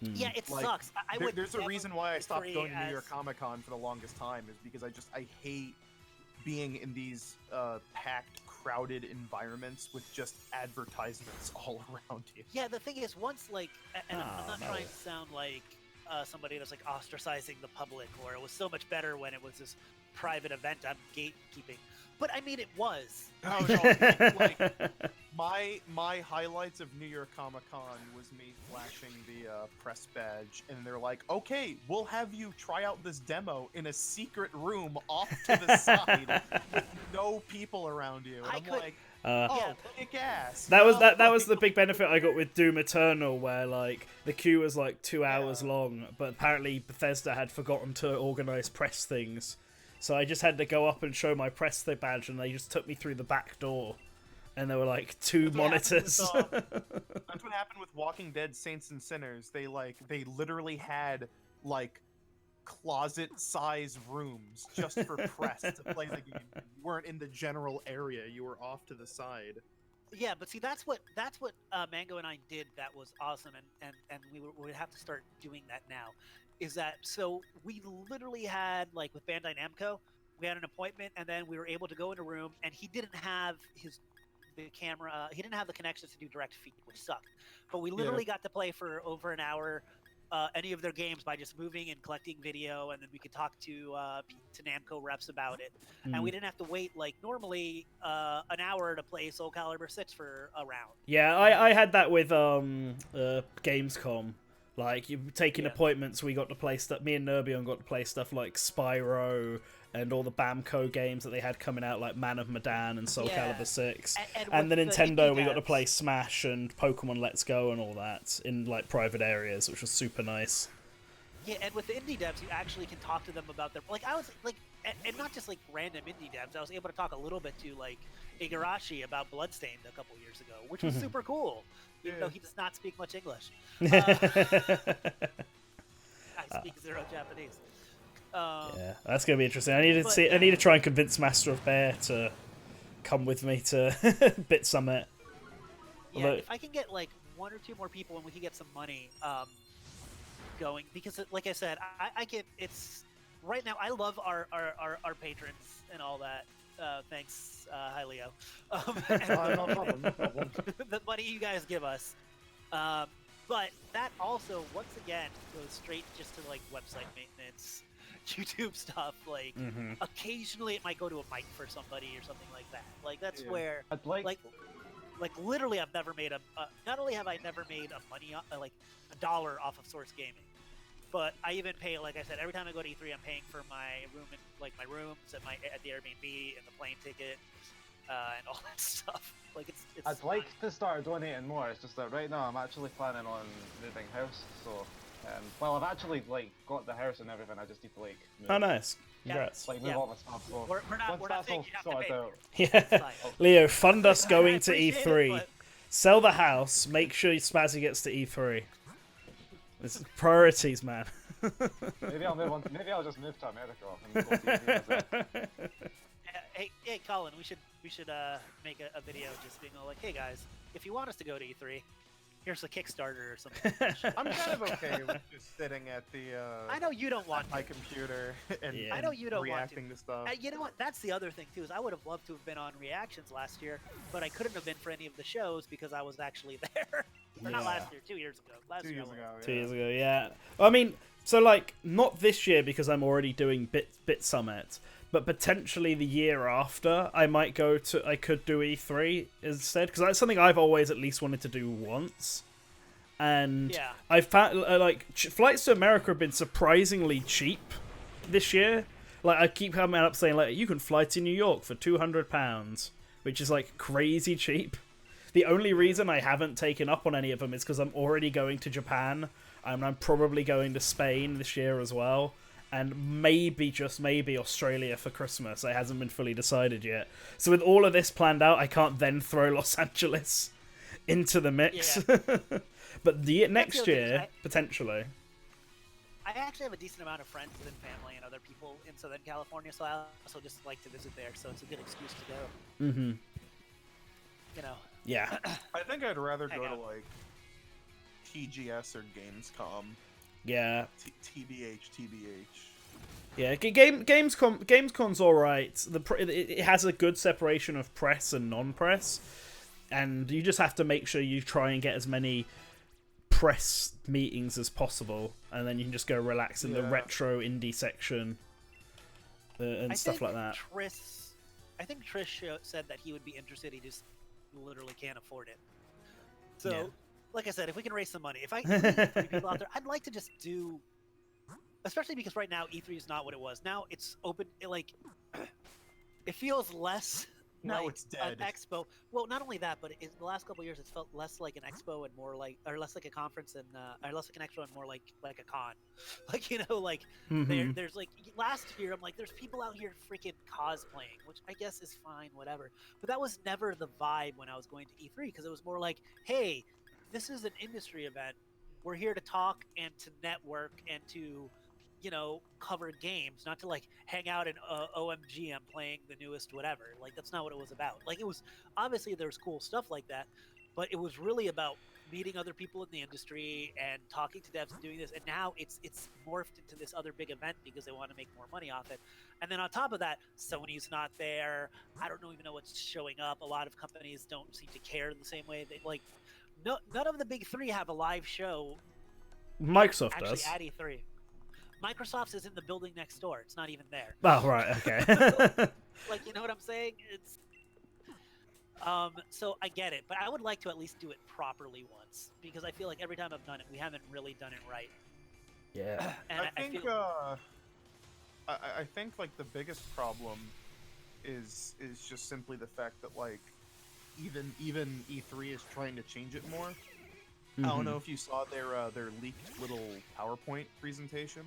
Yeah, it Like, sucks. There's a reason why I stopped going to New York as- Comic Con for the longest time, is because I hate being in these packed, crowded environments with just advertisements all around you. Yeah, the thing is, once like, and I'm not no. trying to sound like somebody that's like ostracizing the public, or it was so much better when it was this private event I'm gatekeeping. But I mean, it was. Oh, no, like my highlights of New York Comic Con was me flashing the press badge, and they're like, "Okay, we'll have you try out this demo in a secret room off to the side with no people around you." And I'm like, "Oh, kick ass!" That was the big benefit I got with Doom Eternal, where like the queue was like 2 hours long, but apparently Bethesda had forgotten to organize press things. So I just had to go up and show my press badge, and they just took me through the back door. And there were like 2 monitors. That's what happened with Walking Dead Saints and Sinners. They literally had like closet-size rooms just for press to play the game. You weren't in the general area. You were off to the side. Yeah, but see, that's what Mango and I did. That was awesome, and we would have to start doing that now. Is that so? We literally had, like, with Bandai Namco, we had an appointment, and then we were able to go in a room, and he didn't have the camera. He didn't have the connections to do direct feed, which sucked. But we literally got to play for over an hour any of their games by just moving and collecting video, and then we could talk to Namco reps about it, and we didn't have to wait like normally an hour to play Soul Calibur 6 for a round. Yeah, I had that with Gamescom. Like, you taking appointments, we got to play stuff. Me and Nerbion got to play stuff like Spyro and all the Bamco games that they had coming out, like Man of Medan and Soul Calibur 6. And the Nintendo, we got to play Smash and Pokemon Let's Go and all that in like private areas, which was super nice. Yeah, and with the indie devs, you actually can talk to them about their I was like, and not just like random indie devs. I was able to talk a little bit to like Igarashi about Bloodstained a couple years ago, which was super cool. Even though he does not speak much English. I speak zero Japanese. Yeah, that's gonna be interesting. I need to I need to try and convince Master of Bear to come with me to Bit Summit. Yeah, Although, if I can get like 1 or 2 more people and we can get some money going, because like I said, I get it's right now. I love our patrons and all that. Thanks, hi Leo. No problem. The money you guys give us, but that also once again goes straight just to like website maintenance, YouTube stuff. Like occasionally it might go to a mic for somebody or something like that. Like that's where I'd like literally I've never made not only have I never made like $1 off of Source Gaming, but I even pay, like I said, every time I go to E3, I'm paying for my room, my rooms at the Airbnb and the plane ticket and all that stuff. Like it's I'd like to start donating more. It's just that right now I'm actually planning on moving house. So, well, I've actually like got the house and everything. I just need to like move. oh, nice. Congrats. Like move all my stuff. So we're not once that's saying all you have to sorted pay. out. Yeah. Leo, fund us going to appreciate E3. it, Sell the house. Make sure Spazzy gets to E3. It's priorities, man. Maybe I'll just move to America and go to E3. Hey, Colin, we should make a video just being all like, hey guys, if you want us to go to E3, here's a Kickstarter or something. I'm kind of okay with just sitting at the. I know you don't want my to. computer and I know you don't reacting want to stuff. You know what? That's the other thing too. Is I would have loved to have been on Reactions last year, but I couldn't have been for any of the shows because I was actually there. Or not last year, 2 years ago. Last 2 year years ago. 2 years ago, yeah. I mean, so like not this year because I'm already doing Bit Summit, but potentially the year after I could do E3 instead, because that's something I've always at least wanted to do once. And I've found flights to America have been surprisingly cheap this year. Like I keep coming up saying like you can fly to New York for £200, which is like crazy cheap. The only reason I haven't taken up on any of them is because I'm already going to Japan, and I'm probably going to Spain this year as well. and maybe, just maybe, Australia for Christmas. It hasn't been fully decided yet. So with all of this planned out, I can't then throw Los Angeles into the mix. Yeah. But next That's the year, thing, potentially. I actually have a decent amount of friends and family and other people in Southern California, so I also just like to visit there. So it's a good excuse to go. Mm-hmm. You know. Yeah. I think I'd rather Hang go to out. like TGS or Gamescom. Yeah. TBH. Yeah, Gamescom's all right. It has a good separation of press and non-press, and you just have to make sure you try and get as many press meetings as possible, and then you can just go relax in the retro indie section and stuff like that. I think Trish said that he would be interested. He just literally can't afford it. So, Yeah. like I said, if we can raise some money, if I can get 3 people out there, I'd like to just do. Especially because right now E3 is not what it was. Now it's open. It feels less. Now like it's dead. An expo. Well, not only that, but in the last couple of years, it's felt less like an expo and more like, or less like a conference and, or less like an expo and more like a con. Like, you know, like there's like last year, I'm like, there's people out here freaking cosplaying, which I guess is fine, whatever. But that was never the vibe when I was going to E3 because it was more like, hey, this is an industry event. We're here to talk and to network and to, you know, cover games, not to like hang out in OMG, I'm playing the newest whatever. Like, that's not what it was about. Like, it was obviously there's cool stuff like that, but it was really about meeting other people in the industry and talking to devs and doing this. And now it's morphed into this other big event because they want to make more money off it. And then on top of that, Sony's not there. I don't even know what's showing up. A lot of companies don't seem to care in the same way. They like none of the big three have a live show. Microsoft actually does. At E3. Microsoft's is in the building next door. It's not even there. Oh, right, okay. Like, you know what I'm saying? It's so I get it, but I would like to at least do it properly once because I feel like every time I've done it, we haven't really done it right. Yeah. And I think like the biggest problem is just simply the fact that like even E3 is trying to change it more. I don't know if you saw their leaked little PowerPoint presentation.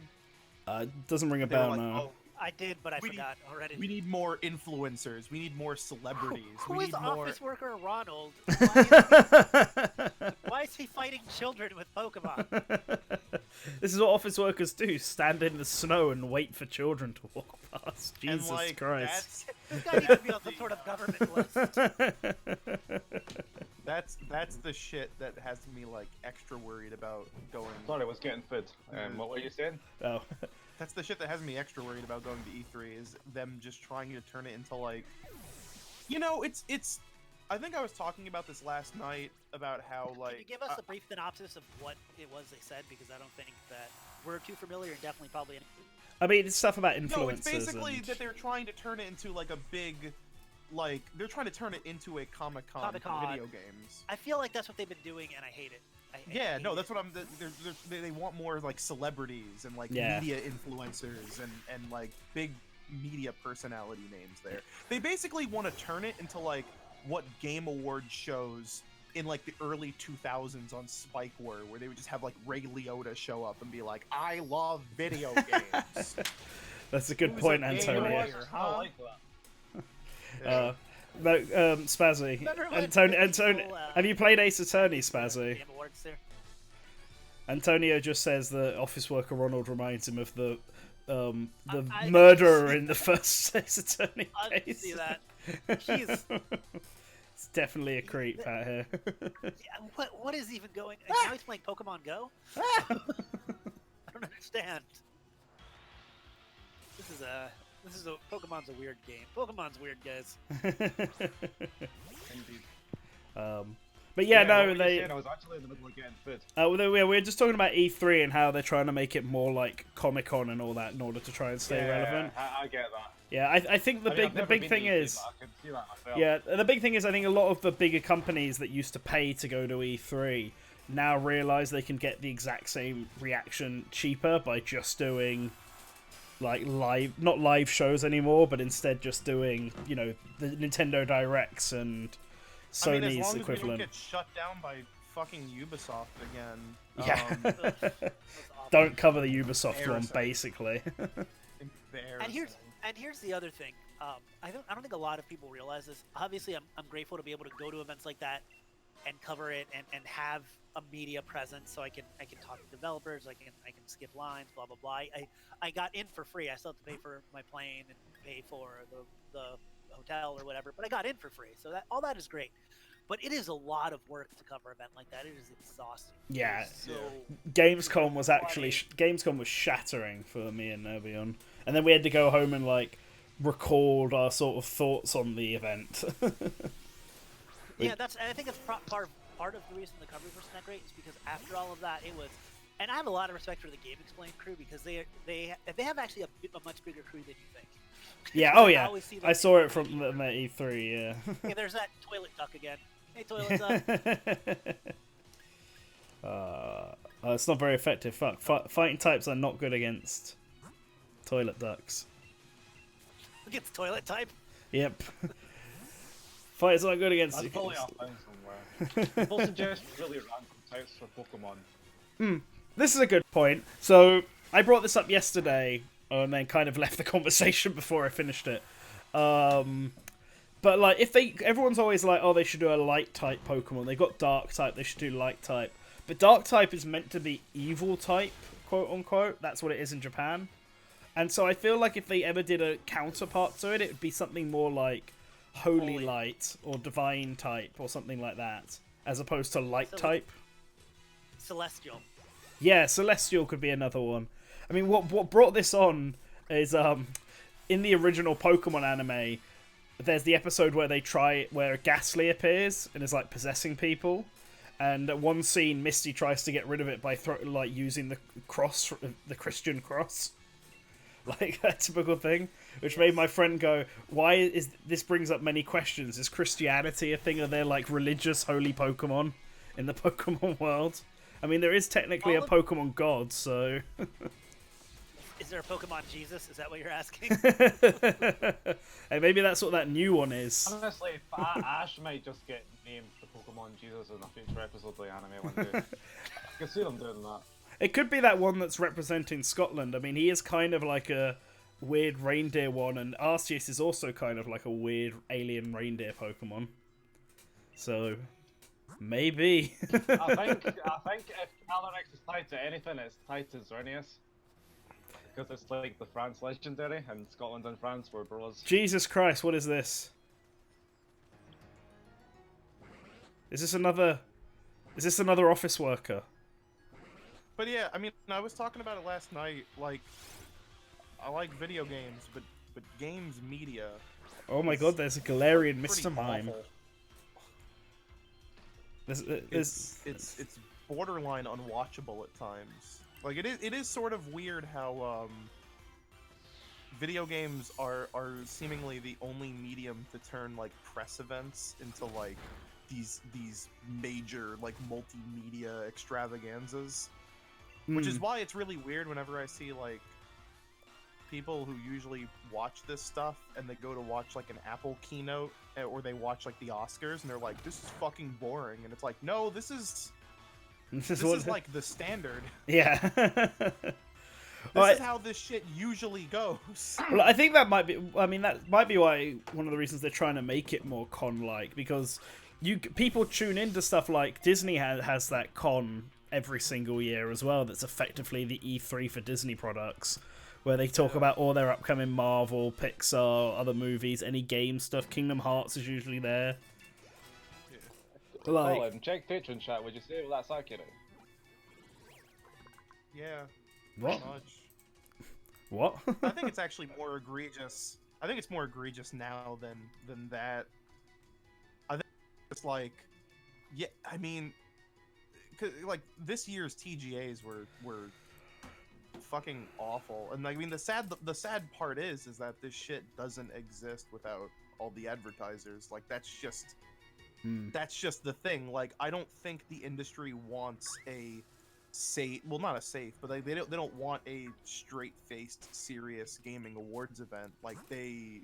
Doesn't ring a They were bell like, now. "Oh, I did, but I forgot already. we need more influencers. We need more celebrities. Who we is need more." office worker Ronald? Why is he fighting children with Pokemon? This is what office workers do: stand in the snow and wait for children to walk past. Jesus And, like, Christ! This guy needs to be on some sort of government list. That's the shit that has me like extra worried about going. Sorry, I was getting food. What were you saying? Oh. That's the shit that has me extra worried about going to E3 is them just trying to turn it into like, you know, it's. I think I was talking about this last night about how like. Can you give us a brief synopsis of what it was they said? Because I don't think that we're too familiar. And definitely probably. I mean, it's stuff about influencers. No, it's basically and... that they're trying to turn it into like a big, like they're trying to turn it into a Comic-Con for video games. I feel like that's what they've been doing, and I hate it. Yeah, no, that's what I'm. They want more like celebrities and like media influencers and like big media personality names there. They basically want to turn it into like what Game Awards shows in like the early 2000s on Spike were, where they would just have like Ray Liotta show up and be like, "I love video games." That's a good point, Antonio. I like that. No, Spazzy. Antonio, have you played Ace Attorney, Spazzy? Game Awards there. Antonio just says that office worker Ronald reminds him of the murderer in the first Ace Attorney I case. see that. He's It's definitely a creep out here. what is even going? Now he's playing Pokemon Go. I don't understand. This is a Pokemon's a weird game. Pokemon's weird, guys. Indeed. But yeah, no, what were you they. saying? I was actually in the middle of getting food. We were just talking about E3 and how they're trying to make it more like Comic-Con and all that in order to try and stay relevant. I get that. Yeah, I think the big thing is. I can see that myself. Yeah, the big thing is I think a lot of the bigger companies that used to pay to go to E3 now realize they can get the exact same reaction cheaper by just doing like not live shows anymore, but instead just doing, you know, the Nintendo Directs and Sony's as long equivalent. as we don't get shut down by fucking Ubisoft again. Yeah. That's awful. don't cover the Ubisoft one, Embarrassing. basically. And here's the other thing. I don't think a lot of people realize this. Obviously, I'm grateful to be able to go to events like that and cover it and have a media presence, so I can talk to developers, I can skip lines, blah blah blah. I got in for free. I still have to pay for my plane and pay for the hotel or whatever, but I got in for free. So that all that is great. But it is a lot of work to cover an event like that. It is exhausting. Yeah. So Gamescom was actually Gamescom was shattering for me and Nervion, and then we had to go home and like record our sort of thoughts on the event. yeah, I think it's part of the reason the coverage wasn't that great is because after all of that, it was. And I have a lot of respect for the Game Explain crew because they have actually a much bigger crew than you think. Yeah. Oh yeah. I saw it E3. from the E3. Yeah. Hey, there's that toilet duck again. Hey, toilet duck. It's not very effective. Fighting types are not good against toilet ducks. Against toilet type. Yep. Fighters aren't good against. That's probably off down somewhere. People suggest really random types for Pokemon. This is a good point. So I brought this up yesterday, and then kind of left the conversation before I finished it. But like, everyone's always like, oh, they should do a light type Pokemon. They got dark type, they should do light type. But dark type is meant to be evil type, quote unquote. That's what it is in Japan. And so I feel like if they ever did a counterpart to it, it would be something more like Holy Light or Divine type or something like that, as opposed to light type. Celestial. Yeah, Celestial could be another one. I mean, what brought this on is in the original Pokemon anime, there's the episode where Ghastly appears and is like possessing people, and at one scene Misty tries to get rid of it by using the cross, the Christian cross, like a typical thing, which made my friend go, "Why is this?" Brings up many questions. Is Christianity a thing? Are there like religious holy Pokemon in the Pokemon world? I mean, there is technically a Pokemon god, so. Is there a Pokemon Jesus? Is that what you're asking? Hey, maybe that's what that new one is. Honestly, Ash might just get named the Pokemon Jesus in a future episode of the anime one day. I can see them doing that. It could be that one that's representing Scotland. I mean, he is kind of like a weird reindeer one, and Arceus is also kind of like a weird alien reindeer Pokemon. So, maybe. I think if Calyrex is tied to anything, it's tied to Xerneas. Because it's like the France legendary, and Scotland and France were brothers. Jesus Christ, what is this? Is this another office worker? But yeah, I mean, I was talking about it last night. Like, I like video games, but games media. Oh my god, there's a Galarian pretty Mr. Mime. awful. It's borderline unwatchable at times. Like it is sort of weird how video games are seemingly the only medium to turn like press events into like these major like multimedia extravaganzas. Which is why it's really weird whenever I see like people who usually watch this stuff and they go to watch like an Apple keynote or they watch like the Oscars and they're like, this is fucking boring, and it's like, no, this is like the standard. Yeah. This is how this shit usually goes. Well, I think that might be. I mean, that might be why one of the reasons they're trying to make it more con-like, because people tune into stuff like Disney has that con every single year as well. That's effectively the E3 for Disney products, where they talk about all their upcoming Marvel, Pixar, other movies, any game stuff. Kingdom Hearts is usually there. Like, Colin, check patron chat. Would you say that's accurate? Yeah. What? Pretty much. What? I think it's actually more egregious. I think it's more egregious now than that. I think it's like, yeah. I mean, 'cause, like this year's TGAs were fucking awful, and I mean the sad part is that this shit doesn't exist without all the advertisers. Like that's just the thing. Like I don't think the industry wants a safe, well, not a safe, but they don't want a straight-faced serious gaming awards event. Like they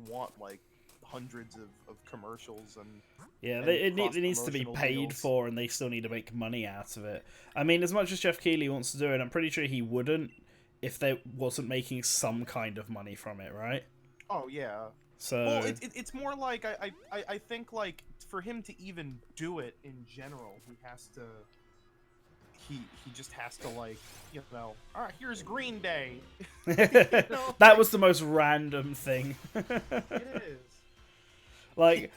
want like hundreds of commercials and it needs to be cross-promotional paid deals. for, and they still need to make money out of it. I mean, as much as Jeff Keighley wants to do it, I'm pretty sure he wouldn't if they wasn't making some kind of money from it, right? Oh yeah. So Well, it's more like I think like for him to even do it in general, he has to. He just has to, like, you know, all right, here's Green Day. that was the most random thing. It is. Like,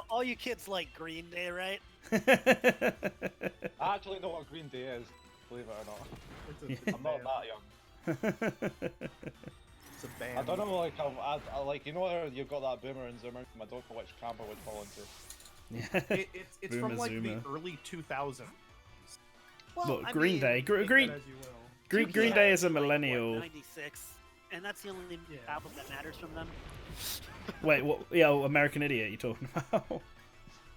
all you kids like Green Day, right? I actually know what Green Day is, believe it or not. I'm not that young. It's a band. I don't know, like, I like, you know, how you've got that boomer and zoomer. I don't know which camp I would fall into. It's Boomer, from like Zoomer. the early 2000s. Well, Look, I Green mean, Day. Take that as you will. Green Day is a like, what, millennial. 96, and that's the only Yeah. album that matters from them. Wait, what? Yeah, American Idiot. You talking about? We're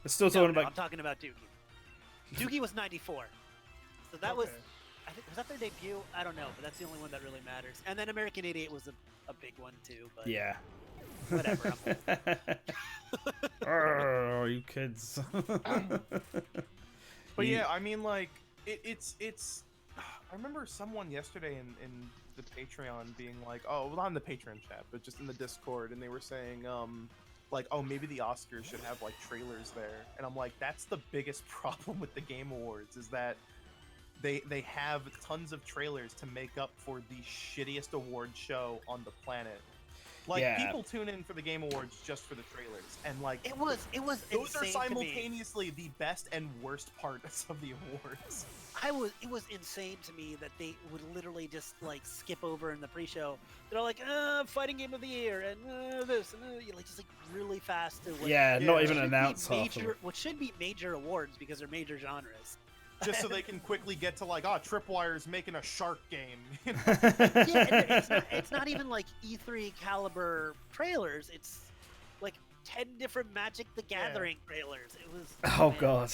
still No, talking no, about. I'm talking about Dookie. Dookie was 94, so that was. Okay. I think, was that their debut? I don't know, but that's the only one that really matters. And then American Idiot was a big one too. But Yeah. whatever. Oh, you kids. But yeah, I mean, like, it's. I remember someone yesterday in the Patreon being like, oh, well, not in the Patreon chat, but just in the Discord, and they were saying, like, oh, maybe the Oscars should have, like, trailers there. And I'm like, that's the biggest problem with the Game Awards, is that they have tons of trailers to make up for the shittiest award show on the planet. Like, Yeah. people tune in for the Game Awards just for the trailers, and like It was those are insane to me. simultaneously the best and worst parts of the awards. It was insane to me that they would literally just like skip over in the pre-show. They're like, fighting game of the year and this and like just like really fast. To what Yeah, Yeah. not even should be announced half of major, it. what should be major awards because they're major genres. Just so they can quickly get to like, Tripwire's making a shark game. You know? Yeah, and it's not even like E3 caliber trailers. It's like 10 different Magic the Gathering trailers. It was. Oh man. god.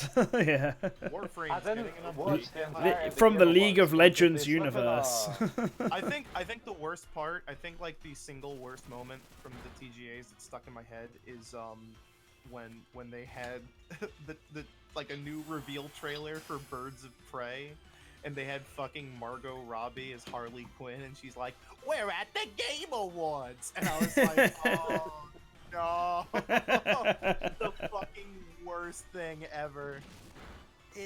Yeah. Warframe's I didn't getting an watch award. the entire From the Game League of Awards, Legends they slip in universe. I think the worst part, I think like the single worst moment from the TGAs that stuck in my head is when they had the like a new reveal trailer for Birds of Prey, and they had fucking Margot Robbie as Harley Quinn, and she's like, "We're at the Game Awards," and I was like, "Oh no, the fucking worst thing ever."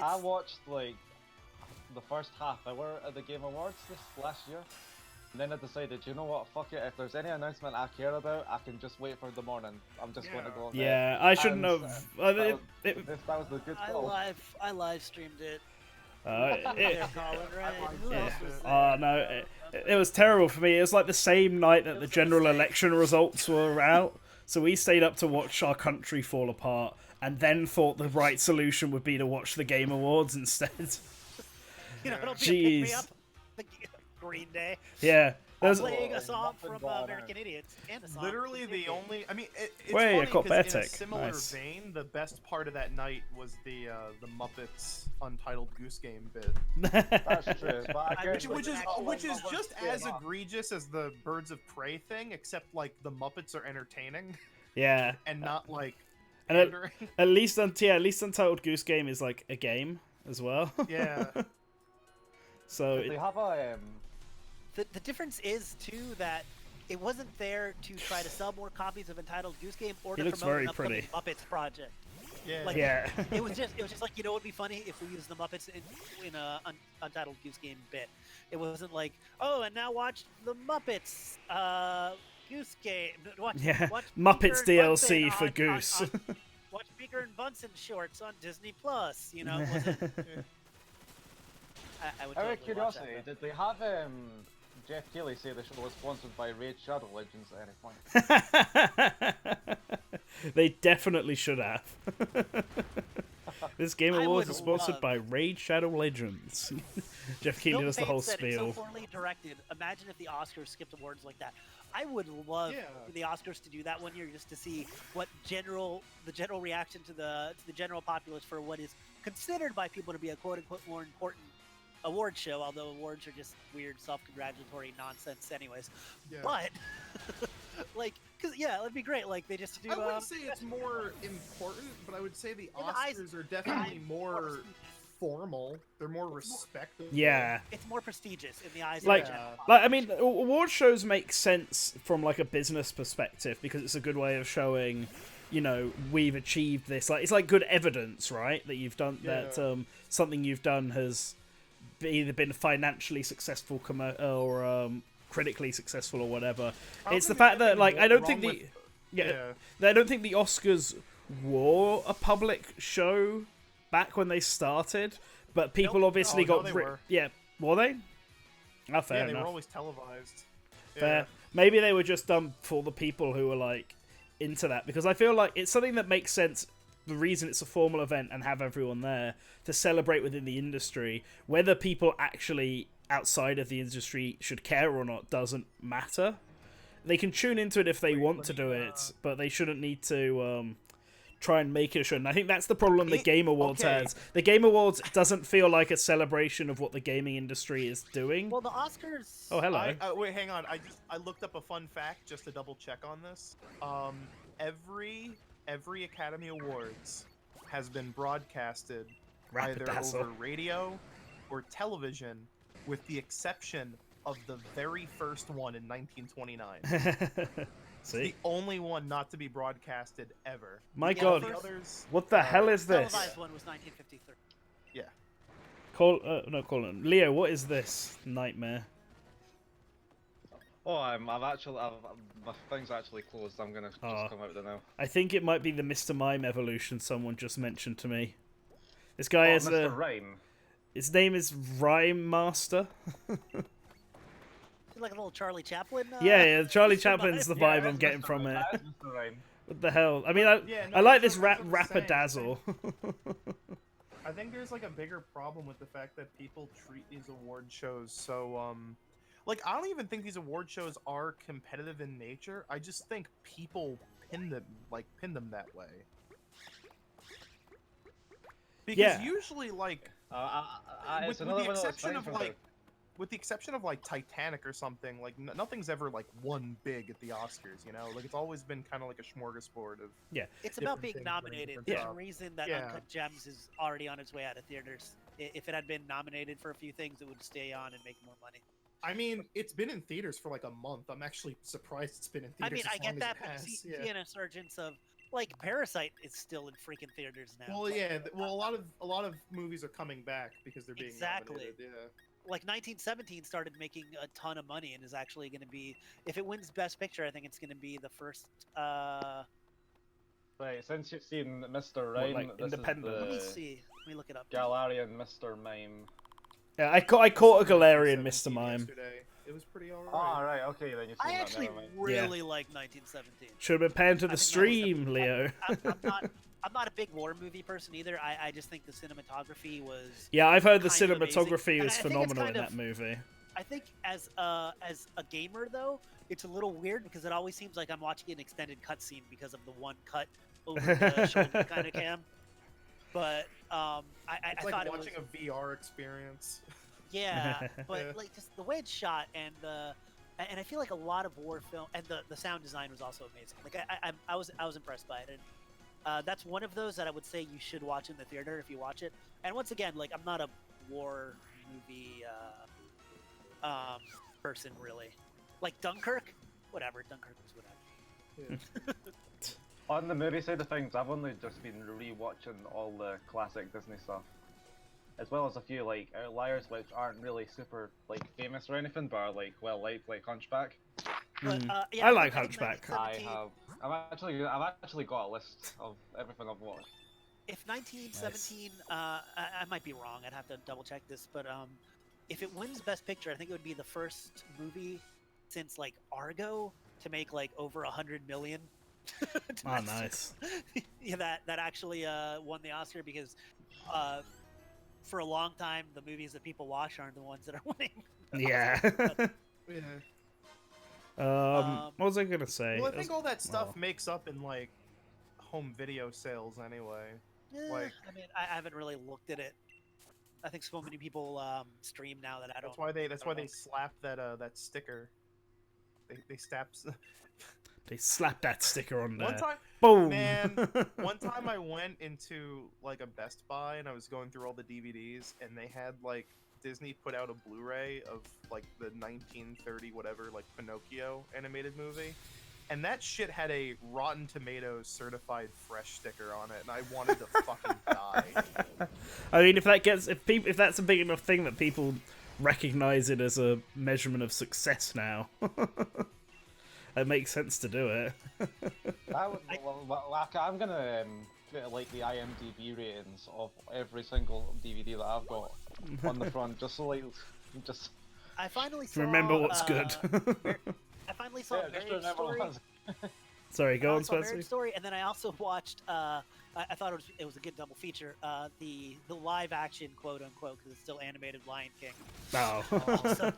I watched like the first half hour of the Game Awards this last year, and then I decided, you know what, fuck it. If there's any announcement I care about, I can just wait for the morning. I'm just going to go. Yeah, I shouldn't And, have. that was the good I call. live streamed it. It, There, Colin, right? Who yeah. else was Oh there? no, it was terrible for me. It was like the same night that the general election results were out, so we stayed up to watch our country fall apart, and then thought the right solution would be to watch the Game Awards instead. You know, it'll be a Jeez. pick me up. The Green Day. Yeah, there's Playing a song nothing from going American Idiots and a song. Literally from the Disney. only, I mean, it's Wait, I funny got 'cause in a Beartech. similar Nice. vein, the best part of that night was the Muppets Untitled Goose Game bit, That's true. But I guess, which is like, just yeah, as egregious as the Birds of Prey thing, except like the Muppets are entertaining yeah. and not like And at pandering. least, at least Untitled Goose Game is like a game as well. Yeah. So Did they have a The difference is too that it wasn't there to try to sell more copies of Entitled Goose Game or He to looks promote very an upcoming pretty. Muppets project. Yeah. Like, yeah. It was just like, you know, what would be funny if we used the Muppets in a Untitled Goose Game bit. It wasn't like, oh, and now watch the Muppets Goose Game. Watch, Yeah. watch Muppets Beaker and DLC Bunsen for on- Goose. watch Beaker and Bunsen shorts on Disney Plus. You know, it wasn't. I would out of totally watch that, curiosity, though. did they have Jeff Keighley say the show was sponsored by Raid Shadow Legends at any point? They definitely should have. This Game I Awards would is sponsored love- by Raid Shadow Legends. Jeff Keighley does the whole Said it's spiel. so poorly directed. Imagine if the Oscars skipped awards like that. I would love Yeah. the Oscars to do that one year, just to see what the general reaction to the general populace for what is considered by people to be a quote unquote more important award show. Although awards are just weird, self-congratulatory nonsense, anyways. Yeah. But like Because yeah, it'd be great. Like they just do. I wouldn't say it's more important, but I would say the In the eyes- Oscars are definitely more formal. They're more respectable. Yeah. It's more prestigious in the eyes Like- of the general Like, I mean, population. award shows make sense from like a business perspective because it's a good way of showing, you know, we've achieved this. Like, it's like good evidence, right? That you've done that. Something you've done has either been financially successful or critically successful or whatever. It's the fact that like I don't think the I don't think the Oscars were a public show back when they started, but people obviously got they were. were they? Oh, fair Yeah, they enough. were always televised. Fair. Maybe they were just done for the people who were like into that, because I feel like it's something that makes sense. The reason it's a formal event and have everyone there to celebrate within the industry, whether people actually outside of the industry should care or not doesn't matter. They can tune into it if they want to do it, but they shouldn't need to try and make it a show. And I think that's the problem the Game Awards has. The Game Awards doesn't feel like a celebration of what the gaming industry is doing. Well, the Oscars. Oh, hello. Wait, hang on. I looked up a fun fact just to double check on this. Every Academy Awards has been broadcasted either Rapidazzle. over radio or television, with the exception of the very first one in 1929. See? The only one not to be broadcasted ever. My Yeah, God, the first Others, what the hell is this? televised one was 1953. yeah. Colin. Leo, what is this nightmare? Oh, my thing's actually closed. I'm gonna just come out there now. I think it might be the Mr. Mime evolution someone just mentioned to me. This guy is Mr. Rhyme. His name is Rhyme Master. Like a little Charlie Chaplin. Yeah, Charlie Mr. Chaplin's the Mime. vibe I'm getting from it. That is Mr. Rhyme. What the hell? I mean, I like that's this what I'm saying. Rapidazzle. I think there's like a bigger problem with the fact that people treat these award shows so like I don't even think these award shows are competitive in nature. I just think people pin them that way. Because usually like It's with another the one of those exception things of where like with the exception of like Titanic or something, like nothing's ever like won big at the Oscars, you know? Like it's always been kind of like a smorgasbord of It's about different being things nominated. bring There's different a reason that Yeah. Uncut Gems is already on its way out of theaters. If it had been nominated for a few things, it would stay on and make more money. I mean, it's been in theaters for like a month. I'm actually surprised it's been in I theaters. mean, I as get long as that, it but has. you see Yeah. an insurgence of like Parasite is still in freaking theaters now. Well, but, yeah. Well, a lot of movies are coming back because they're being Exactly. nominated. Yeah. like 1917 started making a ton of money and is actually going to be, if it wins Best Picture, I think it's going to be the first. Right, since you've seen Mr. Rhyme, like, this independent? is the Let me see. Let me look it up. Galarian Mr. Mime. Yeah, I caught a Galarian 1917 Mr. Mime. yesterday. It was pretty alright. Oh, right, okay, then you've seen I that, actually never mind. really like 1917. Should have been paying to I the think that was stream, Leo. I'm not a big war movie person either. I just think the cinematography was. Yeah, I've heard the kind of amazing. cinematography And is I think it's phenomenal in kind that of- movie. I think as a gamer though, it's a little weird because it always seems like I'm watching an extended cutscene because of the one cut over the shoulder kind of cam. But I It's thought like it was. watching a VR experience. Yeah, but Yeah. like just the way it's shot and I feel like a lot of war film and the sound design was also amazing. Like I was impressed by it, and that's one of those that I would say you should watch in the theater if you watch it. And once again, like I'm not a war movie person really. Like Dunkirk, whatever. Dunkirk was whatever. Yeah. On the movie side of things, I've only just been re-watching all the classic Disney stuff. As well as a few like outliers which aren't really super like famous or anything, but are like well liked, like Hunchback. But, Mm. yeah, I think like think Hunchback. 1917 I've actually got a list of everything I've watched. If 1917, I might be wrong. I'd have to double check this, but if it wins Best Picture, I think it would be the first movie since like Argo to make like over 100 million. Oh, nice. Yeah, that actually won the Oscar because for a long time the movies that people watch aren't the ones that are winning. Yeah. Yeah. What was I gonna say? Well, I think all that stuff oh. makes up in like home video sales anyway. Like- I mean, I haven't really looked at it. I think so many people stream now that I don't. That's why they slapped that that sticker. They They slapped that sticker on there. One time, Boom. man, one time I went into like a Best Buy and I was going through all the DVDs and they had like Disney put out a Blu-ray of like the 1930 whatever like Pinocchio animated movie, and that shit had a Rotten Tomatoes certified fresh sticker on it, and I wanted to fucking die. I mean, if that's a big enough thing that people recognize it as a measurement of success now, it makes sense to do it. I'm gonna put like the IMDb ratings of every single DVD that I've got on the front, just so like, just. I finally saw. Remember what's good. I finally saw Yeah, just Marriage remember Story. what's. Sorry, go on, I saw Spencer. Marriage Story, and then I also watched. I thought it was a good double feature. The live action quote unquote, because it's still animated Lion King. Oh. So,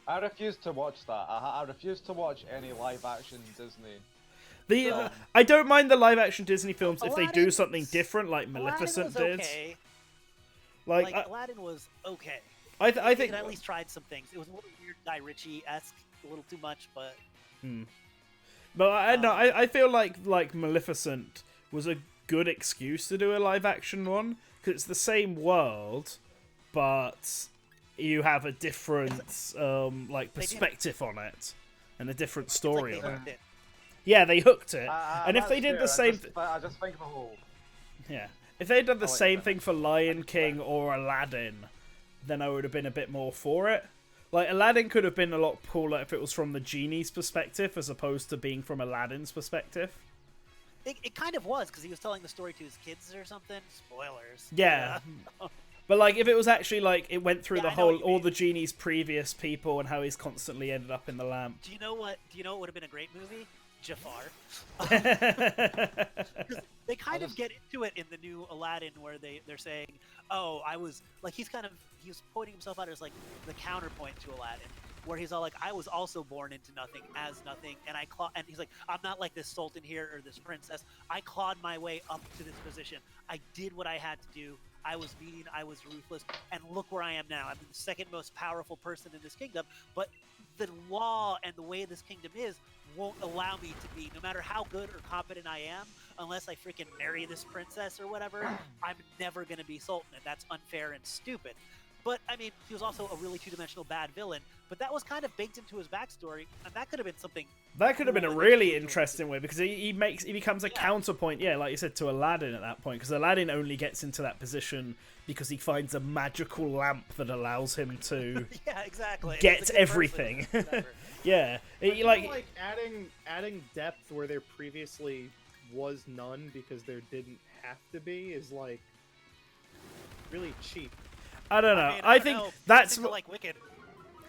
I refuse to watch that. I refuse to watch any live action Disney. I don't mind the live action Disney films if they do Aladdin something was- different, like Aladdin Maleficent was did. okay. Like, Aladdin was okay. I They think. at least tried some things. It was a little weird, Guy Ritchie-esque, a little too much, but But I feel like Maleficent was a good excuse to do a live action one because it's the same world, but you have a different like perspective on it and a different story it's like they on it. hooked it. Yeah, they hooked it. And if that's they did fair, the same, I just think the whole. yeah, if they had done the like same that. thing for Lion King or Aladdin, then I would have been a bit more for it. Like, Aladdin could have been a lot cooler if it was from the genie's perspective as opposed to being from Aladdin's perspective. It kind of was, because he was telling the story to his kids or something. Spoilers. Yeah. But, like, if it was actually, like, it went through Yeah, the I know what whole, you all mean. the genie's previous people and how he's constantly ended up in the lamp. Do you know what would have been a great movie? Jafar. They kind of get into it in the new Aladdin, where they're saying, "Oh, I was like," he was pointing himself out as like the counterpoint to Aladdin, where he's all like, "I was also born into nothing as nothing, and and he's like, I'm not like this sultan here or this princess. I clawed my way up to this position. I did what I had to do. I was mean, I was ruthless, and look where I am now. I'm the second most powerful person in this kingdom, but the law and the way this kingdom is won't allow me to be, no matter how good or competent I am, unless I freaking marry this princess or whatever, I'm never going to be sultan, and that's unfair and stupid." But, I mean, he was also a really two-dimensional bad villain, but that was kind of baked into his backstory, and that could have been something. That could have been a cool really and interesting way because he becomes a counterpoint, yeah, like you said, to Aladdin at that point. Because Aladdin only gets into that position because he finds a magical lamp that allows him to Yeah, exactly. get He's a good everything. person, whatever. Yeah, I feel like like adding depth where there previously was none because there didn't have to be is like really cheap. I don't know. mean, I don't think know. that's Things are like Wicked.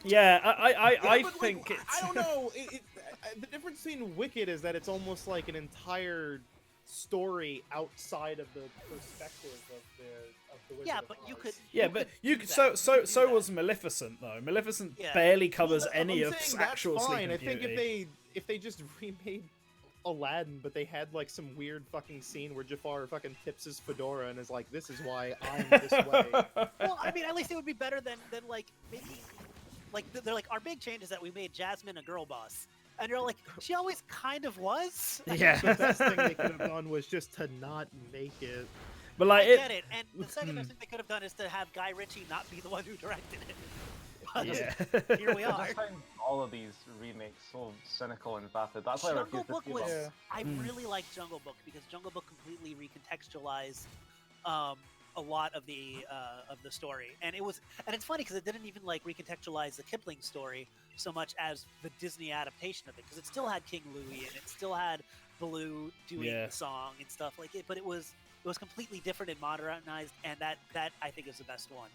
yeah. I Yeah, but, think like, it's I don't know. The difference between Wicked is that it's almost like an entire story outside of the perspective of the Wizard Yeah, of but you Oz. could. yeah, but you do could, that. so You could do that. was Maleficent though. Maleficent Yeah. barely covers Well, any I'm of saying that's actual fine. Sleeping I think Beauty. if they just remade Aladdin, but they had like some weird fucking scene where Jafar fucking tips his fedora and is like, "This is why I'm this way." Well, I mean, at least it would be better than like maybe like they're like, our big change is that we made Jasmine a girl boss, and you're like, she always kind of was. The Yeah, best thing they could have done was just to not make it. but I like get it. And the second best thing they could have done is to have Guy Ritchie not be the one who directed it. But yeah. here we I are. just find all of these remakes so cynical and vapid. That's why I Jungle refuse to Book see was. them. I really liked Jungle Book because Jungle Book completely recontextualized a lot of the story, and it's funny because it didn't even like recontextualize the Kipling story so much as the Disney adaptation of it, because it still had King Louie and it still had Baloo doing Yeah. the song and stuff like it, but it was completely different and modernized, and that I think is the best one.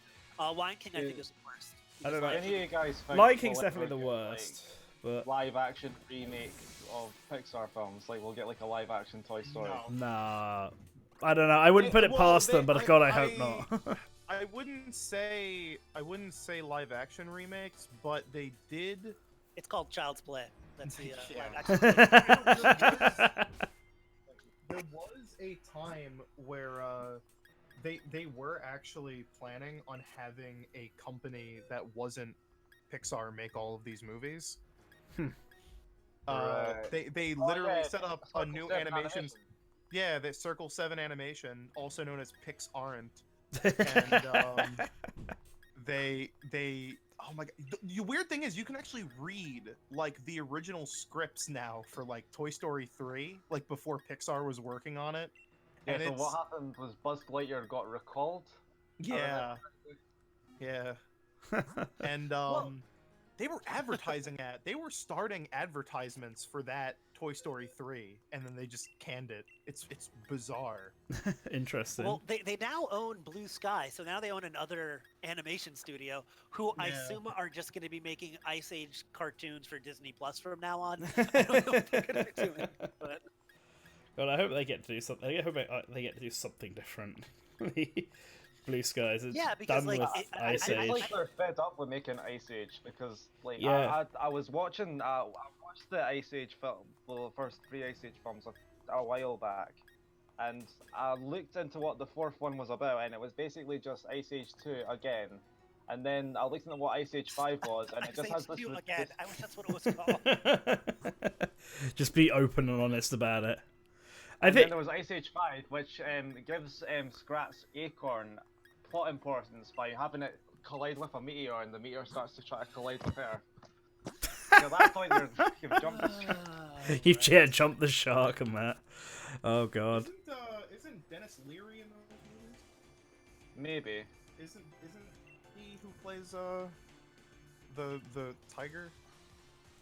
Lion King I think is the worst. I don't know. Because Any of you guys think Lion King's we'll definitely ever the get, worst, but like, live action remake of Pixar films? Like, we'll get like a live action Toy Story. No. nah. I don't know. I wouldn't put it past them, but God, I hope not. I wouldn't say live action remakes, but they did. it's called Child's Play. That's the Yeah. live action. There was a time where they were actually planning on having a company that wasn't Pixar make all of these movies. They literally set up a Circle new 7 animation. Yeah, the Circle 7 animation, also known as Pix Aren't. And they oh my god, the weird thing is you can actually read like the original scripts now for like Toy Story 3, like before Pixar was working on it. Yeah, And so it's what happened was Buzz Lightyear got recalled. yeah. And Well- they were advertising they were starting advertisements for that Toy Story 3, and then they just canned it. It's bizarre. Interesting. Well, they now own Blue Sky, so now they own another animation studio who I Yeah. assume are just going to be making Ice Age cartoons for Disney Plus from now on. I don't know what they're going to be doing, but God, I hope they get to do something. I hope they get to do something different. Blue Skies. It's Yeah, because, done like, with I Ice I Age. think they're fed up with making Ice Age because, like, Yeah. I was watching. I watched the Ice Age film, well, the first 3 Ice Age films a while back, and I looked into what the 4th one was about, and it was basically just Ice Age 2 again. And then I looked into what Ice Age 5 was, and it Ice just has Age this. 2 again. I wish that's what it was called. Just be open and honest about it. I And then think. there was Ice Age 5, which gives Scrat's Acorn plot importance by having it collide with a meteor, and the meteor starts to try to collide with her. So at that point, you've jumped the shark. You've jumped the shark on that. Oh god. Isn't Dennis Leary in those movies? Maybe. Isn't he who plays the tiger?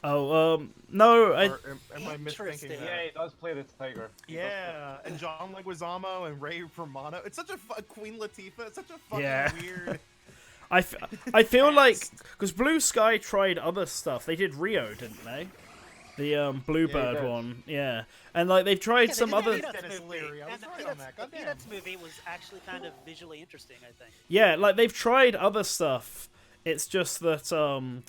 Oh no, Or am I misthinking Interesting. that? Yeah, he does play the tiger. He does play Yeah, and John Leguizamo and Ray Romano. It's such a Queen Latifah. It's such a fucking Yeah. weird. I feel like Cast. because Blue Sky tried other stuff. They did Rio, didn't they? The Bluebird did. one, yeah, and like they've tried Yeah, some they did other. the Peanuts Dennis movie, Leary, I was and the right on Peanuts, that, the goddamn. Peanuts movie was actually kind of visually interesting, I think. Yeah, like they've tried other stuff. It's just that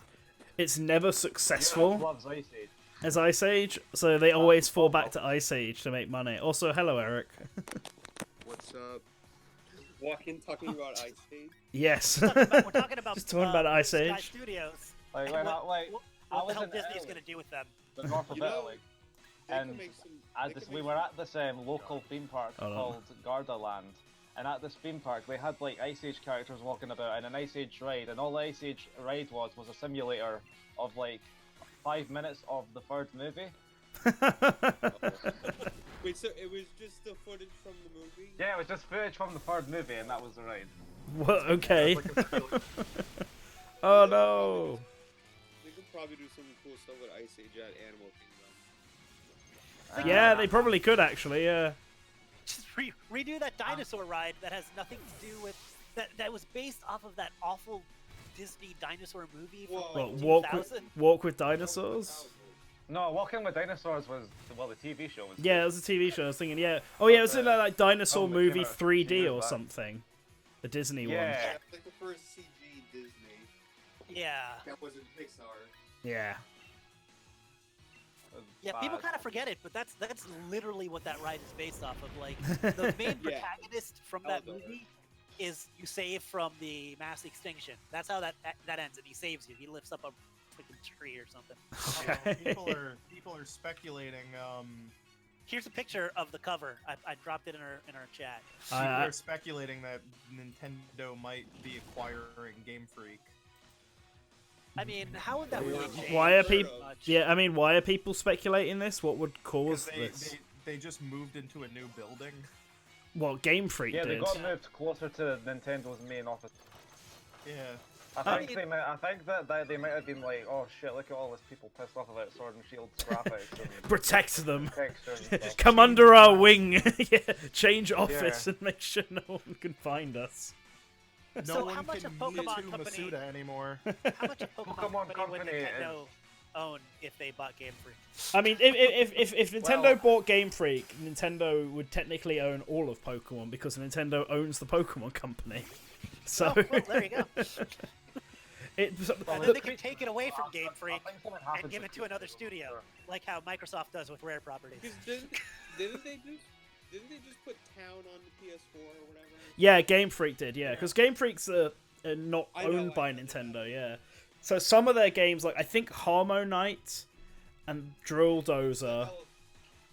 it's never successful Europe loves Ice Age. as Ice Age, so they always fall back to Ice Age to make money. Also, hello Eric. What's up? Walking, talking about Ice Age. Yes. We're talking about Just talking about Ice Blue Sky Age. Studios. Like, and when what, like, what, I what the was hell in Disney's Italy. going to do with them? the north of You know, Italy. They And could make some. At they this, could we make were some- at this local theme park Hold on. called Gardaland, and at this theme park they had like Ice Age characters walking about and an Ice Age ride, and all the Ice Age ride was a simulator of like 5 minutes of the third movie. Wait, so it was just the footage from the movie? Yeah, it was just footage from the third movie, and that was the ride. What? Okay. Like a feeling. Oh no. They could probably do some cool stuff with Ice Age at Animal Kingdom. Yeah, they probably could actually. Yeah. Just redo that dinosaur ride that has nothing to do with that was based off of that awful Disney dinosaur movie from Whoa. like What, 2000. walk with dinosaurs. No, Walking with Dinosaurs was the TV show. Was Yeah, it was a TV show. I was thinking, yeah. Oh yeah, it was in that like dinosaur Oh, but movie came out 3D years or back. something. The Disney one. Yeah. It's like the first CG Disney. Yeah. That wasn't Pixar. Yeah. Yeah, bad. people kind of forget it, but that's literally what that ride is based off of. Like the main Yeah. protagonist from I that love that. movie is you save from the mass extinction. That's how that ends, and he saves you. He lifts up a freaking tree or something. Okay. People are speculating. Here's a picture of the cover. I dropped it in our chat. People I- are speculating that Nintendo might be acquiring Game Freak. I mean, how would that really change? Why are Unheard people? of. much? Yeah, I mean, why are people speculating this? What would Because cause they, this? they just moved into a new building. Well, Game Freak Yeah, they did. got moved closer to Nintendo's main office. Yeah. I mean- think that they might have been like, oh shit, look at all these people pissed off about Sword and Shield graphics and Protect them. textures and stuff. Come under our wing. Yeah, change office and make sure no one can find us. No So one how much can of Pokemon Mewtwo Company- Masuda anymore. How much of Pokemon, Pokemon Company would Company Nintendo own if they bought Game Freak? I mean, if Nintendo Well- bought Game Freak, Nintendo would technically own all of Pokemon because Nintendo owns the Pokemon Company. So Oh, well, there you go. it, And the- then they can take it away from Game Freak I think something and happened give it to another studio, like how Microsoft does with rare properties. Because didn't they just put Town on the PS4 or whatever? yeah, Game Freak did, yeah, because Game Freak's not I know, owned by I know. Nintendo, yeah. So some of their games, like I think Harmonite, and Drill Dozer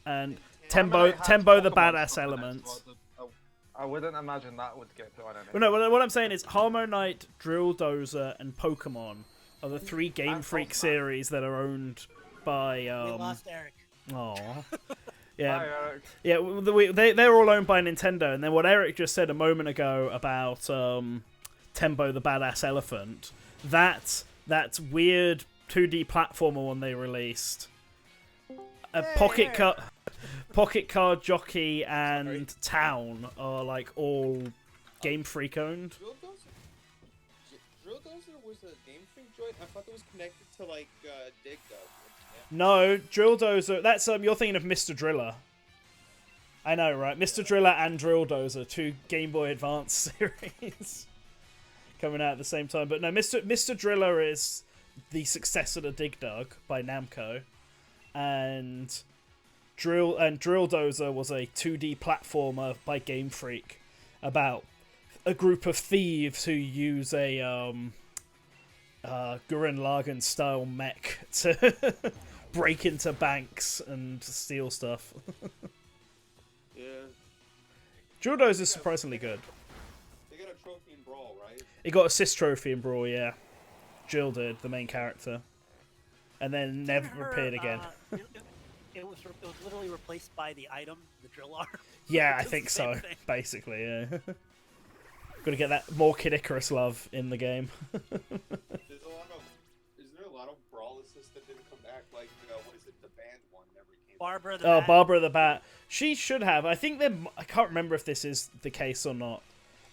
and Harmonite has Tembo the Pokemon Badass stuff in it, Element. so I wouldn't imagine that would get put on anything. Well, no, what I'm saying is Harmonite, Drill Dozer, and Pokemon are the 3 Game And Freak Pokemon. series that are owned by. We lost Eric. Aw. Hi, Yeah, Eric. yeah. They're all owned by Nintendo, and then what Eric just said a moment ago about Tembo the Badass Elephant, that weird 2D platformer one they released. Pocket Card Jockey and Town are like all Game Freak owned. Drill Dozer was a Game Freak joint? I thought it was connected to, like, Dig Dug. No, Drill Dozer. That's you're thinking of Mr. Driller. I know, right? Mr. Driller and Drill Dozer, 2 Game Boy Advance series coming out at the same time. But no, Mr. Driller is the successor to Dig Dug by Namco, and Drill Dozer was a 2D platformer by Game Freak about a group of thieves who use a Gurren Lagann style mech to break into banks and steal stuff. Yeah. Drill Dozer is surprisingly good. They got a trophy in Brawl, right? He got assist trophy in Brawl, yeah. Jill did, the main character, and then never appeared again. It was literally replaced by the item, the drill arm. Yeah, I It's think the same so. thing. Basically, yeah. Got to get that more Kid Icarus love in the game. Isn't there a lot of Brawl assists that didn't come back? Like, what is it? The band one never came Barbara the Oh, Bat. Barbara the Bat. She should have. I think I can't remember if this is the case or not.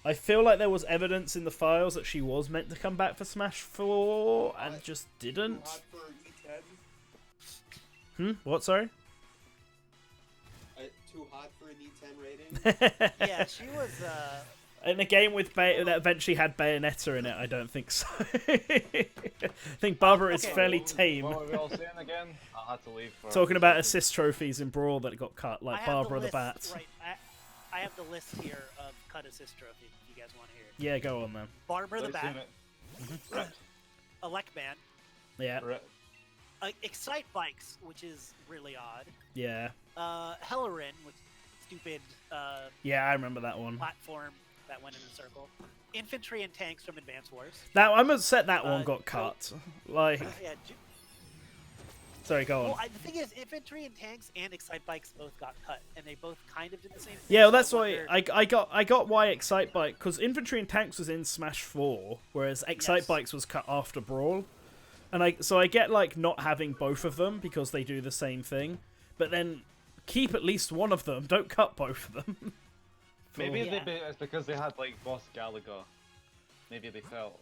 I feel like there was evidence in the files that she was meant to come back for Smash 4 and just didn't. Too hot for E10? What, sorry? Too hot for an E10 rating? Yeah, she was. In a game with that eventually had Bayonetta in it, I don't think so. I think Barbara is Okay. fairly tame. What were we all saying again? I had to leave. For Talking about assist trophies in Brawl that got cut, I like have Barbara the list, Bat. Right, I have the list here of cut assist trophy. If you guys want to hear it. Yeah, go on then. Barbara the Bat, Right. Electman, Yeah, Excite Bikes, which is really odd. yeah. Hellerin, which stupid Yeah, I remember that one. platform that went in a circle. Infantry and Tanks from Advance Wars. That I'm upset that one got cut. Like, Yeah. sorry, go on. Well, the thing is, Infantry and Tanks and Excite Bikes both got cut, and they both kind of did the same thing. Yeah, well, so that's why wondered- I got why Excite Bike, because Infantry and Tanks was in Smash 4, whereas Excite Yes. Bikes was cut after Brawl, and I get like not having both of them because they do the same thing, but then keep at least one of them. Don't cut both of them. Maybe Yeah. it's because they had like Boss Galaga. Maybe they felt.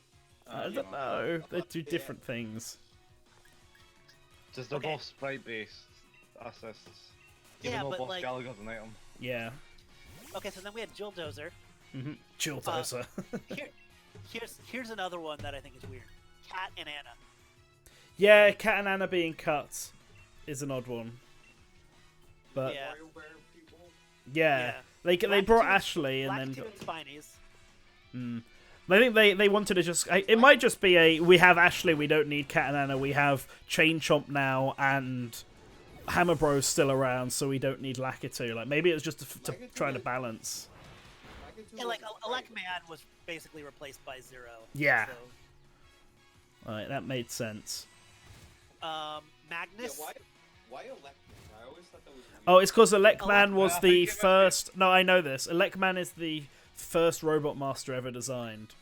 I don't know. They do different things. Just they're Okay. both sprite based assists. Even Yeah, though but, Boss like- Galaga's an item. Yeah. Okay, so then we had Jill Dozer. Chill Dozer. Here's another one that I think is weird. Cat and Anna. Yeah, Cat and Anna being cut is an odd one. But Yeah. WarioWare people? yeah, they Black brought Tooth- Ashley and Black then. Tooth and Spinies. I think they wanted to just. It might just be we have Ashley, we don't need Cat and Anna, we have Chain Chomp now, and Hammer Bros still around, so we don't need Lakitu. Like maybe it was just to try to balance. Yeah, like Electman was basically replaced by Zero. Yeah. So, Right, that made sense. Yeah, Magnus. why Electman? I always thought that was weird. Oh, it's because Electman was I the think it must be- first. No, I know this. Electman is the first Robot Master ever designed,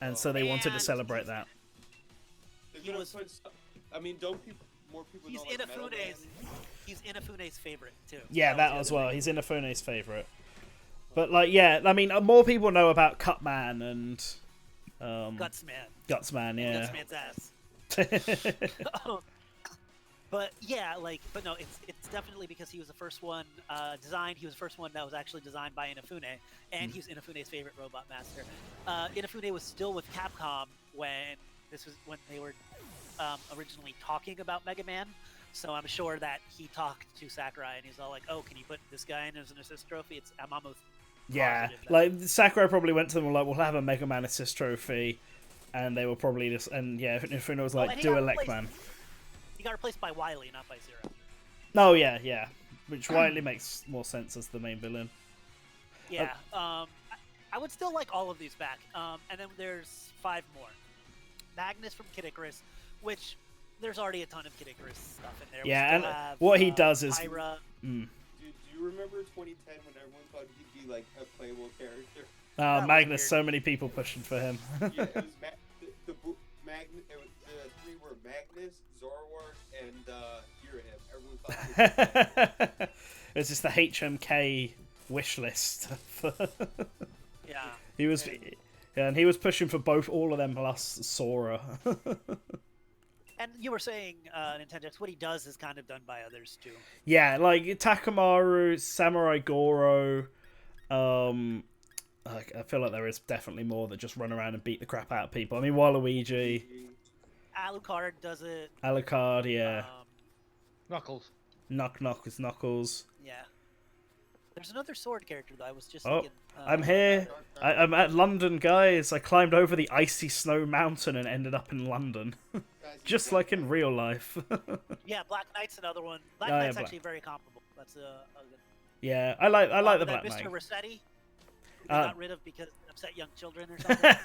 and so they wanted to And celebrate that. They're he gonna was- put I mean, don't more people He's know like Metal Inafune's. Man? He's Inafune's favorite too. Yeah, that was as the other well. thing. He's Inafune's favorite. But like, yeah, I mean, more people know about Cutman and Gutsman. Gutsman. Yeah. Gutsman's ass. But yeah, but no, it's definitely because he was the first one designed. He was the first one that was actually designed by Inafune, and he was Inafune's favorite robot master. Inafune was still with Capcom when they were originally talking about Mega Man. So I'm sure that he talked to Sakurai and he's all like, "Oh, can you put this guy in as an assist trophy?" I'm almost Yeah, positive that- like Sakurai probably went to them and like, "We'll have a Mega Man assist trophy," and they were probably just Inafune was like, and he "Do got Electman." He got replaced by Wily, not by Zero. Oh yeah. Which widely makes more sense as the main villain. Yeah. I would still like all of these back. And then there's 5 more. Magnus from Kid Icarus, which there's already a ton of Kid Icarus stuff in there. Yeah, we and still have, what he does is. Pyra. Do you remember 2010 when everyone thought he'd be like a playable character? Oh, was Magnus! weird. So many people pushing for him. Yeah, it was the 3 were Magnus, Zoroark, and Irahim. Everyone thought he was It's just the HMK wish list. Yeah. He was, and he was pushing for all of them plus Sora. And you were saying, NantenJex, what he does is kind of done by others too. Yeah, like Takamaru, Samurai Goro. I feel like there is definitely more that just run around and beat the crap out of people. I mean, Waluigi, Alucard does it. Alucard, yeah. Knuckles. Knock is Knuckles. Yeah. There's another sword character that I was just Oh, thinking. I'm here. I'm at London, guys. I climbed over the icy snow mountain and ended up in London. Just like in real life. Yeah, Black Knight's another one. Black Oh, yeah, Knight's Black- actually very comparable. That's a good. Yeah, I like the that Black Mr. Knight. Rossetti, who they Uh, got rid of because it upset young children or something.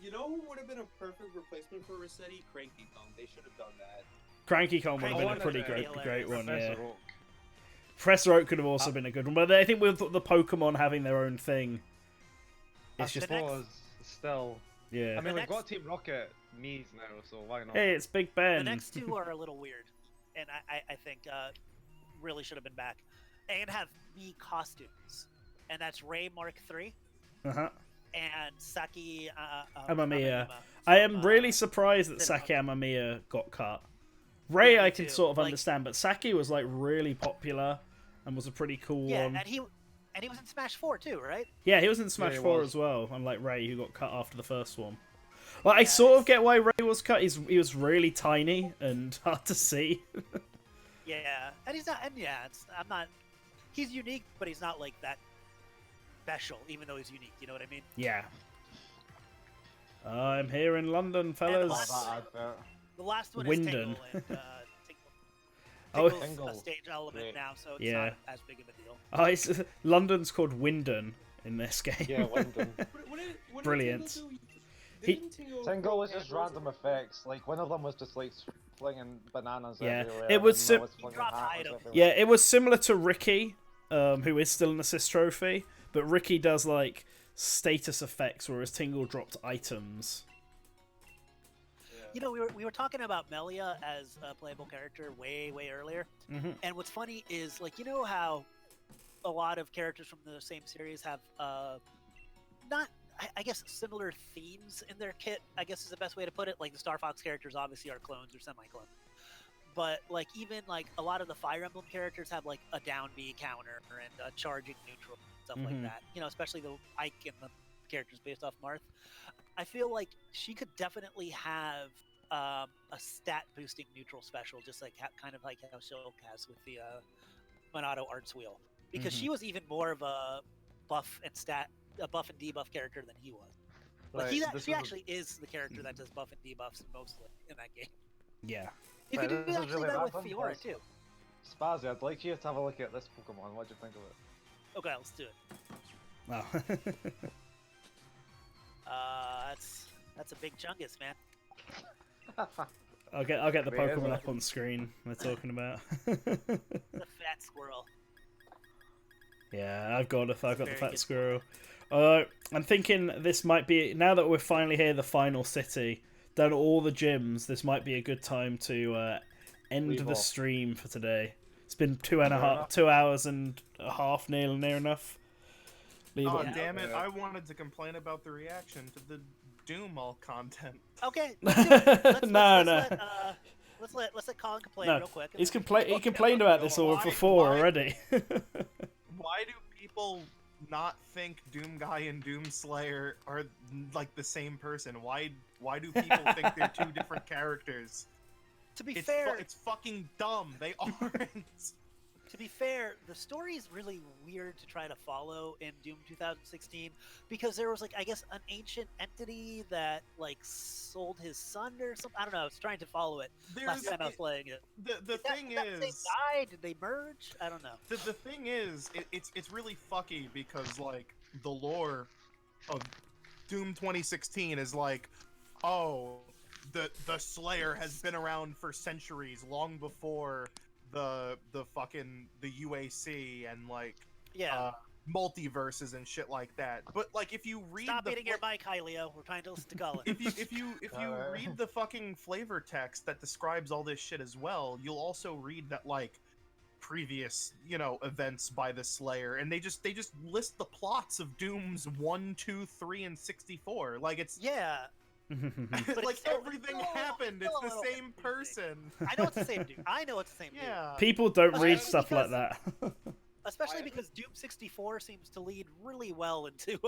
You know who would have been a perfect replacement for Rossetti? Cranky Kong. They should have done that. Cranky Kong would have been a Cranky pretty Kong would be great one, Professor yeah. Oak. Professor Oak could have also been a good one, but I think with the Pokemon having their own thing, I it's just suppose still. yeah. I mean, The we've got next- Team Rocket Mies now, so why not? Hey, it's Big The Ben. next 2 are a little weird, and I think really should have been back, and have me costumes, and that's Ray Mark III Uh-huh. and Saki Amamiya. Amamiya I from, am really surprised that Cinema. Saki Amamiya got cut. Ray, Yeah, me I can too. sort of Like- understand, but Saki was like really popular and was a pretty cool Yeah, one. and he was in Smash 4 too, right? Yeah, he was in Smash Yeah, he 4 was. as well, unlike Ray, who got cut after the first one. Well, I Yeah, sort of it's- get why Ray was cut. He was really tiny and hard to see. Yeah, and he's not. And yeah, I'm not. He's unique, but he's not like that special. Even though he's unique, you know what I mean? Yeah. I'm here in London, fellas. last- That advert. The last one Wyndon. is Tingle, and Oh, Tingle's Tingle. a stage element Great. now, so it's Yeah. not as big of a deal. Oh, London's called Wyndon in this game. Yeah, Wyndon. What Brilliant. Did He- Tingle do? Tingle was just random effects. Like one of them was just like flinging bananas Yeah, everywhere. it was and sim- another was flinging Drop hammers item. everywhere. Yeah, it was similar to Ricky, who is still an assist trophy, but Ricky does like status effects, whereas Tingle dropped items. You know, we were talking about Melia as a playable character way earlier, Mm-hmm. and what's funny is like you know how a lot of characters from the same series have not. I guess similar themes in their kit, I guess is the best way to put it. Like the Star Fox characters obviously are clones or semi-clones. But like even like a lot of the Fire Emblem characters have like a down B counter and a charging neutral, stuff like Mhm. that. You know, especially the Ike and the characters based off Marth. I feel like she could definitely have a stat boosting neutral special, just like kind of like how Shulk has with the Monado Arts Wheel. Because she was even more of a buff and debuff character than he was. Like Right, she is- actually is the character that does buff and debuffs mostly in that game. Yeah. You Right, could do this is actually really that with random, Fiora but- too. Spazzy, I'd like you to have a look at this Pokemon. What do you think of it? Okay, let's do it. Oh. That's a big chungus, man. I'll get the Wait, Pokemon isn't up on screen we're talking about. The fat squirrel. Yeah, I've got the very fat good. squirrel. I'm thinking this might be, now that we're finally here, the final city, done all the gyms. This might be a good time to end Leave the off. stream for today. It's been Fair enough. 2 hours and a half, near enough. Leave Oh, it. damn it. Yeah. I wanted to complain about the reaction to the Doom all content. Okay, let's do it. No. Let's let Colin complain No, real quick. and He then- complained about this all Why- before why- already. Why do people not think Doom Guy and Doom Slayer are like the same person? Why do people think they're two different characters? To be It's fair, it's fucking dumb. They aren't. to be fair, the story is really weird to try to follow in Doom 2016 because there was like, I guess, an ancient entity that like sold his son or something. I don't know. I was trying to follow it last time I was playing it. The thing is that the same guy? Did they merge? I don't know. The thing is, it's really fucky because like the lore of Doom 2016 is like, oh, the Slayer has been around for centuries, long before the UAC and like multiverses and shit like that. But like if you read Stop eating your mic, Hylio. We're trying to listen to Colin. if you read the fucking flavor text that describes all this shit as well, you'll also read that like previous, events by the Slayer, and they just list the plots of Dooms 1, 2, 3, and 64. Like it's but like it's still, everything happened. It's the same person. I know it's the same dude. I know it's the same dude. People don't read stuff like that. Especially because Doom 64 seems to lead really well into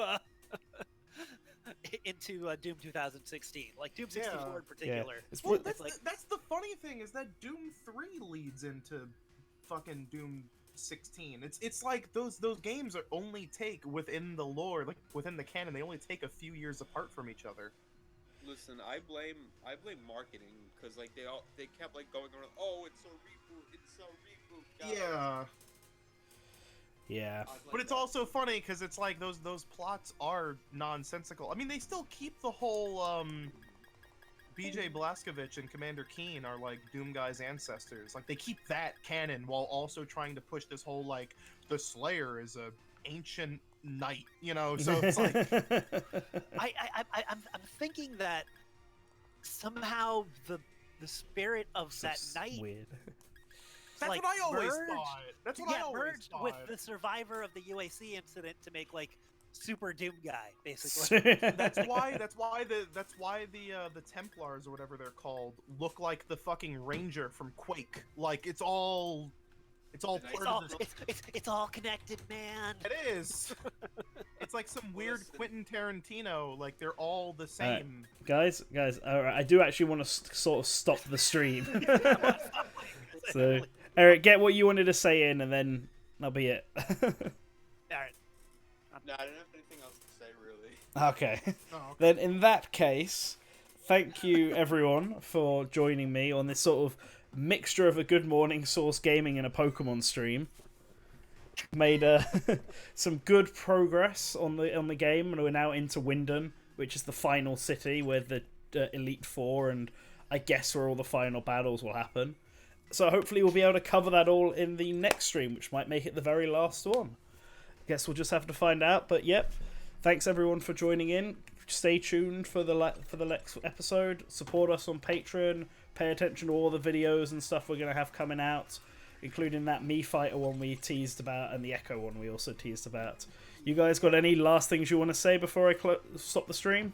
Doom 2016, like Doom 64 in particular. Well, that's the funny thing is that Doom 3 leads into fucking Doom 16. It's like those games only take within the lore, like within the canon, they only take a few years apart from each other. Listen, I blame marketing because like they kept like going around. Oh, it's a reboot. Guys. Yeah. But it's also funny because it's like those plots are nonsensical. I mean, they still keep the whole BJ Blazkowicz and Commander Keen are like Doom Guy's ancestors. Like they keep that canon while also trying to push this whole like the Slayer is a ancient knight, so it's like I'm thinking that somehow the spirit of that knight weird. That's like, what I always merged, thought. That's what I always merged thought. with the survivor of the UAC incident to make like Super Doom Guy, basically. that's why the Templars or whatever they're called look like the fucking Ranger from Quake. Like it's all it's all connected, man. It is. It's like some weird Quentin Tarantino. Like they're all the same. Guys, all right, I do actually want to sort of stop the stream. So, Eric, get what you wanted to say in, and then that'll be it. All right. No, I don't have anything else to say, really. Okay. Then in that case, thank you everyone for joining me on this sort of mixture of a Good Morning Source Gaming and a Pokemon stream. Made some good progress on the game, and we're now into Wyndham, which is the final city where the Elite Four and I guess where all the final battles will happen. So hopefully we'll be able to cover that all in the next stream, which might make it the very last one. Guess we'll just have to find out. But yep, thanks everyone for joining in. Stay tuned for the next episode. Support us on Patreon. Pay attention to all the videos and stuff we're going to have coming out, including that Me Fighter one we teased about and the Echo one we also teased about. You guys got any last things you want to say before I stop the stream?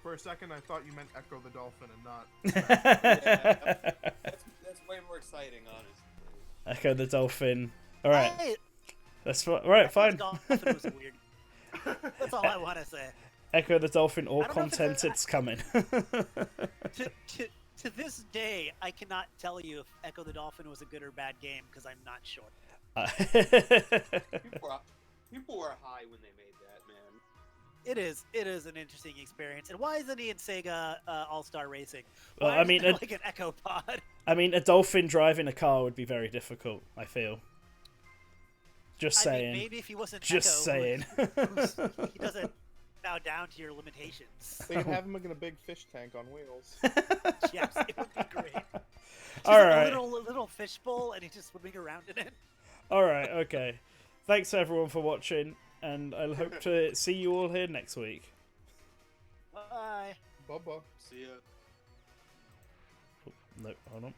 For a second, I thought you meant Echo the Dolphin and not. That's way more exciting, honestly. Echo the Dolphin. All right. Hey, That's all right. Fine. The Dolphin was weird. That's all I want to say. Echo the Dolphin. All content. It's coming. To this day, I cannot tell you if Echo the Dolphin was a good or bad game because I'm not sure. People were high when they made that, man. It is an interesting experience. And why isn't he in Sega All-Star Racing? Well, Why isn't there like an Echo Pod? I mean, a dolphin driving a car would be very difficult, I feel. Just saying. I mean, maybe if he wasn't Just Echo, saying. he doesn't bow down to your limitations. They could have him in a big fish tank on wheels. Yes, it would be great. All right. A little fishbowl, and he's just swimming around in it. All right, okay. Thanks everyone for watching, and I hope to see you all here next week. Bye. Bye-bye. See ya. No, hold on.